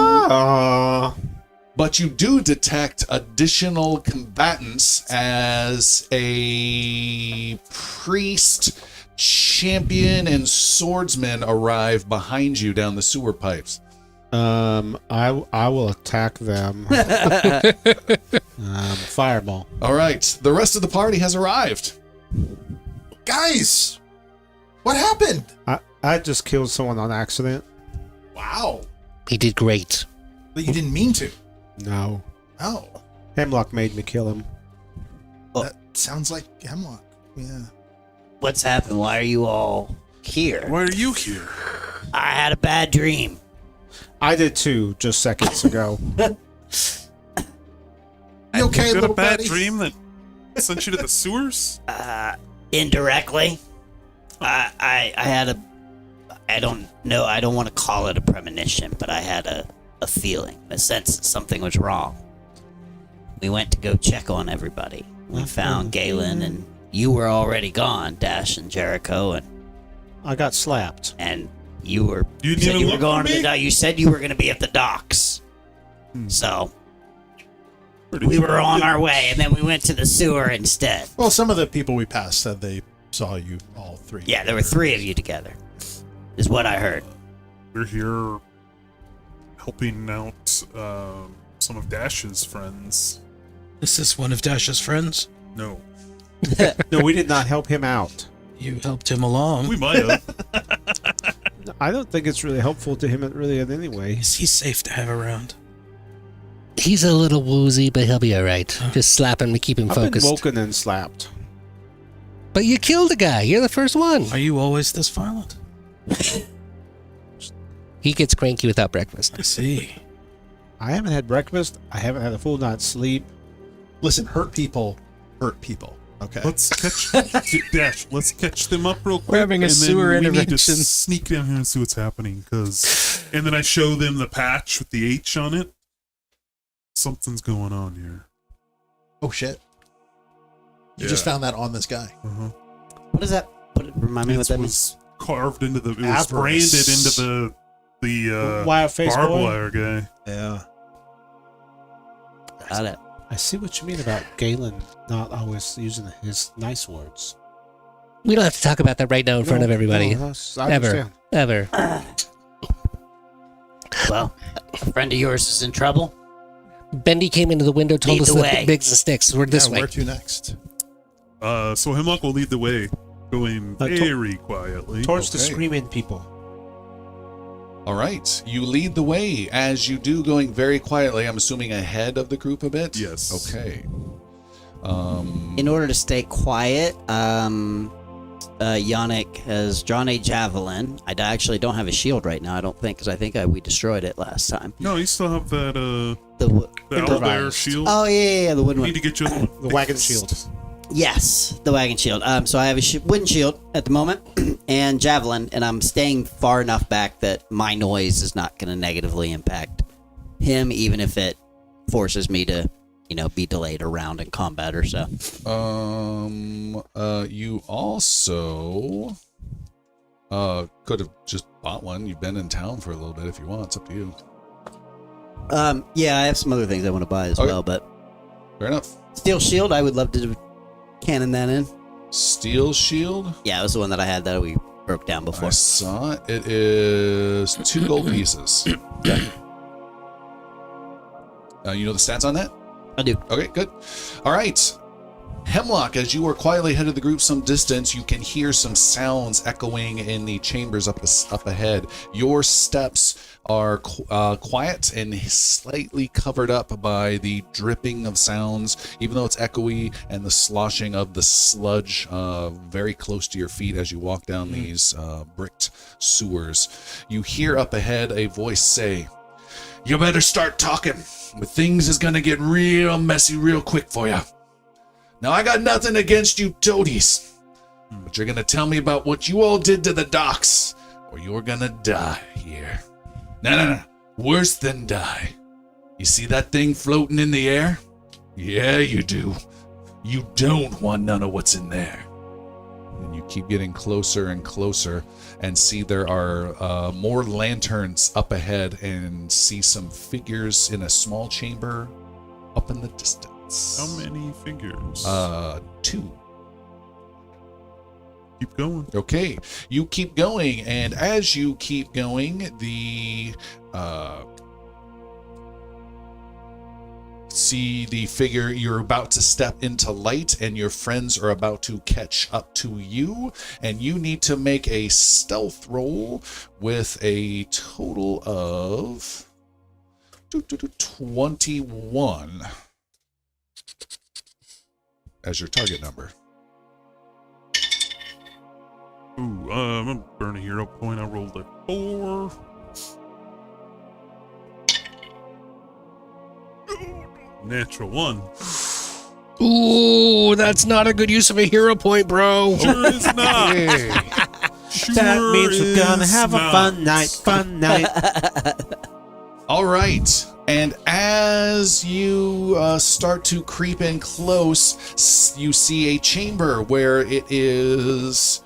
do detect additional combatants as a priest, champion, and swordsman arrive behind you down the sewer pipes. I will attack them. Fireball. All right. The rest of the party has arrived. Guys, what happened? I just killed someone on accident. Wow. He did great. But you didn't mean to. No. Oh, Hemlock made me kill him. that sounds like Hemlock. Yeah. What's happened? Why are you all here? Why are you here? I had a bad dream. I did too, just seconds ago. You okay, You got a little bad buddy? dream that sent you to the sewers? Indirectly, I had a. I don't know. I don't want to call it a premonition, but I had a feeling, a sense that something was wrong. We went to go check on everybody. We found Galen, and you were already gone, Dash and Jericho, I got slapped. and you were. You didn't said even you were look going for to the me? dock. You said you were going to be at the docks. So Where did we you were on go? our way, and then we went to the sewer instead. Well, some of the people we passed said they saw you all three. Yeah, there were 3 of you together, is what I heard. We're here helping out some of Dash's friends. Is this one of Dash's friends? No, No, we did not help him out. You helped him along. we might have. I don't think it's really helpful to him really in any way. Is he safe to have around? He's a little woozy, but he'll be all right. Just slap him to keep him I've been focused. woken and slapped. But you killed a guy. You're the first one. Are you always this violent? He gets cranky without breakfast. I see. I haven't had breakfast. I haven't had a full night's sleep. Listen, hurt people. Okay. Let's catch Dash. Let's catch them up real quick. We're having a and then sewer we need to intervention. sneak down here and see what's happening. And then I show them the patch with the H on it. Something's going on here. Oh shit! You just found that on this guy. What is that? Remind me what that was means. carved into the. It was Avarice. branded into the Wire face barbed boy? wire guy. Yeah. Got it. I see what you mean about Galen not always using his nice words. We don't have to talk about that right now in front of everybody. No, I Ever. understand. Ever. Well, a friend of yours is in trouble. Bendy came into the window, told Lead us the that way. Biggs and Sticks. We're this way. Where to next? So Hemlock will lead the way, going very quietly. Towards the Okay. screaming people. All right. You lead the way as you do, going very quietly. I'm assuming ahead of the group a bit? Yes. Okay. In order to stay quiet, Yannick has drawn a javelin. I actually don't have a shield right now, I don't think, because I think we destroyed it last time. No, you still have that The owlbear Improvised. shield. Oh, yeah, the wooden We one. need to get you The wagon shield. Yes, the wagon shield. So I have a wooden shield at the moment and javelin, and I'm staying far enough back that my noise is not going to negatively impact him, even if it forces me to, be delayed around in combat or so. You also could have just bought one. You've been in town for a little bit if you want. It's up to you. Yeah, I have some other things I want to buy as Okay. well, but Fair enough. steel shield, I would love to cannon that in. Steel shield. Yeah, it was the one that I had that we broke down I before. saw it. It is 2 gold pieces. Okay. You know the stats on that? I do. Okay, good. All right. Hemlock, as you are quietly ahead of the group some distance, you can hear some sounds echoing in the chambers up ahead. Your steps are quiet and slightly covered up by the dripping of sounds, even though it's echoey, and the sloshing of the sludge very close to your feet as you walk down these bricked sewers. You hear up ahead a voice say, "You better start talking, but things is gonna get real messy real quick for you. Now, I got nothing against you toadies, but you're gonna tell me about what you all did to the docks, or you're gonna die here. No. Worse than die. You see that thing floating in the air? Yeah, you do. You don't want none of what's in there." And you keep getting closer and closer and see there are more lanterns up ahead and see some figures in a small chamber up in the distance. How many fingers? 2. Keep going. Okay, you keep going, and as you keep going, the see the figure, you're about to step into light, and your friends are about to catch up to you, and you need to make a stealth roll with a total of 21 as your target number. Ooh, I'm gonna burn a hero point. I rolled a 4. Natural 1. Ooh, that's not a good use of a hero point, bro. Sure is not. Sure That means we're gonna is have a not. fun night. All right. And as you start to creep in close, you see a chamber where it is.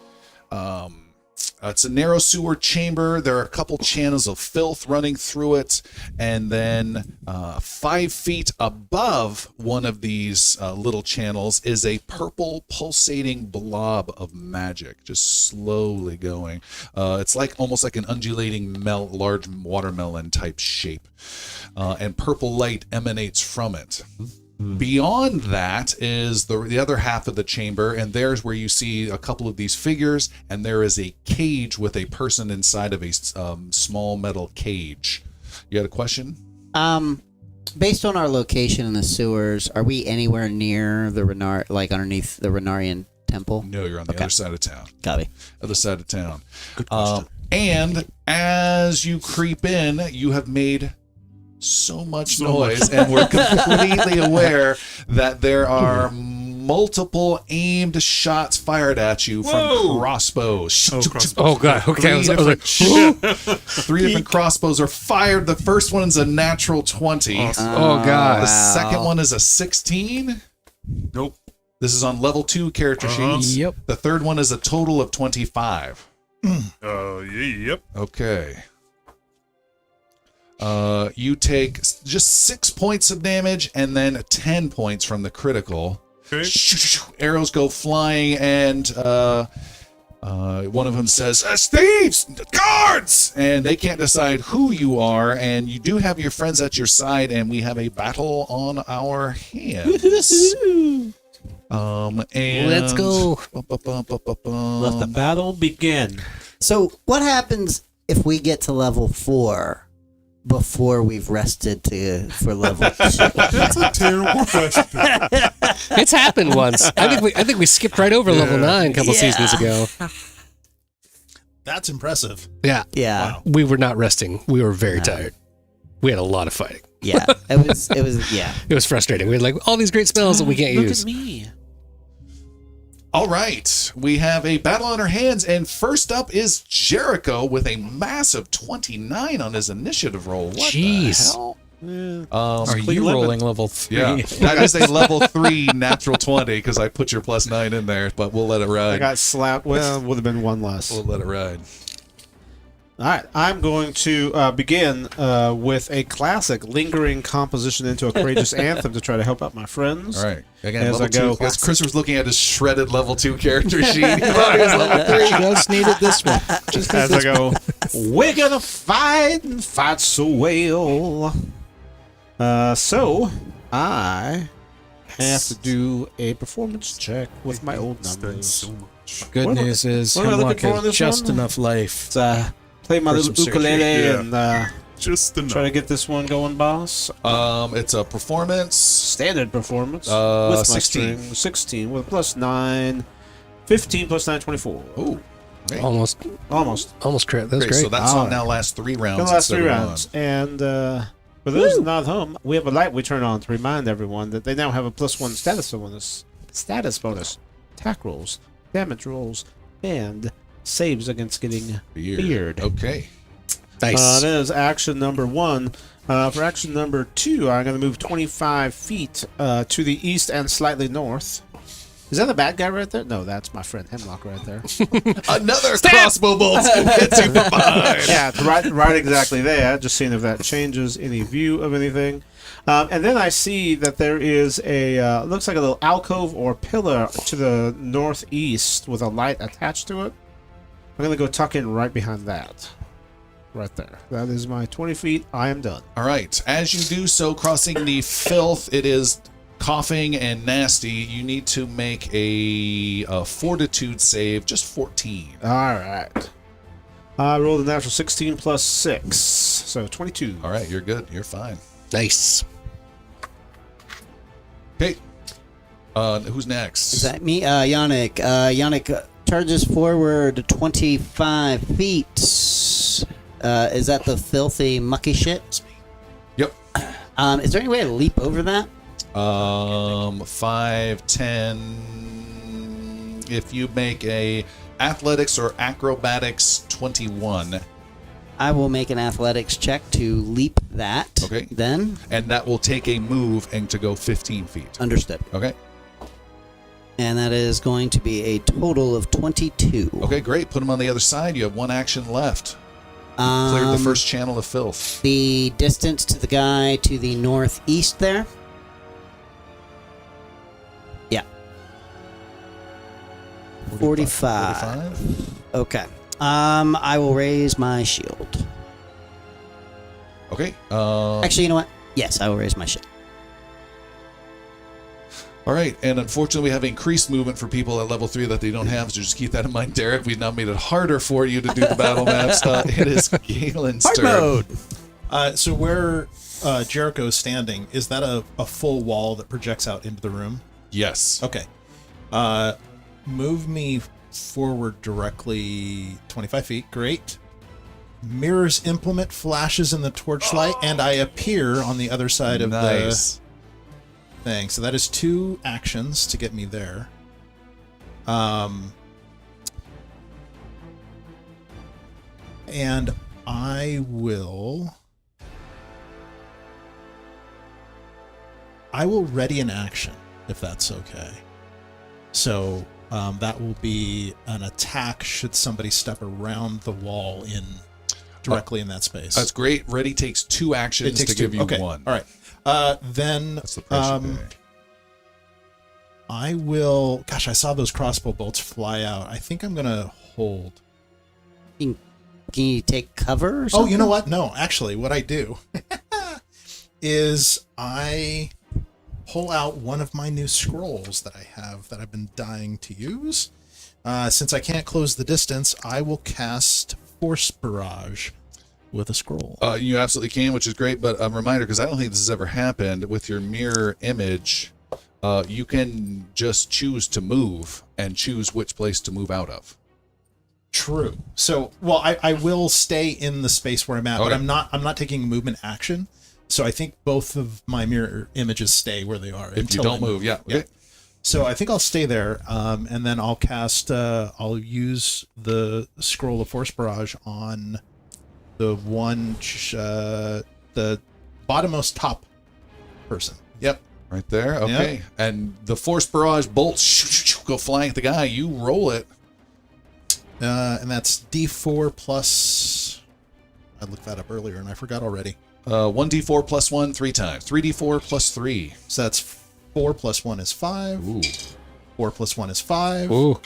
It's a narrow sewer chamber. There are a couple channels of filth running through it. And then 5 feet above one of these little channels is a purple pulsating blob of magic, just slowly going. It's like almost like an undulating large watermelon type shape. And purple light emanates from it. Beyond that is the other half of the chamber, and there's where you see a couple of these figures, and there is a cage with a person inside of a small metal cage. You had a question? Based on our location in the sewers, are we anywhere near the underneath the Renarian temple? No, you're on the other side of town. Copy. Other side of town. Good question. And as you creep in, you have made so much noise, and we're completely aware that there are multiple aimed shots fired at you from crossbows. Oh god. Okay. I was like, Three different crossbows are fired. The first one is a natural 20. oh god. The second one is a 16. Nope. This is on level 2 character sheets. Yep. The third one is a total of 25. Yep. Okay. You take just 6 points of damage and then 10 points from the critical. Okay. Arrows go flying, and one of them says, "Thieves! Guards!" And they can't decide who you are, and you do have your friends at your side, and we have a battle on our hands. And Let's go. Let the battle begin. So, what happens if we get to level 4 before we've rested for level 2? That's a terrible question. It's happened once. I think we skipped right over level 9 a couple seasons ago. That's impressive. Yeah. Yeah, We were not resting. We were very tired. We had a lot of fighting. yeah. It was, yeah. It was frustrating. We had like all these great spells that we can't Look use. at me. All right, we have a battle on our hands, and first up is Jericho with a massive 29 on his initiative roll. What Jeez. the hell? Are you rolling level 3? Yeah, that is a level 3 natural 20 because I put your +9 in there, but we'll let it I ride. got slapped. Well, it would have been one less. We'll let it ride. All right, I'm going to begin with a classic lingering composition into a courageous anthem to try to help out my friends. All right. Again, As level I go. 2. As Chris was looking at his shredded level 2 character sheet. He thought he was level 3. Just needed this one. As I go, we're gonna fight and fight so well. So I have to do a performance check with my old numbers. So much. Good What am I- news is what am I looking Hemlock for on has this just one? enough life. Let's play my For little some ukulele Yeah. and Just enough. try to get this one going, boss. It's a performance. Standard performance Uh, with my 16. string. 16 with +9. 15 +9, 24. Ooh. Great. Almost crit. That was Great. great. So that's All on right. now last 3 rounds. The last instead 3 of rounds. And for those not home, we have a light we turn on to remind everyone that they now have a +1 status bonus, attack rolls, damage rolls, and saves against getting feared. Okay. Nice. That is action number 1. For action number 2, I'm going to move 25 feet to the east and slightly north. Is that the bad guy right there? No, that's my friend Hemlock right there. Another crossbow bolt hits you from behind. Yeah, it's right exactly there. Just seeing if that changes any view of anything. And then I see that there is a, looks like a little alcove or pillar to the northeast with a light attached to it. I'm going to go tuck in right behind that. Right there. That is my 20 feet. I am done. All right. As you do so, crossing the filth, it is coughing and nasty. You need to make a fortitude save, just 14. All right. I rolled a natural 16 plus 6, so 22. All right, you're good. You're fine. Nice. Okay. Who's next? Is that me? Yannick. Yannick charges forward 25 feet. Is that the filthy, mucky shit? Yep. Is there any way to leap over that? 5, 10. If you make a athletics or acrobatics 21, I will make an athletics check to leap that. Okay. Then, and that will take a move and to go 15 feet. understood. Okay. And that is going to be a total of 22. Okay, great. Put them on the other side. You have 1 action left. Cleared the first channel of filth. The distance to the guy to the northeast there. Yeah. 45. Okay. I will raise my shield. Okay. Actually, you know what? Yes, I will raise my shield. All right, and unfortunately, we have increased movement for people at level 3 that they don't have, so just keep that in mind, Derek. We've now made it harder for you to do the battle maps. It is Galen's turn. So where Jericho is standing, is that a full wall that projects out into the room? Yes. Okay. Move me forward directly 25 feet. Great. Mirror's implement flashes in the torchlight, and I appear on the other side of Nice. thing. So that is 2 actions to get me there. And I will ready an action, if that's okay. So that will be an attack should somebody step around the wall directly in that space. That's great. Ready takes 2 actions to give you okay. 1. All right. Then That's the pressure there. I will. Gosh, I saw those crossbow bolts fly out. I think I'm gonna hold. Can you take cover or something? Oh, you know what? No, actually, what I do is I pull out one of my new scrolls that I have that I've been dying to use. Since I can't close the distance, I will cast Force Barrage with a scroll. You absolutely can, which is great. But a reminder, because I don't think this has ever happened, with your mirror image, you can just choose to move and choose which place to move out of. True. So, well, I will stay in the space where I'm at, but Okay. I'm not taking a movement action. So I think both of my mirror images stay where they are. If you until don't I move, yeah. Okay. So I think I'll stay there, and then I'll cast. I'll use the scroll of Force Barrage on the one, the bottommost top person. Yep. Right there. Okay. And the Force Barrage bolts go flying at the guy. You roll it. And that's D4 plus. I looked that up earlier and I forgot already. 1d4 plus 1 3 times. 3d4 plus 3. So that's 4 plus 1 is 5. Ooh. 4 plus 1 is 5. Ooh,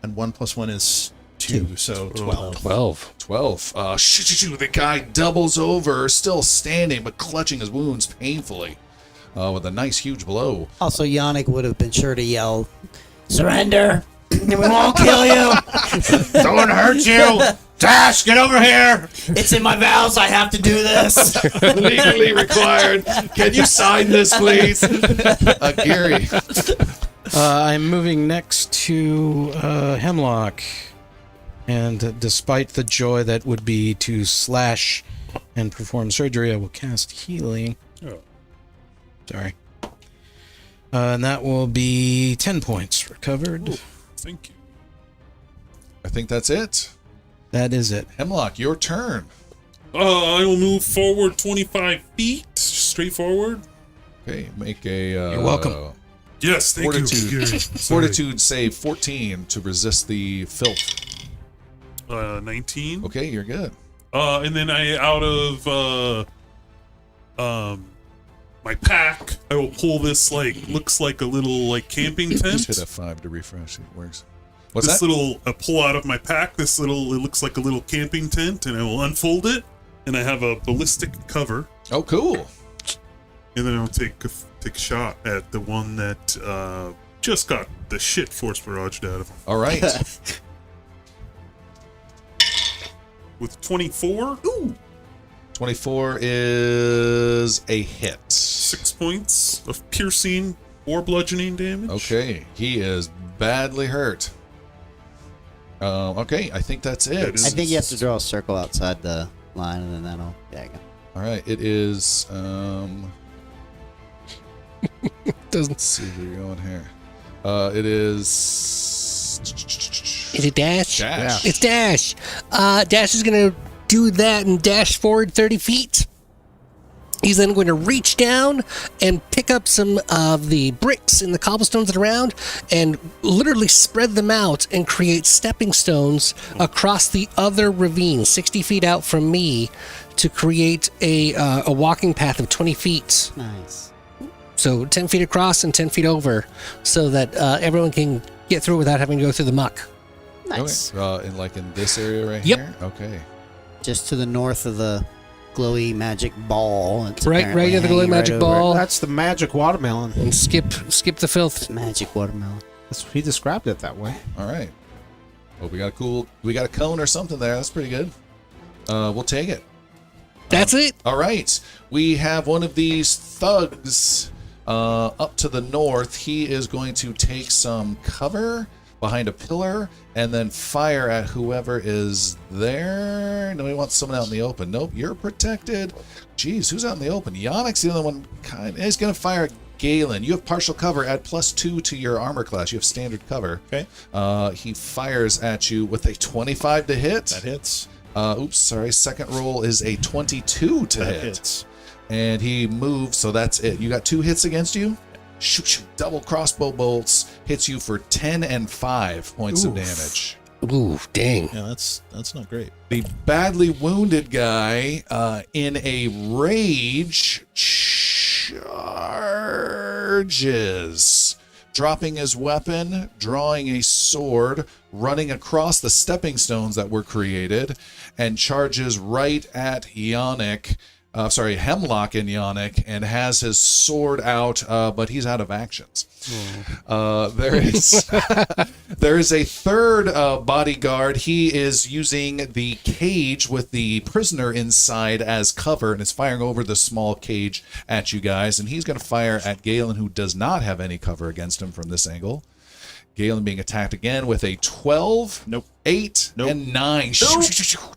And 1 plus 1 is 2. So 12. 12. 12. The guy doubles over, still standing, but clutching his wounds painfully with a nice, huge blow. Also, Yannick would have been sure to yell, "Surrender! We won't kill you! Don't hurt you! Dash, get over here! It's in my vows. I have to do this." Legally required. Can you sign this, please? Gary. I'm moving next to Hemlock. And despite the joy that would be to slash and perform surgery, I will cast healing. Oh. Sorry. And that will be 10 points recovered. Ooh, thank you. I think that's it. That is it. Hemlock, your turn. I will move forward 25 feet, straight forward. Okay, make a... You're welcome. Yes, thank Fortitude. you. Gary. Fortitude save 14 to resist the filth. 19. Okay, you're good. And then I, out of my pack, I will pull this, looks like a little, camping tent. Just hit F5 to refresh. See if it works. What's This that? little, I pull out of my pack, it looks like a little camping tent, and I will unfold it, and I have a ballistic cover, Oh, cool. and then I'll take a shot at the one that just got the shit Force Barraged out of him. All right. With 24, 24 is a hit. 6 points of piercing or bludgeoning damage. Okay, he is badly hurt. Okay, I think that's it. That is- I think you have to draw a circle outside the line, and then that'll. Yeah, All right, it is. Doesn't. Let's see where you're going here. It is. Is it Dash? Dash. It's Dash. Dash is going to do that and dash forward 30 feet. He's then going to reach down and pick up some of the bricks and the cobblestones that are around and literally spread them out and create stepping stones across the other ravine, 60 feet out from me, to create a walking path of 20 feet. nice. So 10 feet across and 10 feet over so that everyone can get through without having to go through the muck. Nice. Okay. In this area right Yep. here? Okay. Just to the north of the glowy magic ball. It's Right apparently near the glowy hanging magic over it. ball. That's the magic watermelon. And skip the filth. Magic watermelon. That's, he described it that way. All right. Well, we got a cone or something there. That's pretty good. We'll take it. That's it. All right. We have one of these thugs up to the north. He is going to take some cover behind a pillar and then fire at whoever is there. No, we want someone out in the open. Nope, you're protected. Jeez, who's out in the open? Yannick's the other one. He's going to fire at Galen, you have partial cover. Add +2 to your armor class. You have standard cover. Okay. He fires at you with a 25 to hit. That hits. Oops, sorry. Second roll is a 22 to That hit. hits. And he moves, so that's it. You got 2 hits against you? Shoot, double crossbow bolts, hits you for 10 and 5 points of damage. Ooh, dang. Yeah, that's not great. The badly wounded guy, in a rage, charges, dropping his weapon, drawing a sword, running across the stepping stones that were created, and charges right at Yannick. Hemlock and Yannick, and has his sword out, but he's out of actions. There is a third bodyguard. He is using the cage with the prisoner inside as cover and is firing over the small cage at you guys. And he's going to fire at Galen, who does not have any cover against him from this angle. Galen being attacked again with a 12, Nope. 8, Nope. and 9.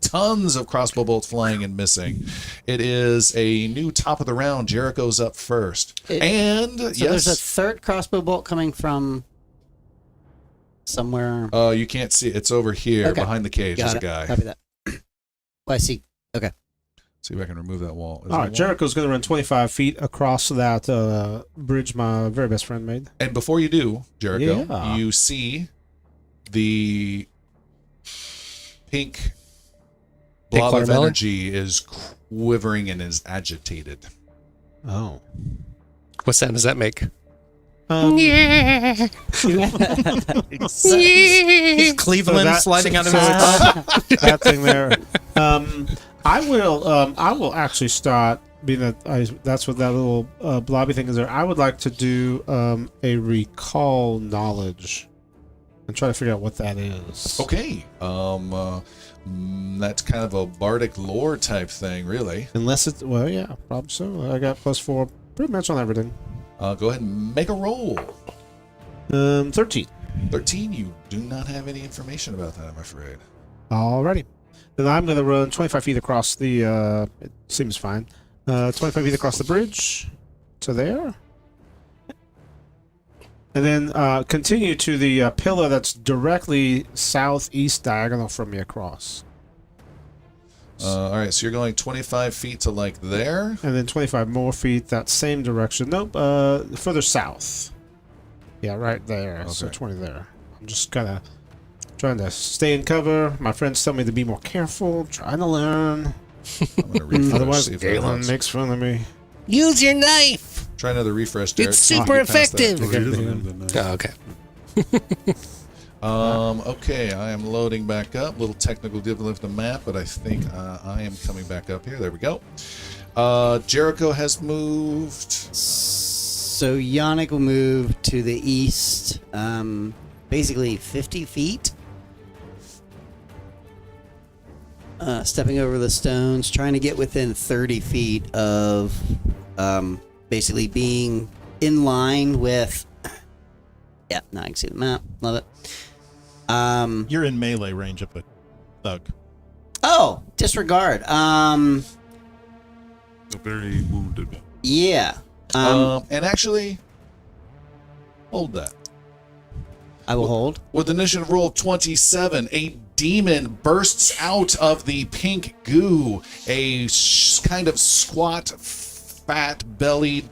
Tons of crossbow bolts flying and missing. It is a new top of the round. Jericho's up first. So there's a yes, third crossbow bolt coming from somewhere. you can't see it. It's over here Okay. behind the cage. There's Got a it. guy. Copy that. Oh, I see. Okay. See if I can remove that wall. Is All there right, one? Jericho's going to run 25 feet across that bridge my very best friend made. And before you do, Jericho, Yeah. you see the pink blob of watermelon? energy is quivering and is agitated. Oh. What sound does that make? Is Cleveland sliding out of his That thing there. I will actually start, being that that's what that little blobby thing is there. I would like to do a recall knowledge and try to figure out what that is. Okay. That's kind of a bardic lore type thing, really. Unless it's, well, yeah, probably so. I got +4 pretty much on everything. Go ahead and make a roll. 13. 13, you do not have any information about that, I'm afraid. Alrighty. Then I'm going to run 25 feet across the, it seems fine, 25 feet across the bridge to there. And then continue to the pillar that's directly southeast diagonal from me across. All right, so you're going 25 feet to like there. And then 25 more feet that same direction. Nope, further south. Yeah, right there. So Okay. 20 there. I'm just kind of trying to stay in cover. My friends tell me to be more careful, trying to learn. I'm going to refresh. Otherwise, see if that Galen helps. makes fun of me. Use your knife. Try another refresh, Derek. It's See if you super get past that. effective. Oh, he doesn't have the knife. Oh, okay. Okay, I am loading back up. Little technical difficulty with the map, but I think I am coming back up here. There we go. Jericho has moved. So Yannick will move to the east, basically 50 feet. Stepping over the stones, trying to get within 30 feet of basically being in line with. Yeah, now I can see the map. Love it. You're in melee range of a thug. Oh, disregard. A very wounded. Yeah. And actually, hold that. I will hold. With initiative roll of 27, a demon bursts out of the pink goo. A kind of squat, fat-bellied,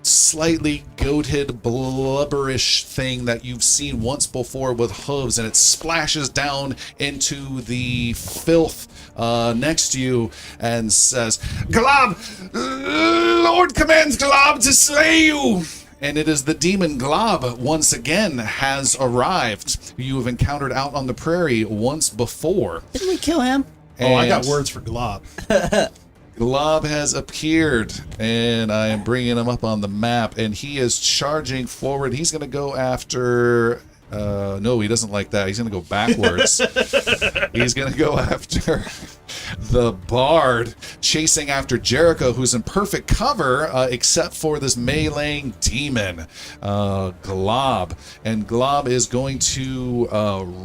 slightly goated, blubberish thing that you've seen once before with hooves, and it splashes down into the filth next to you and says, "Glob, Lord commands Glob to slay you." And it is the demon Glob once again has arrived. You have encountered out on the prairie once before. Didn't we kill him? Oh, I got And words for Glob. Glob has appeared, and I am bringing him up on the map, and he is charging forward. He's going to go after... no, he doesn't like that. He's going to go backwards. He's going to go after the Bard, chasing after Jericho, who's in perfect cover, except for this meleeing demon, Glob. And Glob is going to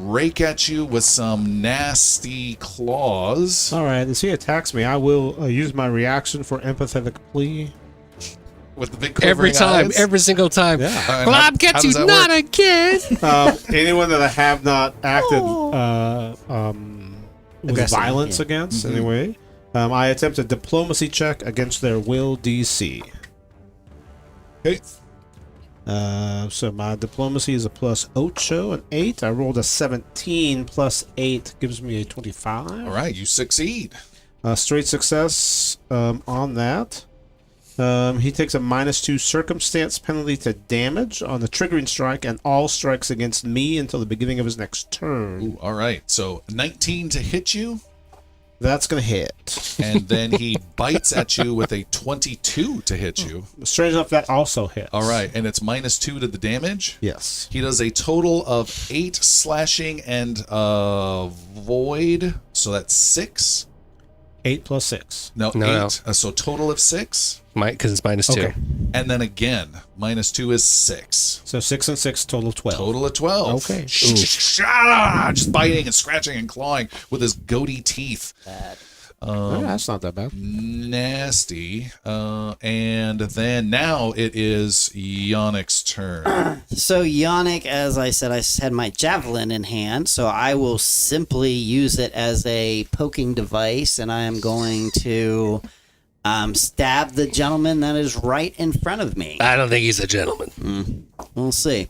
rake at you with some nasty claws. All right, as he attacks me, I will use my reaction for empathetic plea. With the big Every quivering time, eyes? every single time. Yeah. And Glob how gets does you, that not work? again. Anyone that I have not acted with Aggressively, violence yeah. against, anyway, I attempt a diplomacy check against their will DC. Okay. So my diplomacy is a plus 8, an 8. I rolled a 17 plus 8 gives me a 25. All right, you succeed. Straight success on that. He takes a -2 circumstance penalty to damage on the triggering strike and all strikes against me until the beginning of his next turn. Ooh, all right, so 19 to hit you, That's going to hit. and then he bites at you with a 22 to hit you. Strange enough, that also hits. All right, and it's -2 to the damage. Yes. He does a total of 8 slashing and void, so that's 6. 8 plus 6. No, No, 8. So total of 6. Because it's -2. Okay. And then again, -2 is 6. So 6 and 6, total 12. Total of 12. Okay. Just biting and scratching and clawing with his goatee teeth. That's not that bad. Nasty. And then now it is Yannick's turn. So Yannick, as I said, I had my javelin in hand, so I will simply use it as a poking device, and I am going to stab the gentleman that is right in front of me. I don't think he's a gentleman. We'll see.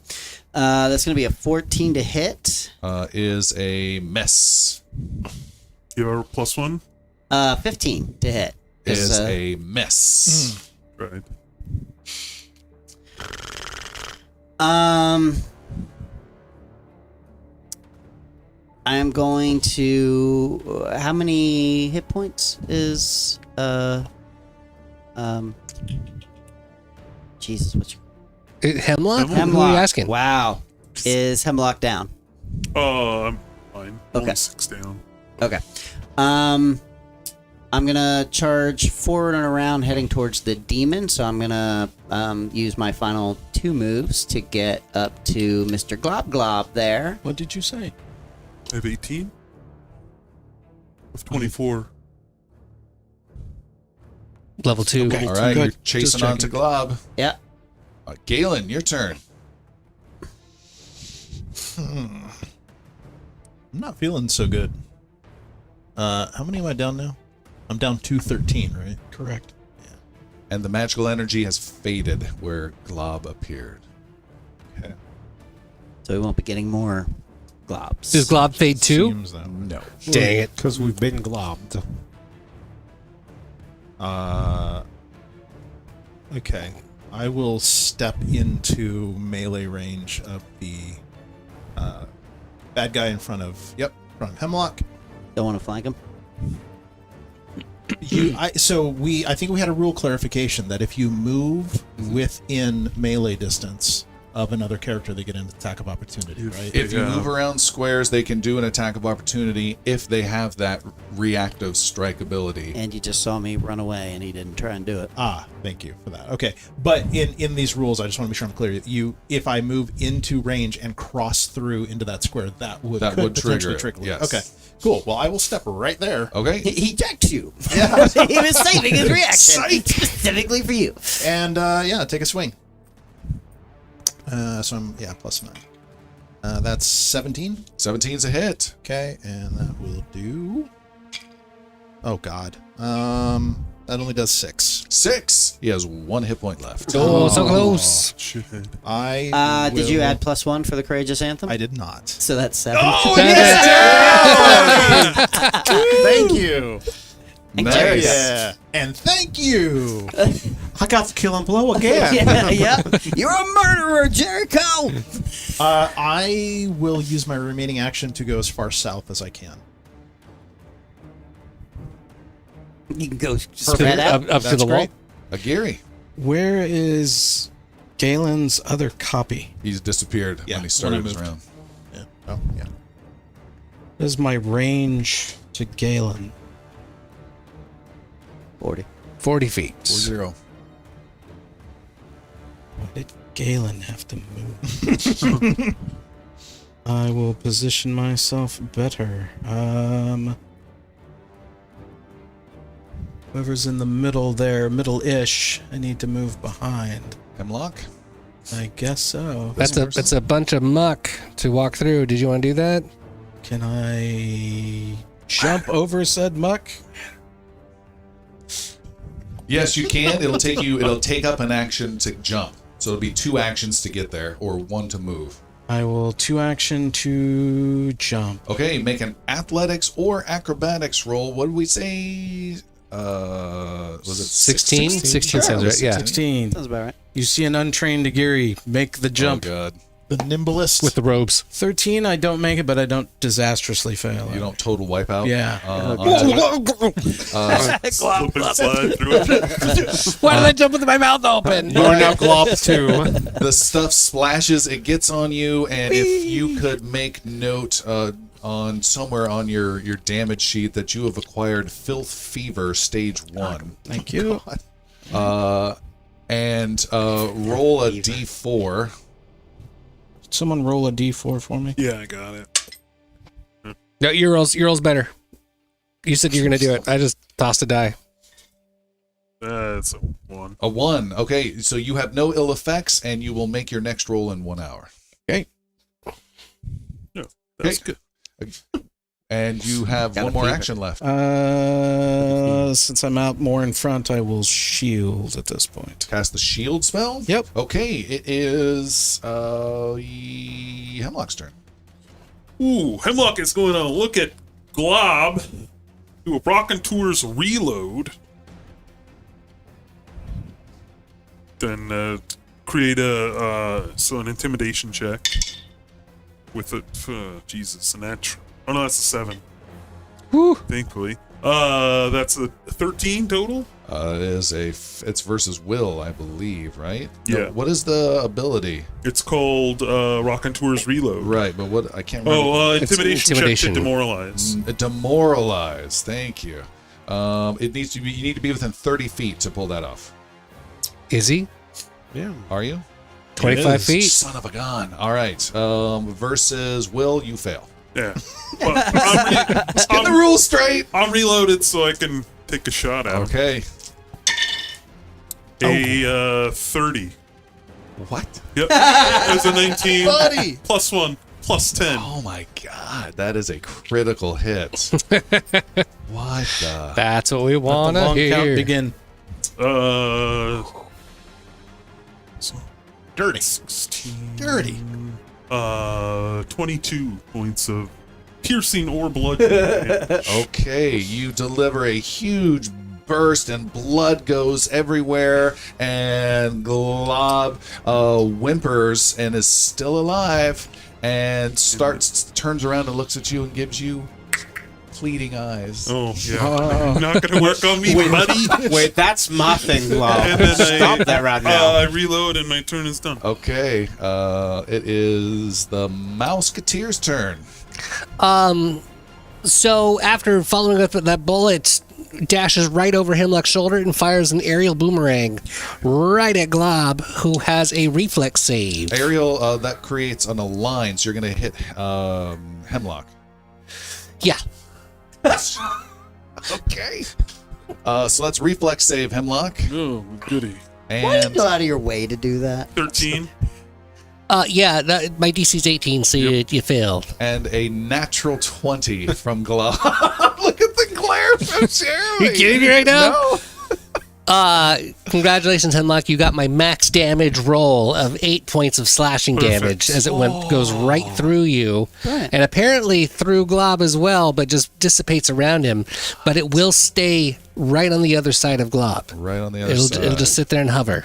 That's going to be a 14 to hit. Is a miss. Your +1? 15 to hit. Is a miss. Right. I am going to. How many hit points is Jesus, what's your Hemlock? Who Hemlock? are you asking? Wow, is Hemlock down? I'm fine. Okay. Only 6 down. Okay. I'm gonna charge forward and around, heading towards the demon. So I'm gonna use my final 2 moves to get up to Mr. Glob Glob there. What did you say? I have 18. With 24. Level 2. Okay. All right, Good. you're chasing Just on to checking. Glob. Yeah. Galen, your turn. I'm not feeling so good. How many am I down now? I'm down 213, right? Correct. And the magical energy has faded where Glob appeared. Okay. So we won't be getting more globs. Does Glob fade too? Seems that way. No. Dang it. Because we've been globbed. Okay. I will step into melee range of the bad guy in front of front of Hemlock. Don't want to flank him? I think we had a rule clarification that if you move within melee distance of another character, they get an attack of opportunity, right? If you move around squares, they can do an attack of opportunity if they have that reactive strike ability. And you just saw me run away and he didn't try and do it. Thank you for that. Okay, but in these rules, I just want to be sure I'm clear. If I move into range and cross through into that square, that would trigger trigger it, it. yes. Okay, cool. Well, I will step right there. Okay. He jacked you. Yeah. He was saving his reaction Psych. specifically for you. And take a swing. So I'm +9. That's 17. 17's a hit. Okay, and that will do. Oh God. That only does 6. 6. He has 1 hit point left. Oh, so close. Shithead. I Did you will- add +1 for the Courageous Anthem? I did not. So that's 7. Oh, Thank you. Nice. Yeah. And thank you. I got the killing blow again. yeah. You're a murderer, Jericho! I will use my remaining action to go as far south as I can. You can go spread out. Up to the wall. Agiri. Where is Galen's other copy? He's disappeared Yeah, when he started when I his moved. round. Yeah. Oh, yeah. What is my range to Galen? 40. 40 feet. 4-0. Why did Galen have to move? I will position myself better. Whoever's in the middle there, middle-ish, I need to move behind. Hemlock? I guess so. That's a bunch of muck to walk through. Did you want to do that? Can I jump over said muck? Yes, you can. It'll take up an action to jump. So it'll be 2 actions to get there, or 1 to move. I will 2 action to jump. Okay, make an athletics or acrobatics roll. What did we say? Was it 16? 16 sounds right, yeah. 16. Sounds about right. You see an untrained Agiri make the jump. Oh, God. The nimblest. With the robes. 13, I don't make it, but I don't disastrously fail. You don't total wipe out? Yeah. Slip and slide through it. Why did I jump with my mouth open? You are now Glop 2. The stuff splashes, it gets on you, and if you could make note on somewhere on your damage sheet that you have acquired Filth Fever Stage 1. Thank you. And roll a d4. Someone roll a d4 for me. Yeah, I got it. No, your roll's better. You said you're going to do it. I just tossed a die. That's a 1. A 1. Okay, so you have no ill effects, and you will make your next roll in 1 hour. Okay. Yeah, that's Okay. good. And you have one more action left. Since I'm out more in front, I will shield at this point. Cast the shield spell? Yep. Okay, it is Hemlock's turn. Ooh, Hemlock is going to look at Glob, do a Brockentour's reload, then create an intimidation check with a Jesus, a natural. Oh no, that's a 7. Whew. Thankfully, that's a 13 total. It's versus will, I believe, right? No, Yeah. what is the ability? It's called Rockentour's reload. Right, but what I can't remember. Intimidation check intimidation. to demoralize. Demoralize. Thank you. You need to be within 30 feet to pull that off. Is he? Yeah. Are you? 25 feet? Son of a gun. All right. Versus will, you fail. Yeah. Well, I'm Get the rules straight. I'm reloaded so I can take a shot at him. Okay. A 30. What? Yep. There's a 19. Buddy. Plus 1. Plus 10. Oh my God, that is a critical hit. What the? That's what we want The to long count hear. begin. So Dirty. 16. Dirty. 22 points of piercing or blood damage. Okay, you deliver a huge burst and blood goes everywhere, and Glob whimpers and is still alive and turns around and looks at you and gives you pleading eyes. Oh, yeah. Not going to work on me, buddy. Wait, that's my thing, Glop. And then Stop that right now. I reload and my turn is done. Okay, it is the Mouseketeer's turn. So after following up with that bullet, dashes right over Hemlock's shoulder and fires an aerial boomerang right at Glob, who has a reflex save. Ariel, that creates on a line, so you're going to hit Hemlock. Yeah. Okay. So that's reflex save, Hemlock. Oh, goody. Why do you And go out of your way to do that? 13. Yeah, my DC's 18, so you failed. and a natural 20 from Glob. Look at the glare from Jeremy. You kidding me right now? No. Congratulations, Hemlock. You got my max damage roll of 8 points of slashing damage as it goes right through you. Right. And apparently through Glob as well, but just dissipates around him. But it will stay right on the other side of Glob. Right on the other It'll side. just sit there and hover.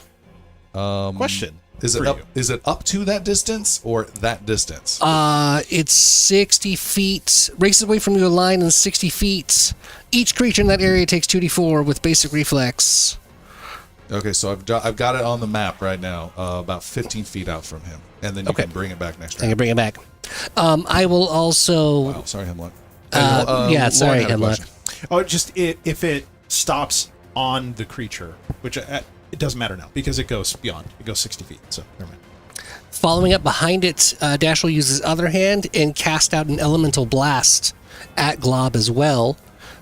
Question. Is it for up? you. Is it up to that distance or that distance? It's 60 feet. Races away from your line in 60 feet. Each creature in that area takes 2d4 with basic reflex. Okay, so I've got it on the map right now, about 15 feet out from him, and then you Okay. can bring it back next I can round. bring it back. I will also. Wow, sorry, Hemlock. Yeah, Lauren sorry, had a Hemlock. question. Oh, just if it stops on the creature, which it doesn't matter now because it goes beyond. It goes 60 feet. So never mind. Following up behind it, Dash will use his other hand and cast out an elemental blast at Glob as well.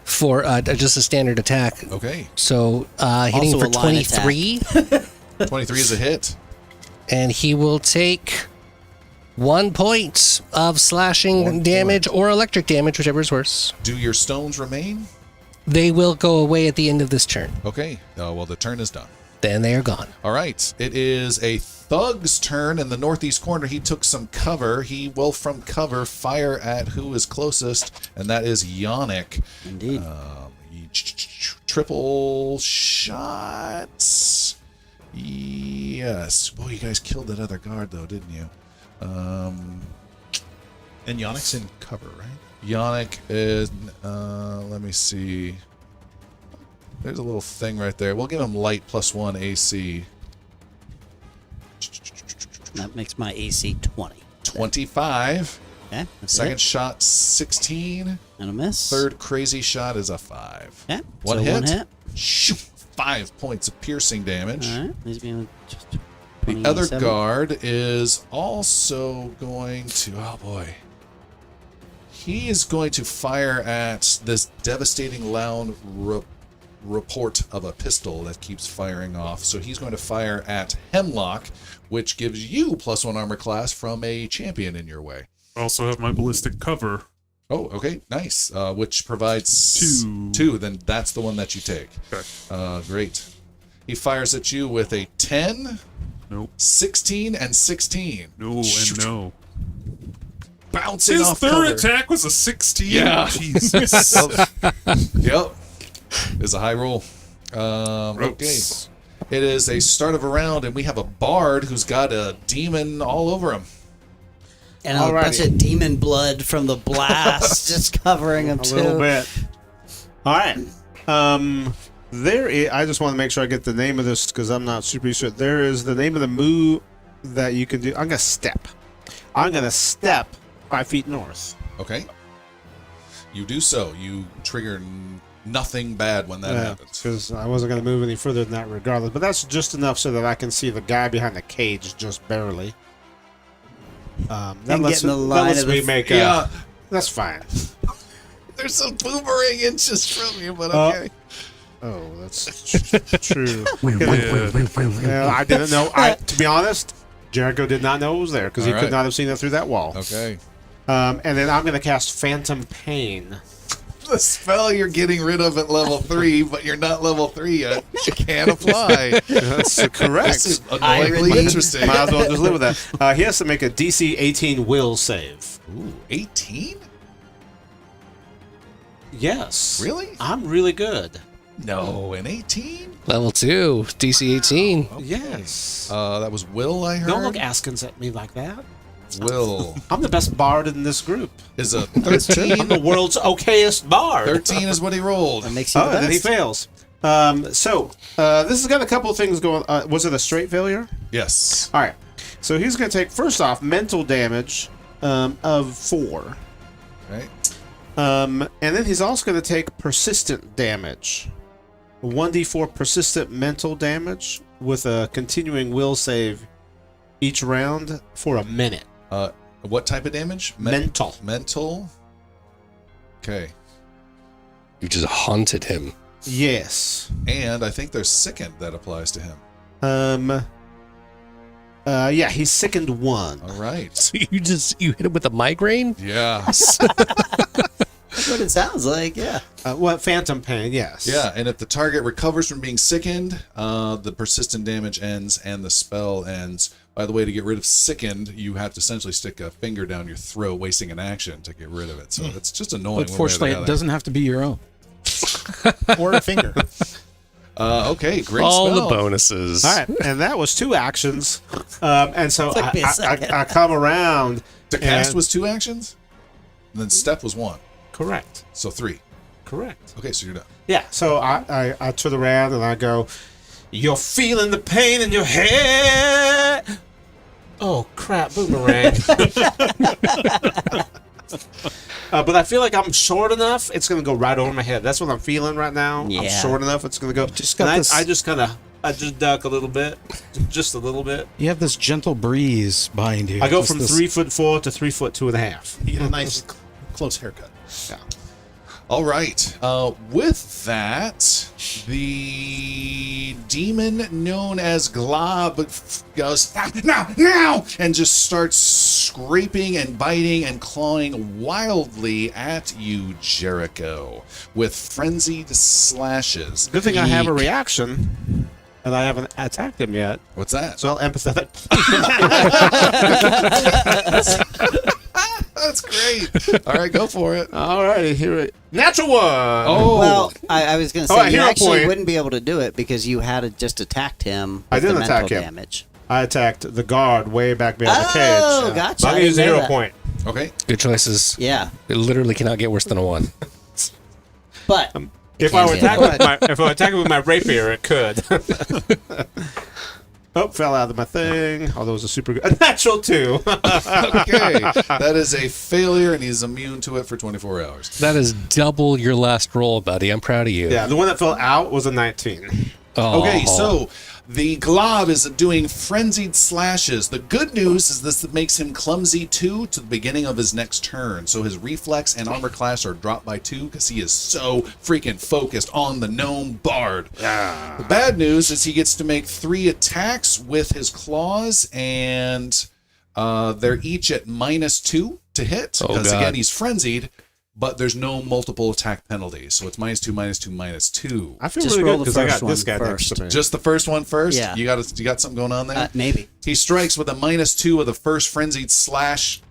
for just a standard attack. Okay. So hitting Also for a line 23, 23 is a hit. and he will take 1 point of slashing 1 damage or electric damage, whichever is worse. Do your stones remain? They will go away at the end of this turn. Okay. Well, the turn is done. Then they are gone. All right. It is a thug's turn in the northeast corner. He took some cover. He will, from cover, fire at who is closest, and that is Yannick. Indeed. Triple shots. Yes. Boy, you guys killed that other guard, though, didn't you? And Yannick's in cover, right? Yannick is, let me see. There's a little thing right there. We'll give him light +1 AC. That makes my AC 20. 25. Okay. That's Second it. shot, 16. And a miss. Third crazy shot is a 5. Okay. One so hit. 1 hit. Shoot. 5 points of piercing damage. All right. Leaves me with just The other 27. guard is also going to, oh boy. He is going to fire at this devastating loud report of a pistol that keeps firing off. So he's going to fire at Hemlock, which gives you +1 armor class from a champion in your way. I also have my ballistic cover. Oh, okay, nice. Which provides 2. 2. Then that's the one that you take. Okay. Great. He fires at you with a 10, Nope. 16, and 16. No and no. Bouncing His off third cover. attack was a 16. Yeah. Jesus. Yep. It's a high roll. Okay. Gross. It is a start of a round, and we have a bard who's got a demon all over him. And a bunch of demon blood from the blast just covering him A too. little bit. All right. I just want to make sure I get the name of this because I'm not super sure. There is the name of the move that you can do. I'm gonna step. 5 feet north. Okay. You do so. You trigger nothing bad when that happens. Because I wasn't gonna move any further than that, regardless. But that's just enough so that I can see the guy behind the cage just barely. That And lets, get in the that line lets of me the- make. Yeah. That's fine. There's some boomerang inches from you, but Uh, okay. Oh, that's true. Yeah. Yeah, I didn't know. To be honest, Jericho did not know it was there because he All could right. not have seen it through that wall. Okay. And then I'm going to cast Phantom Pain. The spell you're getting rid of at level 3, but you're not level 3 yet. It can't apply. That's correct. This is annoyingly interesting. Might as well just live with that. He has to make a DC 18 will save. Ooh, 18? Yes. Really? I'm really good. No, an 18? Level 2, DC 18. Yes. That was Will, I heard. Don't look askance at me like that. Will I'm the best bard in this group. is a I'm 13. the world's okayest bard. 13 is what he rolled. That makes you the Oh, then he best. fails. This has got a couple of things going. Was it a straight failure? Yes. All right. So he's going to take, first off, mental damage of 4. Right. And then he's also going to take persistent damage. 1d4 persistent mental damage with a continuing will save each round for a minute. What type of damage? Mental. Mental. Okay. You just haunted him. Yes. And I think there's sickened that applies to him. Yeah, he's sickened 1. All right. So you hit him with a migraine? Yeah. That's what it sounds like, yeah. Phantom pain, yes. Yeah, and if the target recovers from being sickened, the persistent damage ends and the spell ends. By the way, to get rid of sickened, you have to essentially stick a finger down your throat, wasting an action to get rid of it. So it's just annoying. But fortunately, it doesn't have to be your own. Or a finger. Okay, great All spell. the bonuses. All right, and that was 2 actions. And so Took me a second. I come around. To cast and- was 2 actions, and then step was 1, Correct. so 3. Correct. Okay, so you're done. Yeah, so I turn around and I go, "You're feeling the pain in your head." Oh, crap, boomerang. But I feel like I'm short enough, it's going to go right over my head. That's what I'm feeling right now. I'm Yeah. short enough, it's going to go. Just got And this- I just duck a little bit. Just a little bit. You have this gentle breeze behind you. I go Just from this- 3'4" to 3'2.5". You get a nice close haircut. All right. With that, the demon known as Glob goes, now, and just starts scraping and biting and clawing wildly at you, Jericho, with frenzied slashes. Good thing I have a Yeek. reaction, and I haven't attacked him yet. What's that? So I'll empathetic. That's great. All right, go for it. All righty, here it. Natural one. Oh, Well, I was going to Oh, say, a you hero actually point. wouldn't be able to do it because you had just attacked him I with the didn't attack mental him. damage. I attacked the guard way back behind the cage. Oh, gotcha. So I'm I gonna use a didn't know hero that. point. okay. Good choices. Yeah, It literally cannot get worse than a 1. but If I Can't attack do with my if I attack it with my rapier, it could. Oh, fell out of my thing. Although it was a super good. A natural 2. Okay. That is a failure, and he's immune to it for 24 hours. That is double your last roll, buddy. I'm proud of you. Yeah, the one that fell out was a 19. Oh. Okay, so the glob is doing frenzied slashes. The good news is this makes him clumsy 2 to the beginning of his next turn. So his reflex and armor class are dropped by 2 because he is so freaking focused on the gnome bard. The bad news is he gets to make 3 attacks with his claws, and they're each at -2 to hit Oh, because God. again he's frenzied. But there's no multiple attack penalties, so it's -2, -2, -2. I feel Just really roll good the because I first got this one guy first. next to me. Just the first one first? Yeah. You got something going on there? maybe. He strikes with a -2 of the first frenzied slash.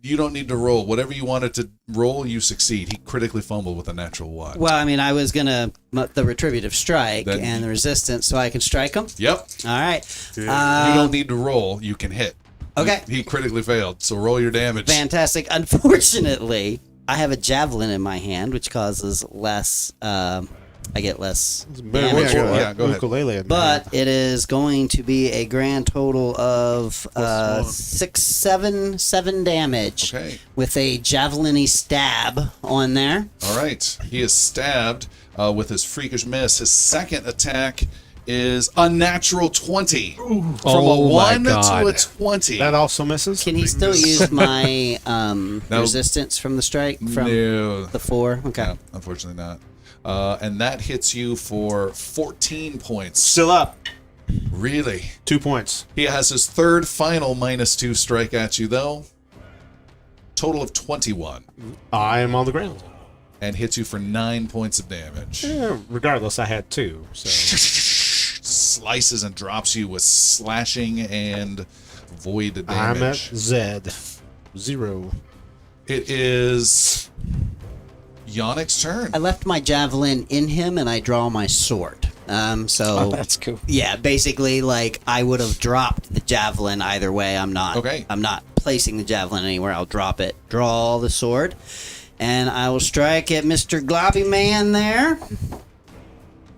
You don't need to roll. Whatever you wanted to roll, you succeed. He critically fumbled with a natural 1. Well, I mean, I was gonna the retributive strike Then- and the resistance, so I can strike him. Yep. All right. You don't need to roll. You can hit. Okay. He critically failed, so roll your damage. Fantastic. Unfortunately, I have a javelin in my hand, which causes less. I get less Better damage. way I got Yeah, go ahead. ukulele in But it is going to be a grand total of 7 damage Okay. with a javelin-y stab on there. All right. He is stabbed with his freakish miss. His second attack is a natural 20. From a Oh my 1 to God. a 20. That also misses. Can he still use my No. resistance from the strike from No. the 4? Okay. No, unfortunately not. And that hits you for 14 points. Still up. Really? 2 points. He has his third final -2 strike at you, though. Total of 21. I am on the ground. And hits you for 9 points of damage. Yeah, regardless, I had 2. So Slices and drops you with slashing and void I'm at damage. Z. 0. It is Yannick's turn. I left my javelin in him, and I draw my sword. So That's cool. yeah, basically, like I would have dropped the javelin either way. I'm not. Okay. I'm not placing the javelin anywhere. I'll drop it. Draw the sword, and I will strike at Mr. Globby Man there.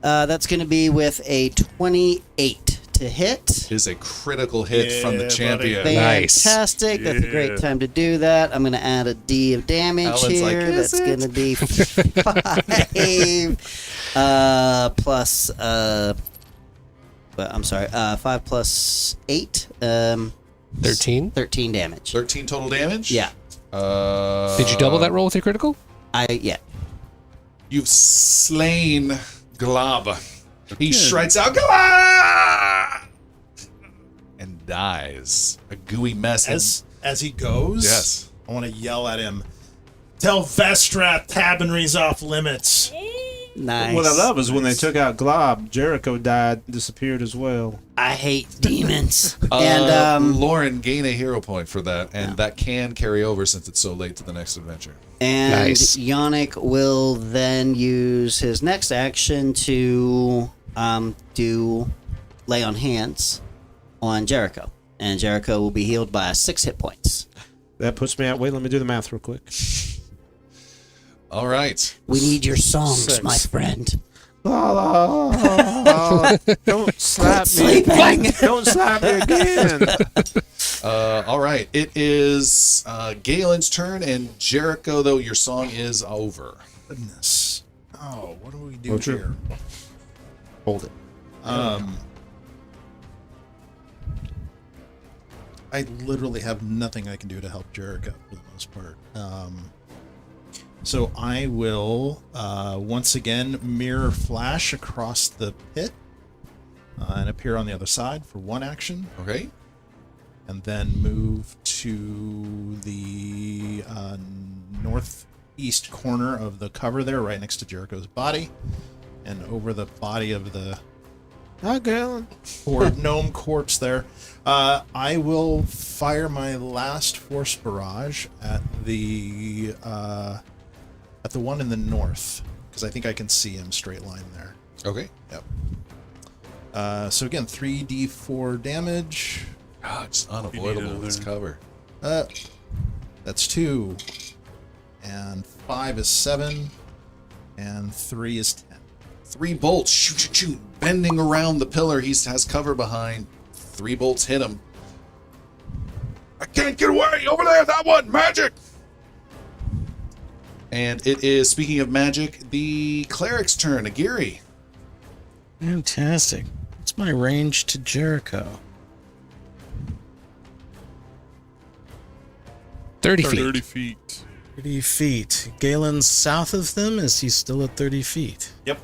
That's going to be with a 28 to hit. Is a critical hit from the champion. Nice. Fantastic. That's a great time to do that. I'm going to add a D of damage Alan's like, here. "Is That's it?" going to be 5 plus but I'm sorry, 5 plus 8 13. 13 damage. 13 total damage? Yeah. Did you double that roll with your critical? Yeah. You've slain Glob. He shrieks out, Glob! And dies. A gooey mess. As he goes, Yes. I want to yell at him. Tell Vestra Tabinry's off limits. Nice. What I love is when they took out Glob, Jericho died, disappeared as well. I hate demons. And Lauren, gain a hero point for that, and that can carry over since it's so late to the next adventure. And Nice. Yannick will then use his next action to do lay on hands on Jericho. And Jericho will be healed by 6 hit points. That puts me out. Wait, let me do the math real quick. All right. We need your songs, 6. my friend. Don't slap me. Sleeping. Don't slap me again. All right. It is Galen's turn, and Jericho, though, your song is over. Goodness. Oh, what do we do Oh, true. here? Hold it. I literally have nothing I can do to help Jericho for the most part. So I will once again mirror flash across the pit and appear on the other side for one action, Okay. and then move to the northeast corner of the cover there, right next to Jericho's body, and over the body of the poor gnome corpse there. I will fire my last force barrage at the one in the north, because I think I can see him straight line there. Okay. Yep. So again, 3d4 damage. God, it's unavoidable, this cover. That's 2. And 5 is 7. And 3 is 10. 3 bolts, shoot, shoot, shoot, bending around the pillar he has cover behind. 3 bolts hit him. I can't get away! Over there, that one! Magic! And it is, speaking of magic, the cleric's turn, Agiri. Fantastic. What's my range to Jericho? 30 feet. 30 feet. 30 feet. Galen's south of them? Is he still at 30 feet? Yep.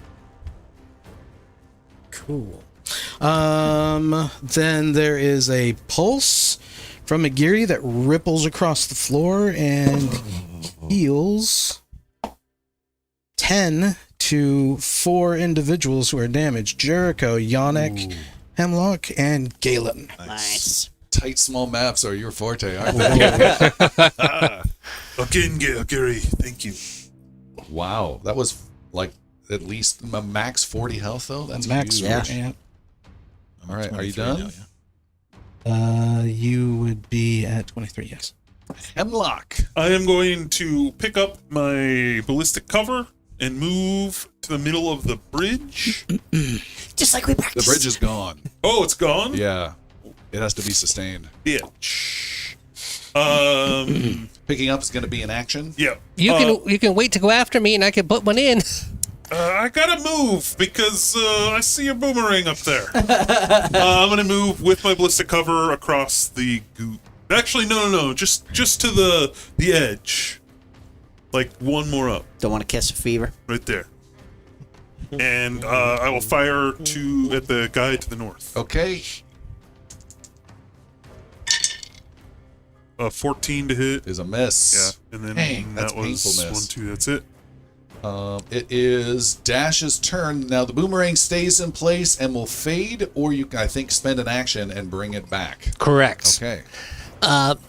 Cool. Then there is a pulse from Agiri that ripples across the floor and heals 10 to 4 individuals who are damaged. Jericho, Yannick, Hemlock, and Galen. Nice. Tight, small maps are your forte, aren't they? Again, Gary, thank you. Wow, that was like at least a max 40 health, though? That's Max, huge. yeah. All right, are you 23 done? now, yeah. You would be at 23, yes. Hemlock. I am going to pick up my ballistic cover and move to the middle of the bridge. Just like we The practiced. bridge is gone. Oh, it's gone? Yeah, it has to be sustained. Bitch. Picking up is going to be an action. Yeah. You can wait to go after me, and I can put one in. I gotta move because I see a boomerang up there. I'm gonna move with my ballistic cover across the goop. Actually, no. Just to the edge, like one more up, Don't want to catch a fever. right there. And I will fire at the guy to the north. Okay, 14 to hit. is a miss. Yeah, and then Dang, that's that was painful miss. 1, 2. That's it. It is Dash's turn. Now the boomerang stays in place and will fade, or you can, I think, spend an action and bring it back. Correct. Okay.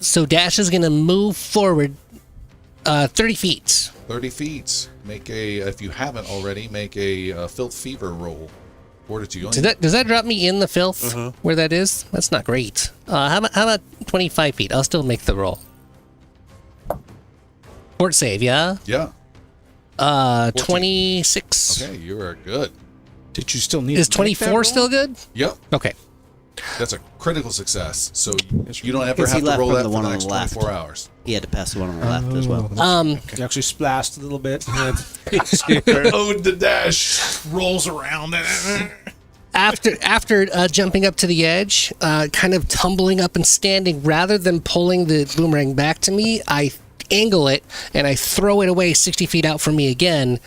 So Dash is going to move forward 30 feet. 30 feet. Make a, if you haven't already, make a filth fever roll. Fortitude. Does that drop me in the filth where that is? That's not great. How about 25 feet? I'll still make the roll. Fort save, yeah? Yeah. 26. Okay, you are good. Did you still need Is to make that 24 roll? still good? Yep. Okay. That's a critical success. So you don't ever Because he have to left roll from that the for one the on next the left. 24 hours. He had to pass the one on the left as well. You actually splashed a little bit. Ode to Dash. Rolls around. After jumping up to the edge, kind of tumbling up and standing, rather than pulling the boomerang back to me, I angle it and I throw it away 60 feet out from me again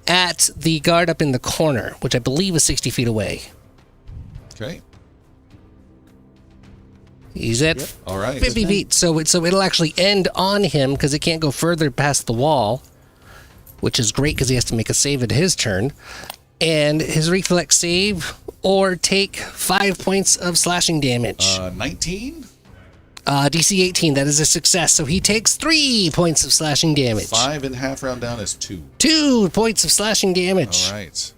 at the guard up in the corner, which I believe is 60 feet away. Okay. He's at All right. 50 feet, so it'll actually end on him because it can't go further past the wall, which is great because he has to make a save at his turn. And his reflex save or take 5 points of slashing damage. 19. DC 18, that is a success. So he takes 3 points of slashing damage. 5 and half round down is 2. 2 points of slashing damage. All right.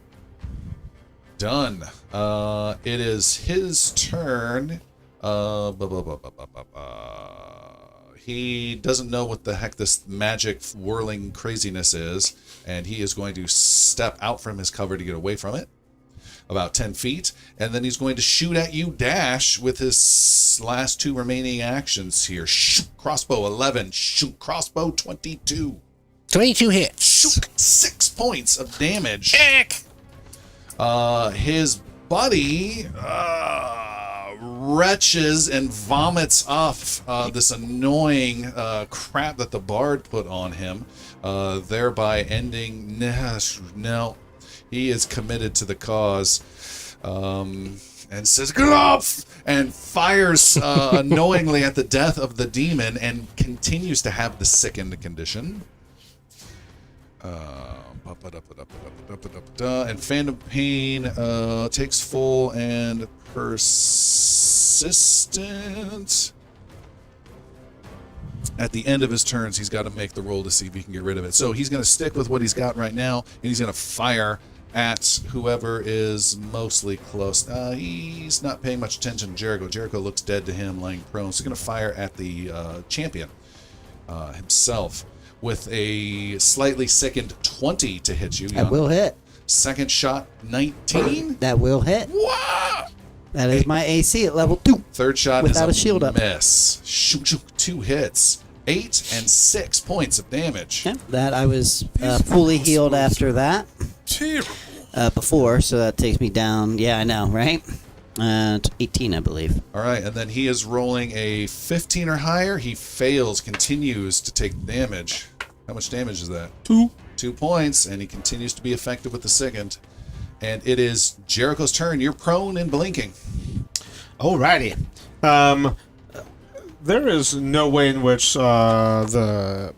Done. It is his turn. He doesn't know what the heck this magic whirling craziness is, and he is going to step out from his cover to get away from it, about 10 feet, and then he's going to shoot at you, Dash, with his last 2 remaining actions here. Shoot, crossbow 11, shoot, crossbow 22. 22 hits. Shoot, 6 points of damage. His buddy retches and vomits off this annoying crap that the bard put on him, thereby ending. No, he is committed to the cause. And says "Glop!" and fires knowingly at the death of the demon and continues to have the sickened condition. And Phantom Pain takes full and persistent. At the end of his turns, he's got to make the roll to see if he can get rid of it. So he's going to stick with what he's got right now, and he's going to fire at whoever is mostly close. He's not paying much attention to Jericho. Jericho looks dead to him, laying prone. So he's going to fire at the champion himself with a slightly sickened 20 to hit you. That will hit. Second shot, 19. That will hit. What? That is my AC at level 2. Third shot Without is a shield up. miss. Shoot, 2 hits. 8 and 6 points of damage. Yeah, that I was fully healed after that. Terrible. Before, so that takes me down. Yeah, I know, right? 18, I believe. All right, and then he is rolling a 15 or higher. He fails, continues to take damage. How much damage is that? 2 points, and he continues to be effective with the second. And it is Jericho's turn. You're prone and blinking. Alrighty. There is no way in which that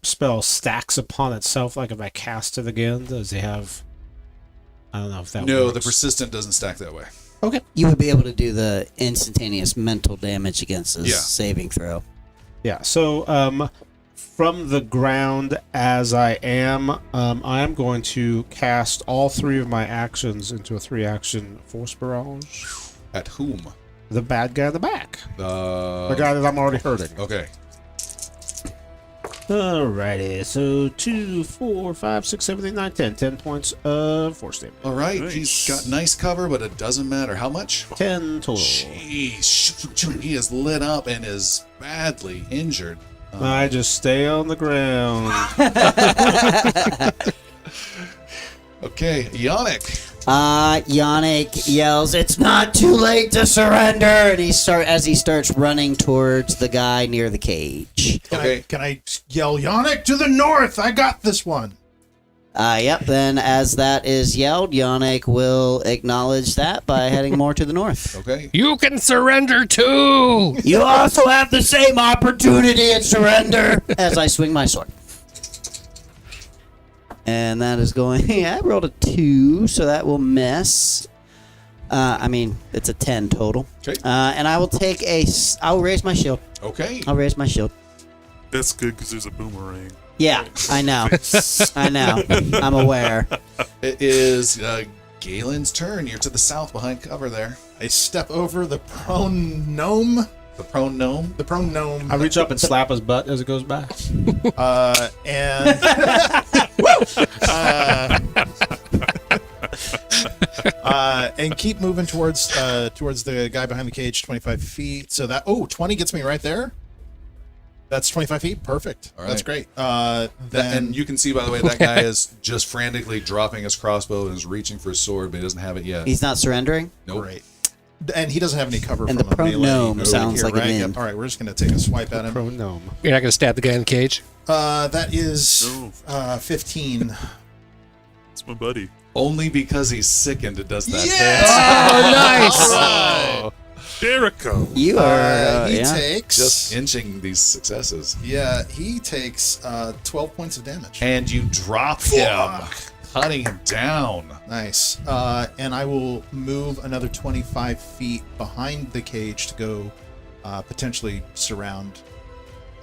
spell stacks upon itself. Like if I cast it again, does he have? I don't know if that. No, works. the persistent doesn't stack that way. Okay. You would be able to do the instantaneous mental damage against his Yeah. saving throw. Yeah. So, from the ground as I am going to cast all 3 of my actions into a 3-action force barrage. At whom? The bad guy in the back. The The guy that I'm already hurting. Okay. Alrighty. So 2, 4, 5, 6, 7, 8, 9, 10. 10 points of force damage. All right. Nice. He's got nice cover, but it doesn't matter. How much? 10 total. Jeez. He is lit up and is badly injured. I just stay on the ground. Okay, Yannick. Yannick yells, "It's not too late to surrender!" And as he starts running towards the guy near the cage. Can I yell, Yannick, to the north? I got this one. Yep. Then, as that is yelled, Yannick will acknowledge that by heading more to the north. Okay. You can surrender too. You also have the same opportunity at surrender. As I swing my sword. And that is going. I rolled a 2, so that will miss. It's a 10 total. Okay. And I will take I'll raise my shield. Okay. I'll raise my shield. That's good because there's a boomerang. Yeah, I know. I know. I'm aware. It is Galen's turn. You're to the south behind cover there. I step over the prone gnome. The prone gnome. The prone gnome. I reach up and slap his butt as it goes by. And and keep moving towards the guy behind the cage, 25 feet. So that 20 gets me right there. That's 25 feet. Perfect. All right. That's great. And you can see, by the way, that guy is just frantically dropping his crossbow and is reaching for his sword, but he doesn't have it yet. He's not surrendering? Nope. Great. And he doesn't have any cover And from the a prone melee gnome over sounds here, like an right? in. Yep. All right, we're just going to take a swipe at him. Pro gnome. You're not going to stab the guy in the cage? That is No. 15. It's my buddy. Only because he's sickened it does that. Oh, nice. Oh, Jericho. You are. He yeah. takes Just inching these successes. he takes 12 points of damage. And you drop him, cutting him down. Nice. And I will move another 25 feet behind the cage to go potentially surround.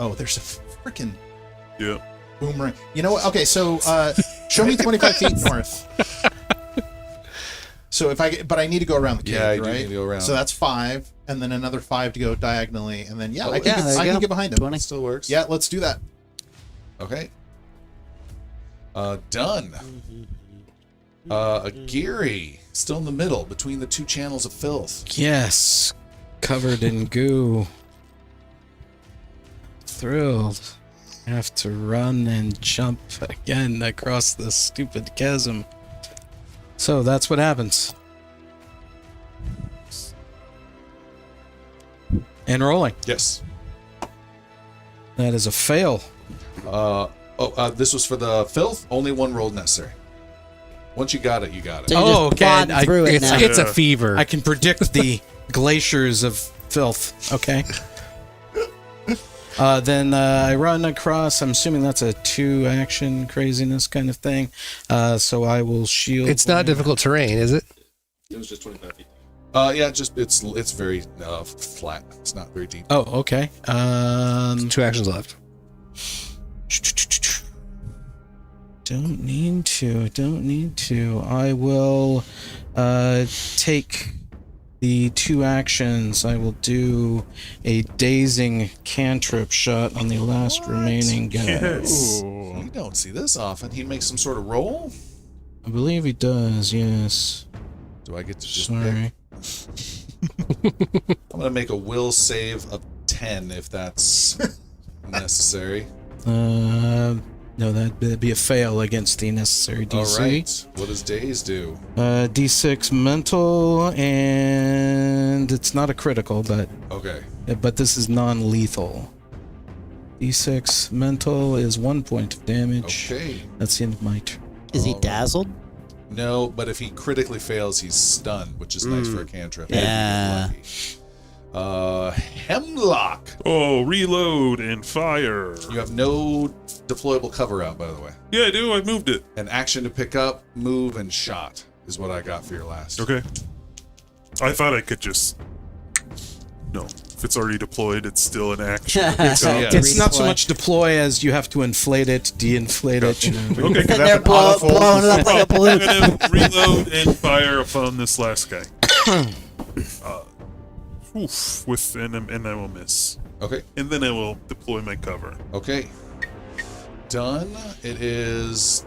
Oh, there's a freaking Yeah. boomerang. You know what? Okay, so show me 25 feet north. So but I need to go around the cage, Yeah, you right? need to go around. So that's 5, and then another 5 to go diagonally, and then I there you can go. get behind him. 20. Still works. Yeah, let's do that. Okay. Done. Agiri, still in the middle between the 2 channels of filth. Yes, covered in goo. Thrilled. I have to run and jump again across this stupid chasm. So that's what happens. And rolling. Yes. That is a fail. This was for the filth. Only one roll necessary. Once you got it, you got it. So you're Oh, just okay. plodding through it now. It's a fever. I can predict the glaciers of filth. Okay. Then I run across. I'm assuming that's a 2-action craziness kind of thing. So I will shield. It's not difficult terrain, is it? It was just 25 feet. Yeah, just it's very flat. It's not very deep. Oh, okay. 2 actions left. Don't need to. I will take the 2 actions. I will do a dazing cantrip shot on the last remaining guy. Yes. You don't see this often. He makes some sort of roll. I believe he does, yes. Do I get to just Sorry. pick? I'm gonna make a will save of 10 if that's necessary. No, that'd be a fail against the necessary DC. All right. What does daze do? D6 mental, and it's not a critical, but Okay. this is non-lethal. D6 mental is 1 point of damage. Okay. That's the end of my turn. Is he All right. dazzled? No, but if he critically fails, he's stunned, which is nice for a cantrip. Yeah. Hemlock. Oh, reload and fire. You have no deployable cover out, by the way. Yeah, I do. I moved it. An action to pick up, move, and shot is what I got for your last. Okay. I thought I could just. No, if it's already deployed, it's still an action. Yeah. It's not so much deploy as you have to inflate it, de-inflate it. You know. Okay, They're blowing it up like a I'm balloon. gonna reload and fire upon this last guy. And I will miss. Okay. And then I will deploy my cover. Okay. Done. It is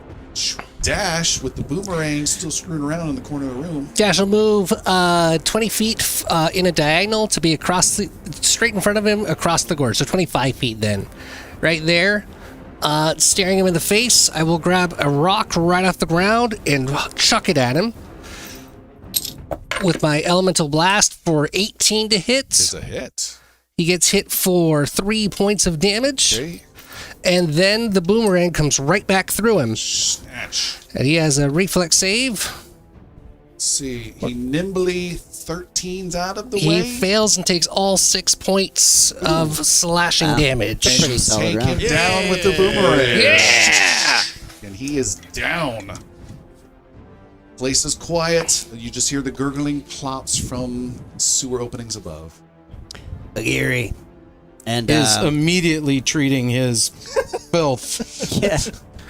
Dash with the boomerang still screwing around in the corner of the room. Dash will move 20 feet in a diagonal to be straight in front of him across the gorge. So 25 feet then. Right there, staring him in the face, I will grab a rock right off the ground and chuck it at him with my elemental blast for 18 to hit. It's a hit. He gets hit for 3 points of damage. Okay. And then the boomerang comes right back through him. Snatch. And he has a reflex save. Let's see. He nimbly 13's out of the He way. fails and takes all 6 points of slashing damage. And Pretty you solid take him round. down with the boomerang. Yeah! And he is down. Place is quiet. You just hear the gurgling plops from sewer openings above. Bagiri. And Is immediately treating his filth. yeah.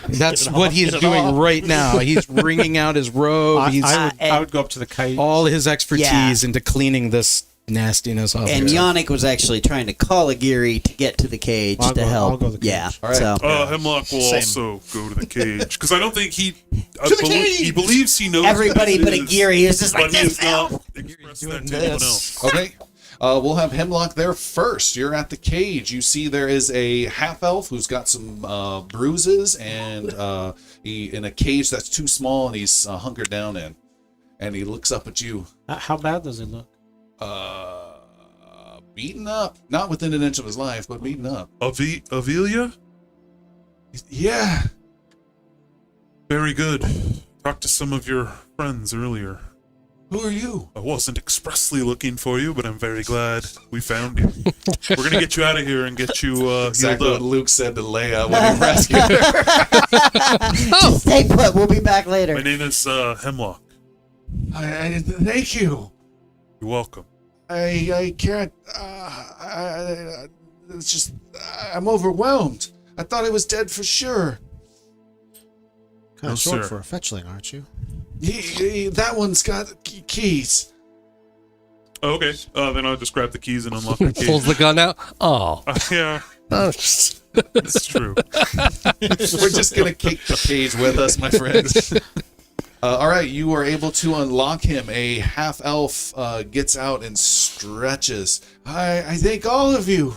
That's what he's doing right now. He's wringing out his robe. He's I would go up to the kite. all his expertise Yeah. into cleaning this nastiness off. And here. Yannick was actually trying to call Agiri to get to the cage I'll to go- help. I'll go to the Yeah. cage. All right. So Hemlock will Same. also go to the cage because I don't think he believes he knows everybody what but it is, Agiri is just like but he this. has not expressed that to anyone else. Okay. We'll have Hemlock there first. You're at the cage. You see there is a half elf who's got some bruises and he in a cage that's too small and he's hunkered down in. And he looks up at you. How bad does it look? Beaten up. Not within an inch of his life, but beaten up. Avelia? Yeah. Very good. Talked to some of your friends earlier. Who are you? I wasn't expressly looking for you, but I'm very glad we found you. We're gonna get you out of here and get you Exactly healed what up. Luke said to Leia when he rescued her. Stay put. We'll be back My later. name is Hemlock. Thank you. You're welcome. I can't. It's just. I'm overwhelmed. I thought he was dead for sure. Kind No, of short sir. for a fetchling, aren't you? That one's got keys. Oh, okay. Then I'll just grab the keys and unlock the Pulls cage. the gun out. Oh. Yeah, Oh, it's true. We're just gonna keep the cage with us, my friends. All right, you are able to unlock him. A half elf gets out and stretches. I thank all of you.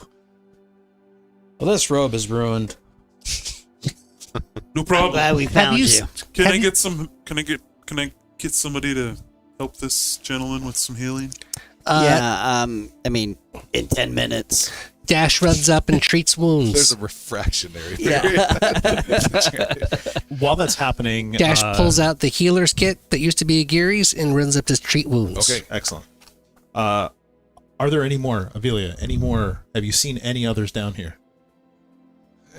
Well, this robe is ruined. No problem. Glad we found you you. Can Have I get somebody to help this gentleman with some healing? I mean, in 10 minutes. Dash runs up and treats wounds. There's a refractionary Yeah. While that's happening, Dash pulls out the healer's kit that used to be a Geary's and runs up to treat wounds. Okay. Excellent. Are there any more, Avelia? Any more? Have you seen any others down here?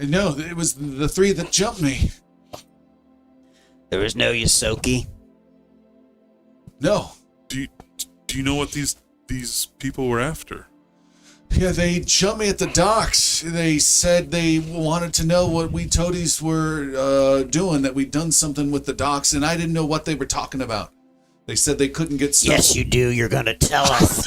No, it was the 3 that jumped me. There was no Yosoki. No. Do you know what these people were after? Yeah, they jumped me at the docks. They said they wanted to know what we toadies were doing, that we'd done something with the docks, and I didn't know what they were talking about. They said they couldn't get stuff. Yes, you do. You're going to tell us.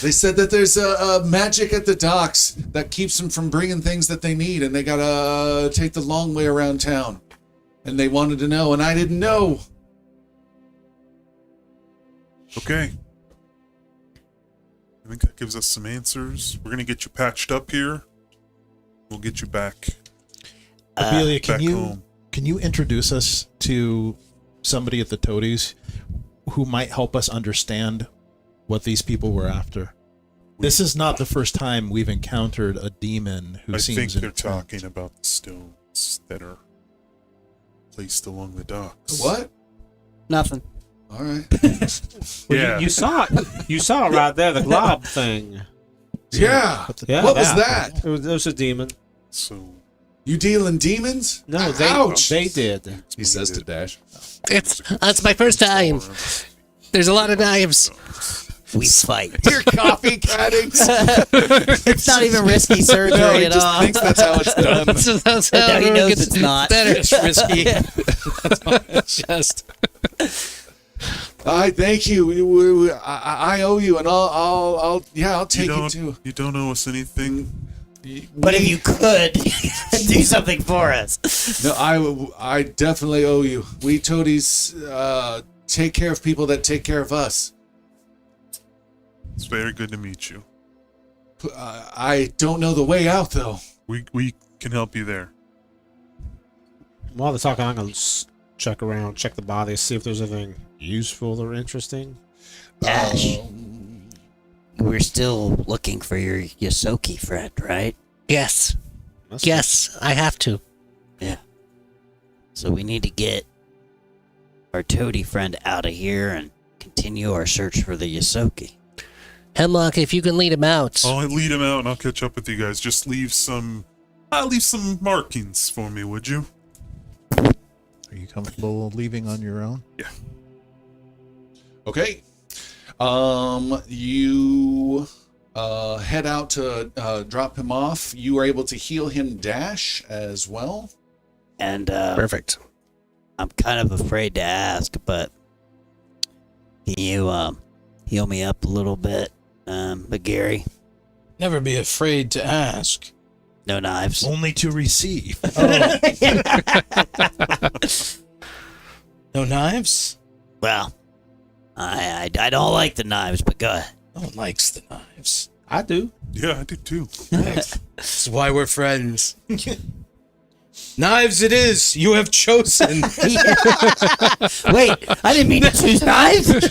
They said that there's a magic at the docks that keeps them from bringing things that they need, and they gotta take the long way around town. And they wanted to know, and I didn't know. Okay. I think that gives us some answers. We're gonna get you patched up here. We'll get you back Avelia, back home. can you introduce us to somebody at the Toadies who might help us understand what these people were after? This is not the first time we've encountered a demon who I seems think they're intent. talking about the stones that are placed along the docks. What? Nothing. All right. Well, Yeah. you saw it. You saw it right there, the glob thing. Yeah. Yeah, What was that? It was a demon. So You dealing demons? No, Ouch. they did. He says to Dash. That's my first time. There's a lot of knives. We fight. You're coffee catting. It's not even risky surgery No, he at just all. thinks that's how it's done. That's how No, he everyone knows gets it's not. better. It's risky. Just I thank you. I owe you, and I'll take it too. You don't owe us anything. But if you could, do something for us. No, I definitely owe you. We toadies take care of people that take care of us. It's very good to meet you. I don't know the way out, though. We can help you there. While they're talking, I'm going to check around, check the body, see if there's anything useful or interesting. Dash. We're still looking for your Yosoki friend, right? yes, That's yes, I have to. Yeah. So we need to get our toady friend out of here and continue our search for the Yosoki. Hemlock, if you can lead him out. I'll lead him out and I'll catch up with you guys. Just leave some markings for me, would you? Are you comfortable leaving on your own? Yeah. Okay. You head out to drop him off. You are able to heal him, Dash, as well. And Perfect. I'm kind of afraid to ask, but can you heal me up a little bit, McGarry? Never be afraid to ask. No knives. Only to receive. No knives? Well, I don't like the knives, but go ahead. No one likes the knives. I do. Yeah, I do too. That's why we're friends. Knives it is. You have chosen. Wait, I didn't mean to choose knives.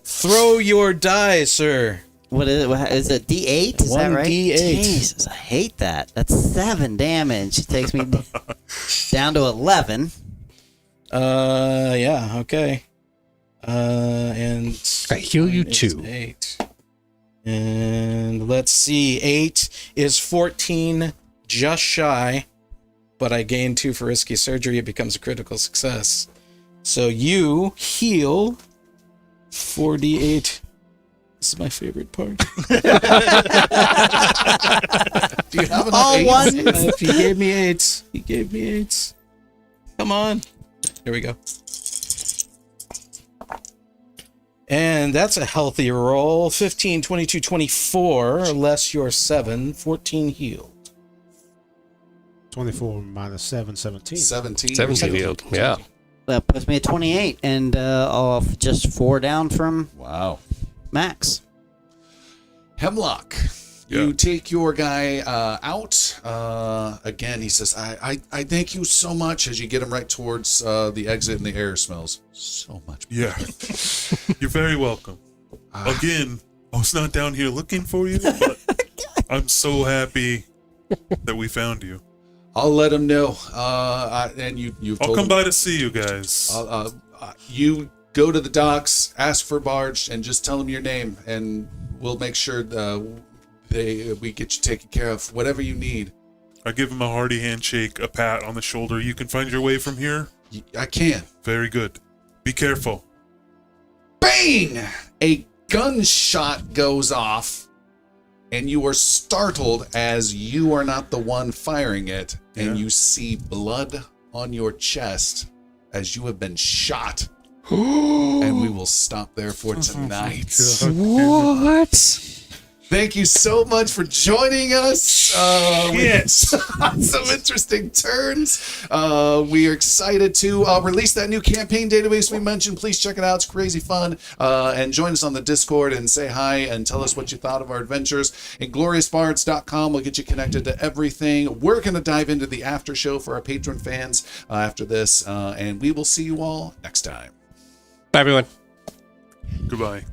Throw your die, sir. What is it? Is it D8? Is that right? 1d8. Jesus, I hate that. That's 7 damage. It takes me down to 11. Yeah, okay. And I heal you it's too. 8. And let's see, 8 is 14, just shy. But I gain 2 for risky surgery. It becomes a critical success. So you heal 4d8. This is my favorite part. Do you have enough All eights? one. He gave me 8s. He gave me 8s. Come on. Here we go. And that's a healthy roll. 15, 22, 24, less your 7, 14 healed. 24 minus 7, 17. 17. 17 healed. Yeah. That puts me at 28, and off just 4 down from Wow. max. Hemlock. Yeah. You take your guy out. again, he says, I thank you so much, as you get him right towards the exit, and the air smells so much better. Yeah. You're very welcome. Again, I was not down here looking for you, but I'm so happy that we found you. I'll let him know. And you've I'll told come him, by to see you guys. you go to the docks, ask for Barge, and just tell him your name, and we'll make sure we get you taken care of. Whatever you need. I give him a hearty handshake, a pat on the shoulder. You can find your way from here? I can. Very good. Be careful. Bang! A gunshot goes off, and you are startled as you are not the one firing it, and you see blood on your chest as you have been shot. And we will stop there for tonight. What? Thank you so much for joining us. Yes. Some interesting turns. We are excited to release that new campaign database we mentioned. Please check it out. It's crazy fun. And join us on the Discord and say hi and tell us what you thought of our adventures. And gloriousbards.com will get you connected to everything. We're going to dive into the after show for our patron fans after this. And we will see you all next time. Bye, everyone. Goodbye.